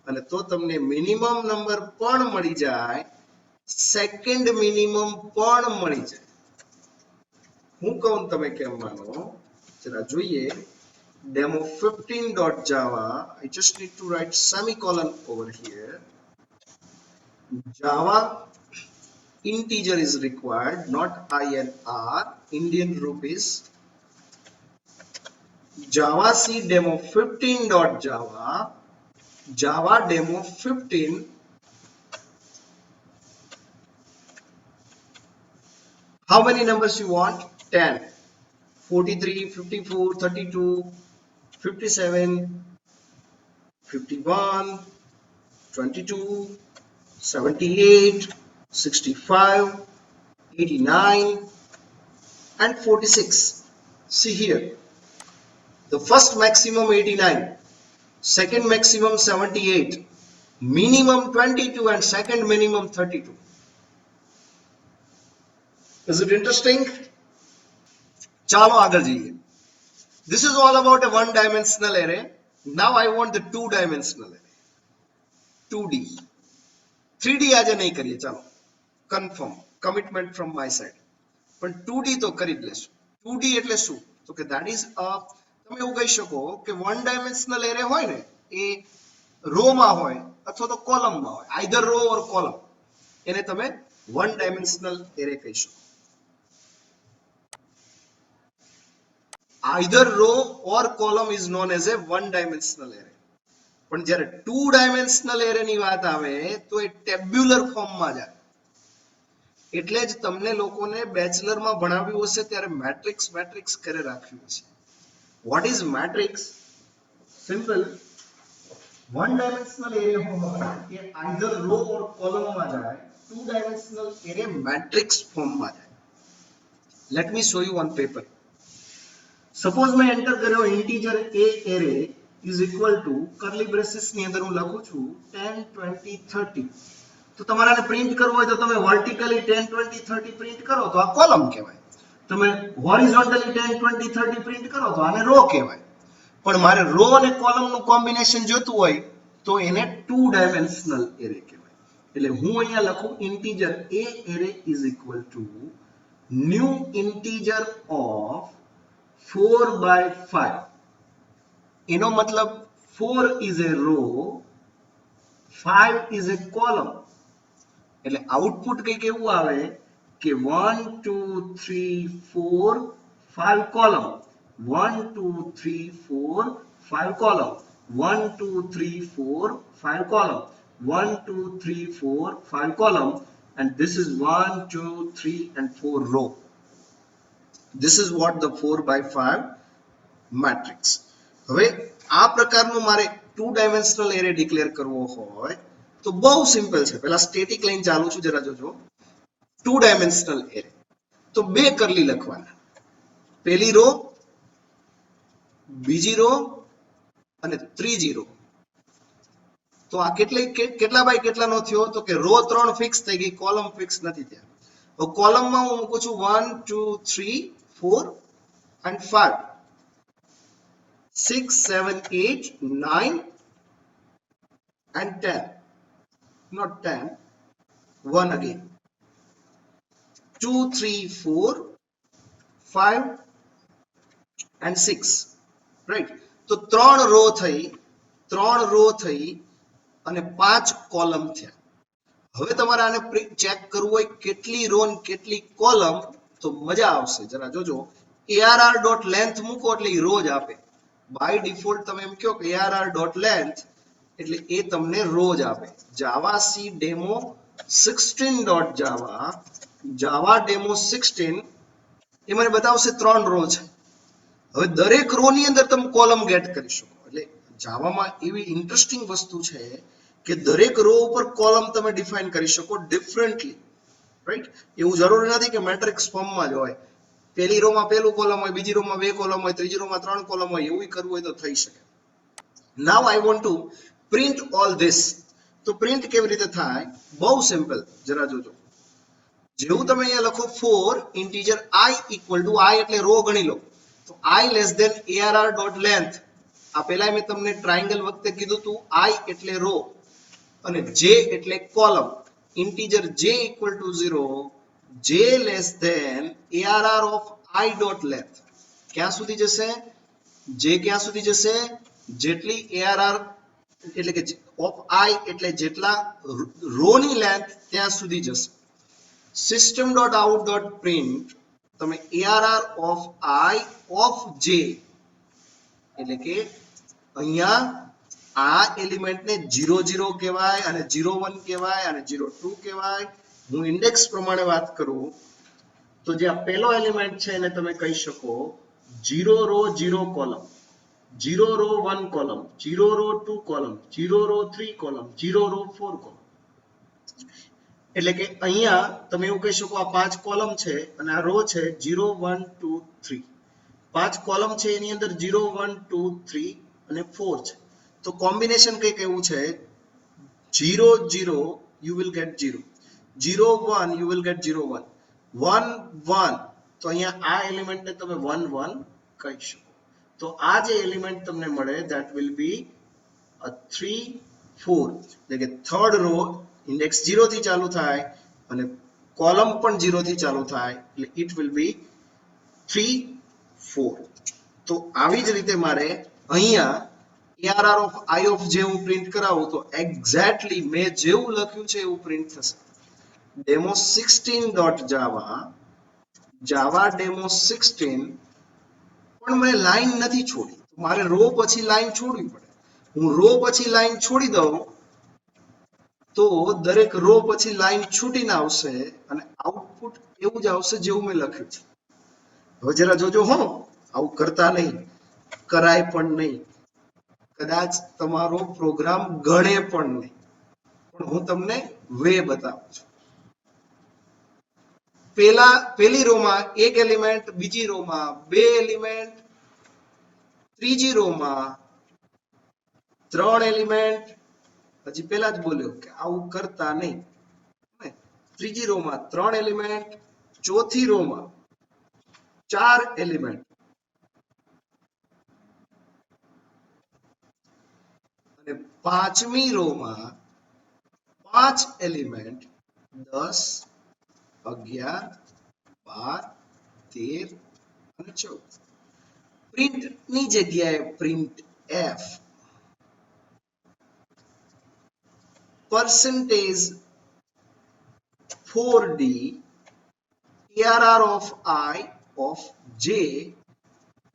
અને તો તમને મિનિમમ નંબર પણ મળી જાય, સેકન્ડ મિનિમમ પણ મળી જાય. હું કહું તમે કેમ માનો જરા જોઈએ. demo 15.java. I just need to write semicolon over here. Java integer is required, not INR, Indian rupees. Java C demo 15.java. Java demo 15. How many numbers you want? 10, 43, 54, 32, 57, 51, 22, 78, 65, 89, and 46. See here, the first maximum 89, second maximum 78, minimum 22, and second minimum 32. Is it interesting? ચાલો આગળ જઈએ. This is all about a one dimensional array. Now I want the two dimensional array. 2D. 3D આજે નહીં કરીએ, ચાલો confirm commitment from my side. પણ 2D તો કરી જ લેશું. 2D એટલે શું? તો કે that is a, તમે એવું કહી શકો કે વન ડાયમેન્શનલ એરે હોય ને એ રો માં હોય અથવા તો કોલમ માં હોય, આઈધર રો ઓર કોલમ, એને તમે વન ડાયમેન્શનલ એરે કહી શકો. either row or column is known as a one dimensional array. પણ જ્યારે ટુ ડાયમેન્શનલ એરે ની વાત આવે તો એ ટેબ્યુલર ફોર્મ માં જાય. એટલે જ તમને લોકોને બેચલર માં ભણાવ્યું હશે ત્યારે મેટ્રિક્સ કરે રાખ્યું છે. What is matrix? Simple, one dimensional array હોય એ either row or column માં જાય, two dimensional array matrix form માં જાય. Let me show you on paper. Suppose મેં એન્ટર કર્યો integer a array is equal to curly braces ની અંદર હું લખું છું 10, 20, 30. તો તમારે આને પ્રિન્ટ કરવું હોય તો તમે વર્ટિકલી 10, 20, 30 પ્રિન્ટ કરો તો આ કોલમ કહેવાય. તમે હોરિઝોન્ટલી 10, 20, 30 પ્રિન્ટ કરો તો આને રો કહેવાય. પણ મારે રો અને કોલમ નું કોમ્બિનેશન જોતું હોય તો એને ટુ ડાયમેન્શનલ એરે કહેવાય. એટલે હું અહીંયા લખું integer a array is equal two new integer of 4 by 5. એનો મતલબ 4 is a row, 5 is a column. એટલે આઉટપુટ કંઈક એવું આવે કે 1, 2, 3, 4, 5 column, 1, 2, 3, 4, 5 column, 1, 2, 3, 4, 5 column, 1, 2, 3, 4, 5 column, and this is 1, 2, 3, and 4 row. This is what the 4 by 5 matrix. હવે આ પ્રકારનું મારે ટુ ડાયમેન્શનલ એરે ડિક્લેર કરવો હોય તો બહુ સિમ્પલ છે. પહેલા સ્ટેટિક લાઈન ચાલુ છું, જરા જોજો. ટુ ડાયમેન્શનલ એરે તો બે કરલી લખવાના, પહેલી રો, બીજી રો અને ત્રીજી રો. તો આ કેટલા બાય કેટલાનો થયો? તો કે રો 3 ફિક્સ થઈ ગઈ, કોલમ ફિક્સ નથી થયા. તો કોલમમાં હું મૂકું છું 1, 2, 3, 4 and 5, 6, 7, 8, 9 and 10. Not 10, 1 again. 2, 3, 4, 5 and 6. Right? તો 3 રો થઈ અને 5 કોલમ થયા. હવે તમારે આને ચેક કરવું હોય કેટલી રો ને કેટલી કોલમ, તો મજા આવશે. જરા જોજો, arr.length મૂકો એટલે રો જ આપે. બાય ડિફોલ્ટ તમે એમ કહો કે arr.length એટલે એ તમને રો જ આપે. જાવા સી ડેમો 16.java, જાવા ડેમો 16 એ મને બતાવશે 3 રો છે. હવે દરેક રો ની અંદર તમે કોલમ ગેટ કરી શકો. એટલે જાવામાં એવી ઇન્ટરેસ્ટિંગ વસ્તુ છે કે દરેક રો ઉપર કોલમ તમે ડિફાઇન કરી શકો ડિફરન્ટલી. રાઈટ? એવું જરૂરી નથી કે મેટ્રિક્સ ફોર્મમાં જ હોય. પહેલી રો માં પહેલું કોલમ હોય, બીજી રો માં 2 કોલમ હોય, ત્રીજી રો માં 3 કોલમ હોય. એવું કરવું હોય તો થઈ શકે. Now I want to print all this. તો પ્રિન્ટ કેવી રીતે થાય? બહુ સિમ્પલ, જરા જોજો. જેવું તમે અહીંયા લખો 4 integer i equal two i એટલે રો ગણી લો. તો i લેસ ધેન arr.length. આ પહેલા મેં તમને ટ્રાયેંગલ વખતે કીધું હતું i એટલે રો અને j એટલે column. Integer j equal to 0, j less than arr of i dot length. ક્યાં સુધી જશે? j ક્યાં સુધી જશે? જેટલી arr એટલે કે ઓફ i એટલે જેટલા રો ની લેન્થ ત્યાં સુધી જશે. system.out.print તમે arr of i of j એટલે કે અહીંયા આ એલિમેન્ટને 00 કહેવાય અને 01 કહેવાય અને 02 કહેવાય. હું ઇન્ડેક્સ પ્રમાણે વાત કરું તો જે આ પહેલો એલિમેન્ટ છે એને તમે કહી શકો 0 row 0 column, 0 row 1 column, 0 row 2 column, 0 row 3 column, 0 row 4 column. એટલે કે અહીંયા તમે એવું કહી શકો આ 5 કોલમ છે અને આ રો છે 0 1 2 3. 5 કોલમ છે એની અંદર 0 1 2 3 અને 4 છે. તો કોમ્બિનેશન કંઈક એવું છે 0 0 you will get 0, 0 1 you will get 0 1, 1 1. તો અહીંયા આ એલિમેન્ટને તમે 1 1 કહી શકો. તો આ જે એલિમેન્ટ તમને મળે that will be a 3 4, એટલે કે થર્ડ રો ઇન્ડેક્સ 0 થી ચાલુ થાય અને કોલમ પણ 0 થી ચાલુ થાય એટલે it will be 3 4. તો આવી જ રીતે મારે અહીંયા ARR of I of j હું પ્રિન્ટ કરાવું તો એક્ઝેક્ટલી મેં જેવું લખ્યું છે એવું પ્રિન્ટ થશે. demo16.java java demo16 પણ મેં લાઈન નથી છોડી, મારે રો પછી લાઈન છોડવી પડે. હું રો પછી લાઈન છોડી દઉં તો દરેક રો પછી લાઈન છૂટીને આવશે અને આઉટપુટ એવું જ આવશે જેવું મેં લખ્યું છે. હવે જરા જોજો હો, આવું કરતા નહીં, કરાય પણ નહીં, કદાચ તમારો પ્રોગ્રામ ગણે પણ નહીં, પણ હું તમને વે બતાવું છું. પહેલી રોમાં એક એલિમેન્ટ, બીજી રોમાં બે એલિમેન્ટ, ત્રીજી રોમાં 3 એલિમેન્ટ. હજી પહેલા જ બોલ્યો કે આવું કરતા નહીં. ત્રીજી રોમાં 3 એલિમેન્ટ, ચોથી રોમાં 4 એલિમેન્ટ અને પાંચમી રોમાં 5 એલિમેન્ટ, 10 11 12 13 અને 14. પ્રિન્ટ ની જગ્યાએ print F percentage 4d ARR of I of j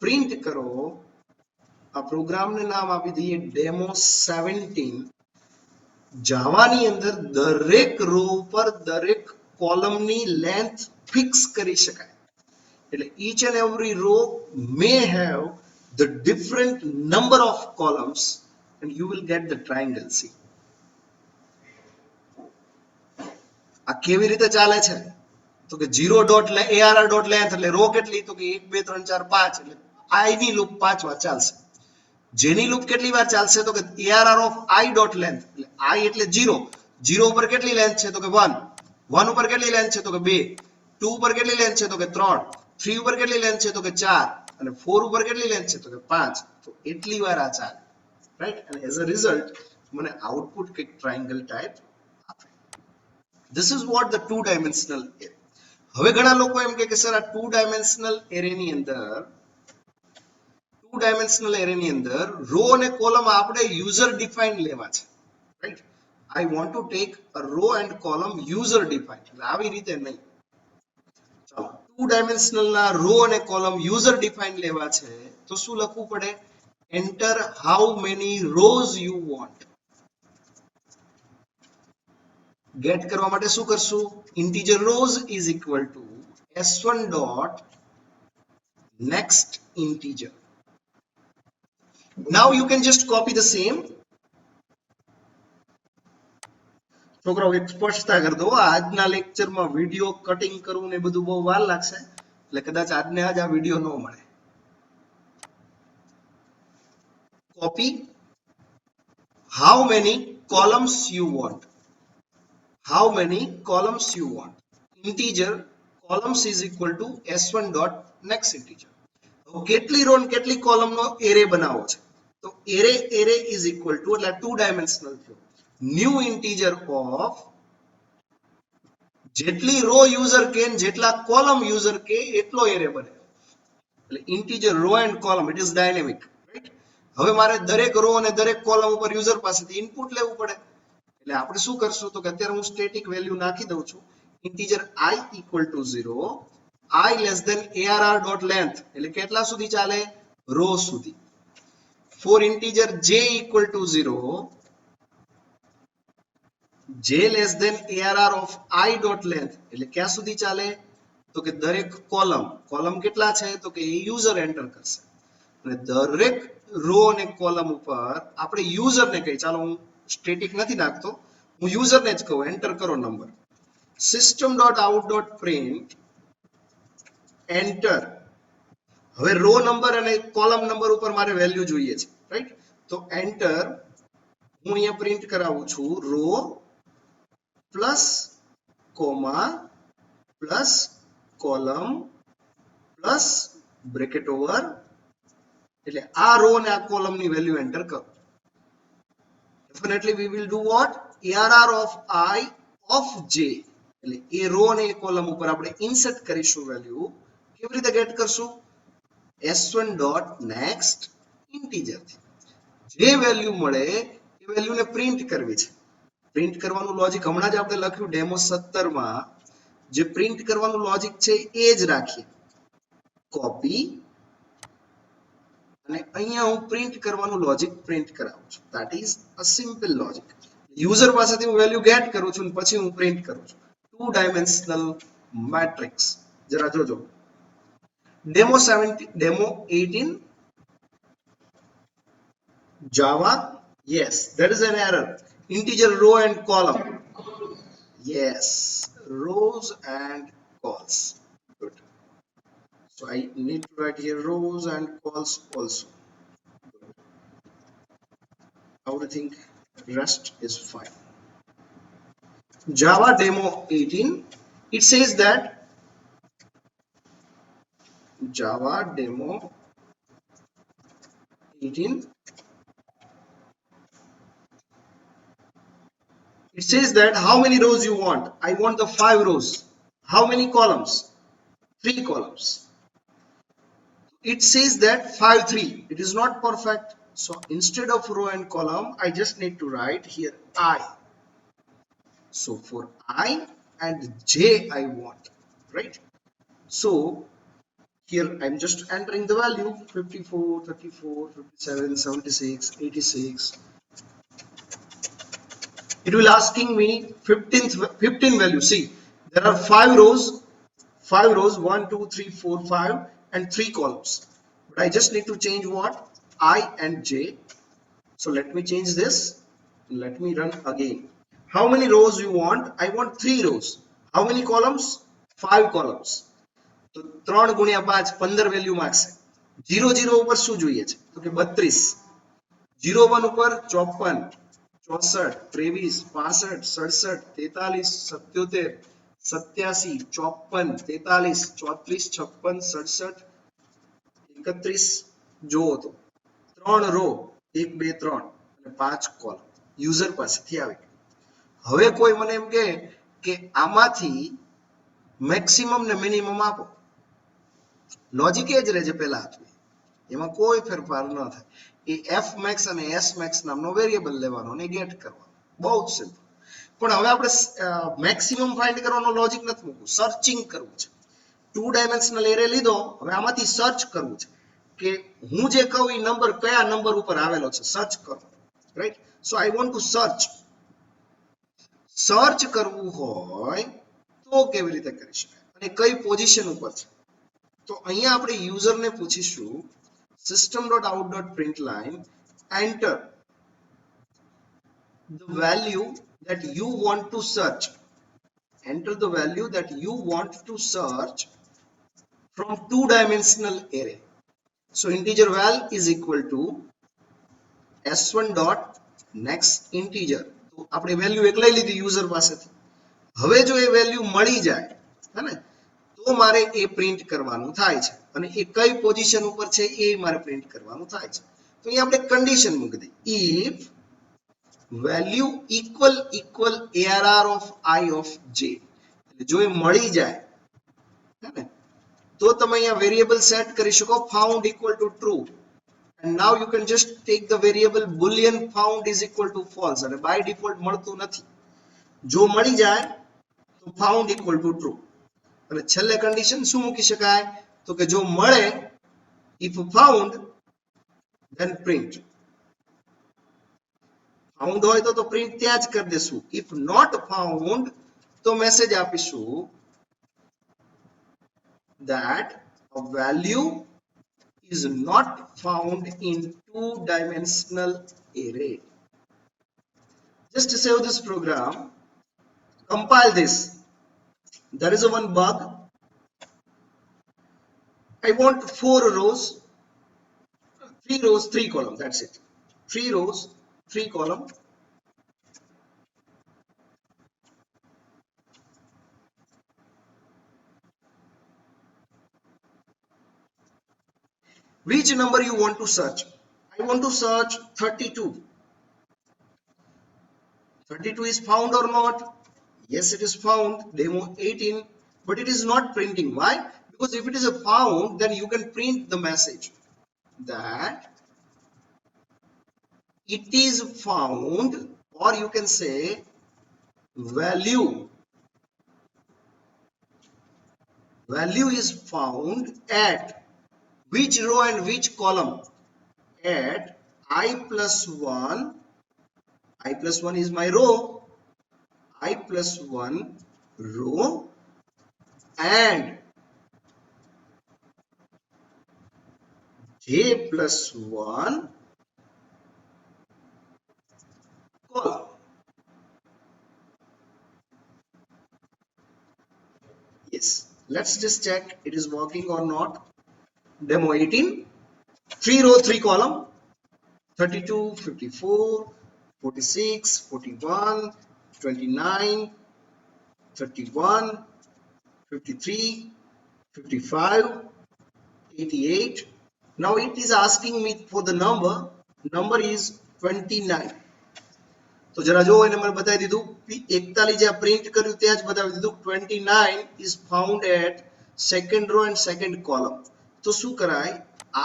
print કરો. આ પ્રોગ્રામને નામ આપી દઈએ demo17. જાવાની અંદર દરેક રો પર દરેક કોલમની લેન્થ ફિક્સ કરી શકાય. એટલે each and every row may have the different number of columns and you will get the triangle. See, આ કેવી રીતે ચાલે છે તો કે 0 ડોટ ARR ડોટ લેન્થ એટલે રો કેટલી તો કે 1 2 3 4 5 એટલે I ની લૂપ 5 વાર ચાલશે. જેની લૂપ કેટલી વાર ચાલશે તો કે ARR of I dot length એટલે I એટલે 0, 0 ઉપર કેટલી લેન્થ છે તો કે 1, 1 ઉપર કેટલી લેન્થ છે તો કે 2, 2 ઉપર કેટલી લેન્થ છે તો કે 3, 3 ઉપર કેટલી લેન્થ છે તો કે 4 અને 4 ઉપર કેટલી લેન્થ છે તો કે 5. તો એટલી વાર આ ચાલે, રાઈટ? અને એઝ અ રિઝલ્ટ મને આઉટપુટ કંઈક ટ્રાયંગલ ટાઈપ આપે. This is what the two dimensional array. હવે ઘણા લોકો એમ કહે કે સર આ two dimensional array ની અંદર રો અને કોલમ આપણે યુઝર ડિફાઇન્ડ લેવા છે, right? I want to take a row and column user defined. એટલે આવી રીતે નહીં. ચાલો, two dimensional ના રો અને કોલમ યુઝર ડિફાઇન્ડ લેવા છે તો શું લખવું પડે? enter how many rows you want. Get કરવા માટે શું કરશું? integer rows is equal to s1 dot next integer. Now you can just copy the same. છોકરાઓ એક સ્પષ્ટતા કરી દો, આજના લેક્ચરમાં વિડિયો કટિંગ કરવું ને બધું બહુ વાર લાગશે એટલે કદાચ આજને આજ આ વિડિયો ન મળે. Copy how many columns you want. How many columns you want. Integer columns is equal to s1 dot next integer. કેટલી રો અને કેટલી કોલમ નો એરે બનાવો છે તો એરે is equal to એટલે two dimensional થયો. ન્યુ ઇન્ટીજર ઓફ જેટલી row user કે જેટલા કોલમ યુઝર કે એટલો એરે બને. એટલે integer raw and column it is dynamic, right? હવે મારે દરેક રો અને દરેક કોલમ ઉપર યુઝર પાસેથી ઇનપુટ લેવું પડે. એટલે આપણે શું કરશું તો કે અત્યારે હું સ્ટેટિક વેલ્યુ નાખી દઉં છું. Integer I equal to 0, I less than ARR dot length એટલે કેટલા સુધી ચાલે? રો સુધી. For integer j equal to 0, j less than ARR of I dot length એટલે ક્યાં સુધી ચાલે? તો કે દરેક કોલમ કેટલા છે તો કે એ યુઝર એન્ટર કરશે અને દરેક રો અને કોલમ ઉપર આપણે યુઝરને કહી, ચાલો હું સ્ટેટિક નથી નાખતો, હું યુઝરને જ કહું એન્ટર કરો નંબર. system.out.print enter. હવે રો નંબર અને કોલમ નંબર ઉપર મારે વેલ્યુ જોઈએ છે, રાઈટ? તો એન્ટર હું અહીંયા પ્રિન્ટ કરાવું છું row plus comma plus column plus bracket over, એટલે આ રો અને આ કોલમ ની વેલ્યુ એન્ટર કરો. Definitely we will do what? ARR of I of j. એટલે એ રો અને એ કોલમ ઉપર આપણે ઇન્સર્ટ કરીશું વેલ્યુ. કેવી રીતે ગેટ કરશું? s1 ડોટ નેક્સ્ટ ઇન્ટીજર થી જે વેલ્યુ મળે એ વેલ્યુને પ્રિન્ટ કરવી છે. પ્રિન્ટ કરવાનું લોજિક હમણાં જ આપણે લખ્યું ડેમો 17 માં, જે પ્રિન્ટ કરવાનું લોજિક છે એ જ રાખીએ. કોપી અને અહીંયા હું પ્રિન્ટ કરવાનું લોજિક પ્રિન્ટ કરાવું છું. That is a simple logic. User પાસેથી હું વેલ્યુ ગેટ કરું છું અને પછી હું પ્રિન્ટ કરું છું. 2 ડાયમેન્શનલ મેટ્રિક્સ. જરા જોજો. Demo 18 Java, yes, there is an error. Integer row and column. Yes, rows and calls. Good. So I need to write here rows and calls also. Everything rest is fine. Java demo 18, it says that Java demo 18, it says that how many rows you want. I want the 5 rows. How many columns? 3 columns. It says that 5 3. It is not perfect. So instead of row and column, I just need to write here I. So for I and j I want, right? So here I'm just entering the value 54, 34, 57, 76, 86. It will asking me 15 value. See, there are 5 rows, 1 2 3 4 5 and 3 columns, but I just need to change what? I and j. So let me change this. Let me run again. How many rows you want? I want 3 rows. How many columns? 5 columns. તો 3 ગુણ્યા 5 15 value માંગશે. 00 ઉપર શું જોઈએ છે તો કે 32. 01 ઉપર 54, 64, 23, 65, 67, 43, 77, 87, 54, 43, 34, 56, 67, 31. જોવો તો 3 રો 1 2 3 અને 5 કોલમ યુઝર પાસેથી આવી. હવે કોઈ મને એમ કહે કે આમાંથી મેક્સિમમ ને મિનિમમ આપો. લોજિક એ જ રહે છે પહેલા હતું, એમાં કોઈ ફેરફાર ન થાય. એ એફ મેક્સ અને એસ મેક્સ નામનો વેરિયેબલ લેવાનો અને ગેટ કરવાનો. બહુ જ સિમ્પલ. પણ હવે આપણે મેક્સિમમ ફાઇન્ડ કરવાનો લોજિક નથી મૂકવું, સર્ચિંગ કરવું છે. 2 ડાયમેન્શનલ એરે લીધો, હવે આમાંથી સર્ચ કરવું છે કે હું જે કહું એ નંબર કયા નંબર ઉપર આવેલો છે, સર્ચ કરો, રાઈટ? સો આઈ વોન્ટ ટુ સર્ચ કરવું હોય તો કેવી રીતે કરી શકાય અને કઈ પોઝિશન ઉપર છે? તો અહીંયા આપણે યુઝરને પૂછીશું system.out.println enter the value that you want to search. Enter the value that you want to search from 2-dimensional array. So integer val is equal to s1 dot next integer. તો આપણે value એક લઈ લીધી user પાસેથી. હવે જો એ value મળી જાય હે ને તો મારે એ પ્રિન્ટ કરવાનું થાય છે અને એ કઈ પોઝિશન ઉપર છે એ મારે પ્રિન્ટ કરવાનું થાય છે. તો અહીં આપણે કન્ડિશન મૂકી દઈએ if value equal ARR of I of j. એટલે જો એ મળી જાય હે ને તો તમે અહીંયા વેરિયેબલ સેટ કરી શકો found equal to true, and now you can just take the variable boolean found is equal to false. અને by default મળતું નથી. જો મળી જાય તો found equal to true. અને છેલ્લે કન્ડિશન શું મૂકી શકાય તો કે જો મળે if found then print. found હોય તો પ્રિન્ટ ત્યાં જ કરી દેશું. if not found તો મેસેજ આપીશું that a value is not found in two-dimensional array. Just to save this program, compile this. There is a one bug. I want 4 rows, 3 rows, 3 columns. That's it. 3 rows, 3 columns. Which number you want to search? I want to search 32. 32 is found or not? Yes, it is found. Demo 18, but it is not printing. Why? Because if it is a found, then you can print the message that it is found, or you can say value is found at which row and which column? At I plus 1. I plus 1 is my row. I plus 1 row and j plus 1 column. Yes, let's just check it is working or not. Demo 18, 3 row, 3 column, 32, 54, 46, 41, 29, 31, 53, 55, 88. Now it is asking me for the number. Number is 29. તો જરા જો એને મને બતાવી દીધું 41 જે print કર્યું ત્યાં જ બતાવી દીધું 29 is found at second row and second column. તો શું કરાય,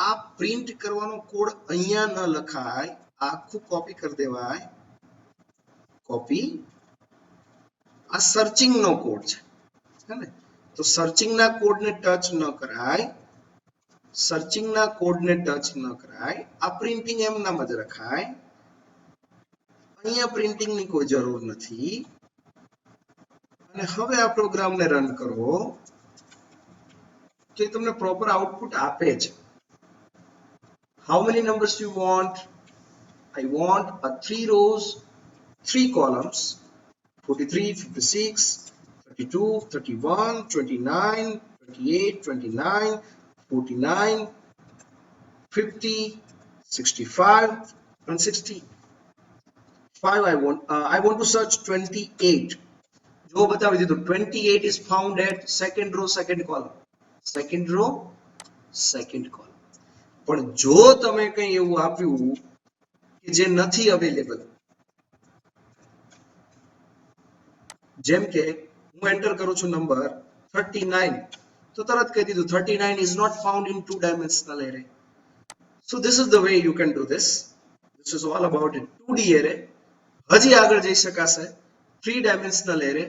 આ પ્રિન્ટ કરવાનો કોડ અહીંયા ન લખાય, આખું કોપી કરી દેવાય. કોપી, આ સર્ચિંગ નો કોડ છે હે ને, તો સર્ચિંગ ના કોડ ને ટચ ન કરાય. સર્ચિંગ ના કોડ ને ટચ ન કરાય. આ પ્રિન્ટિંગ એમનામ જ રખાય. અહીંયા પ્રિન્ટિંગ ની કોઈ જરૂર નથી. અને હવે આ પ્રોગ્રામ ને રન કરો તો તમને પ્રોપર આઉટપુટ આપે છે. How many numbers you want? I want a 3 rows, 3 columns, 43, 56, 32, 31, 29, 28, 29, 49, 50, 65 and 60. 5 I want to search 28. જો બતાવી દીધું 28 is found at second row, second column. Second row, second column. પણ જો તમે કંઈ એવું આપ્યું કે જે નથી અવેલેબલ, જેમ કે હું એન્ટર કરું છું નંબર 39, તો તરત કહી દીધું 39 is not found in two dimensional array. So this is the way you can do this. This is all about it. 2D array. હજી આગળ જઈ શકાશે. 3 dimensional array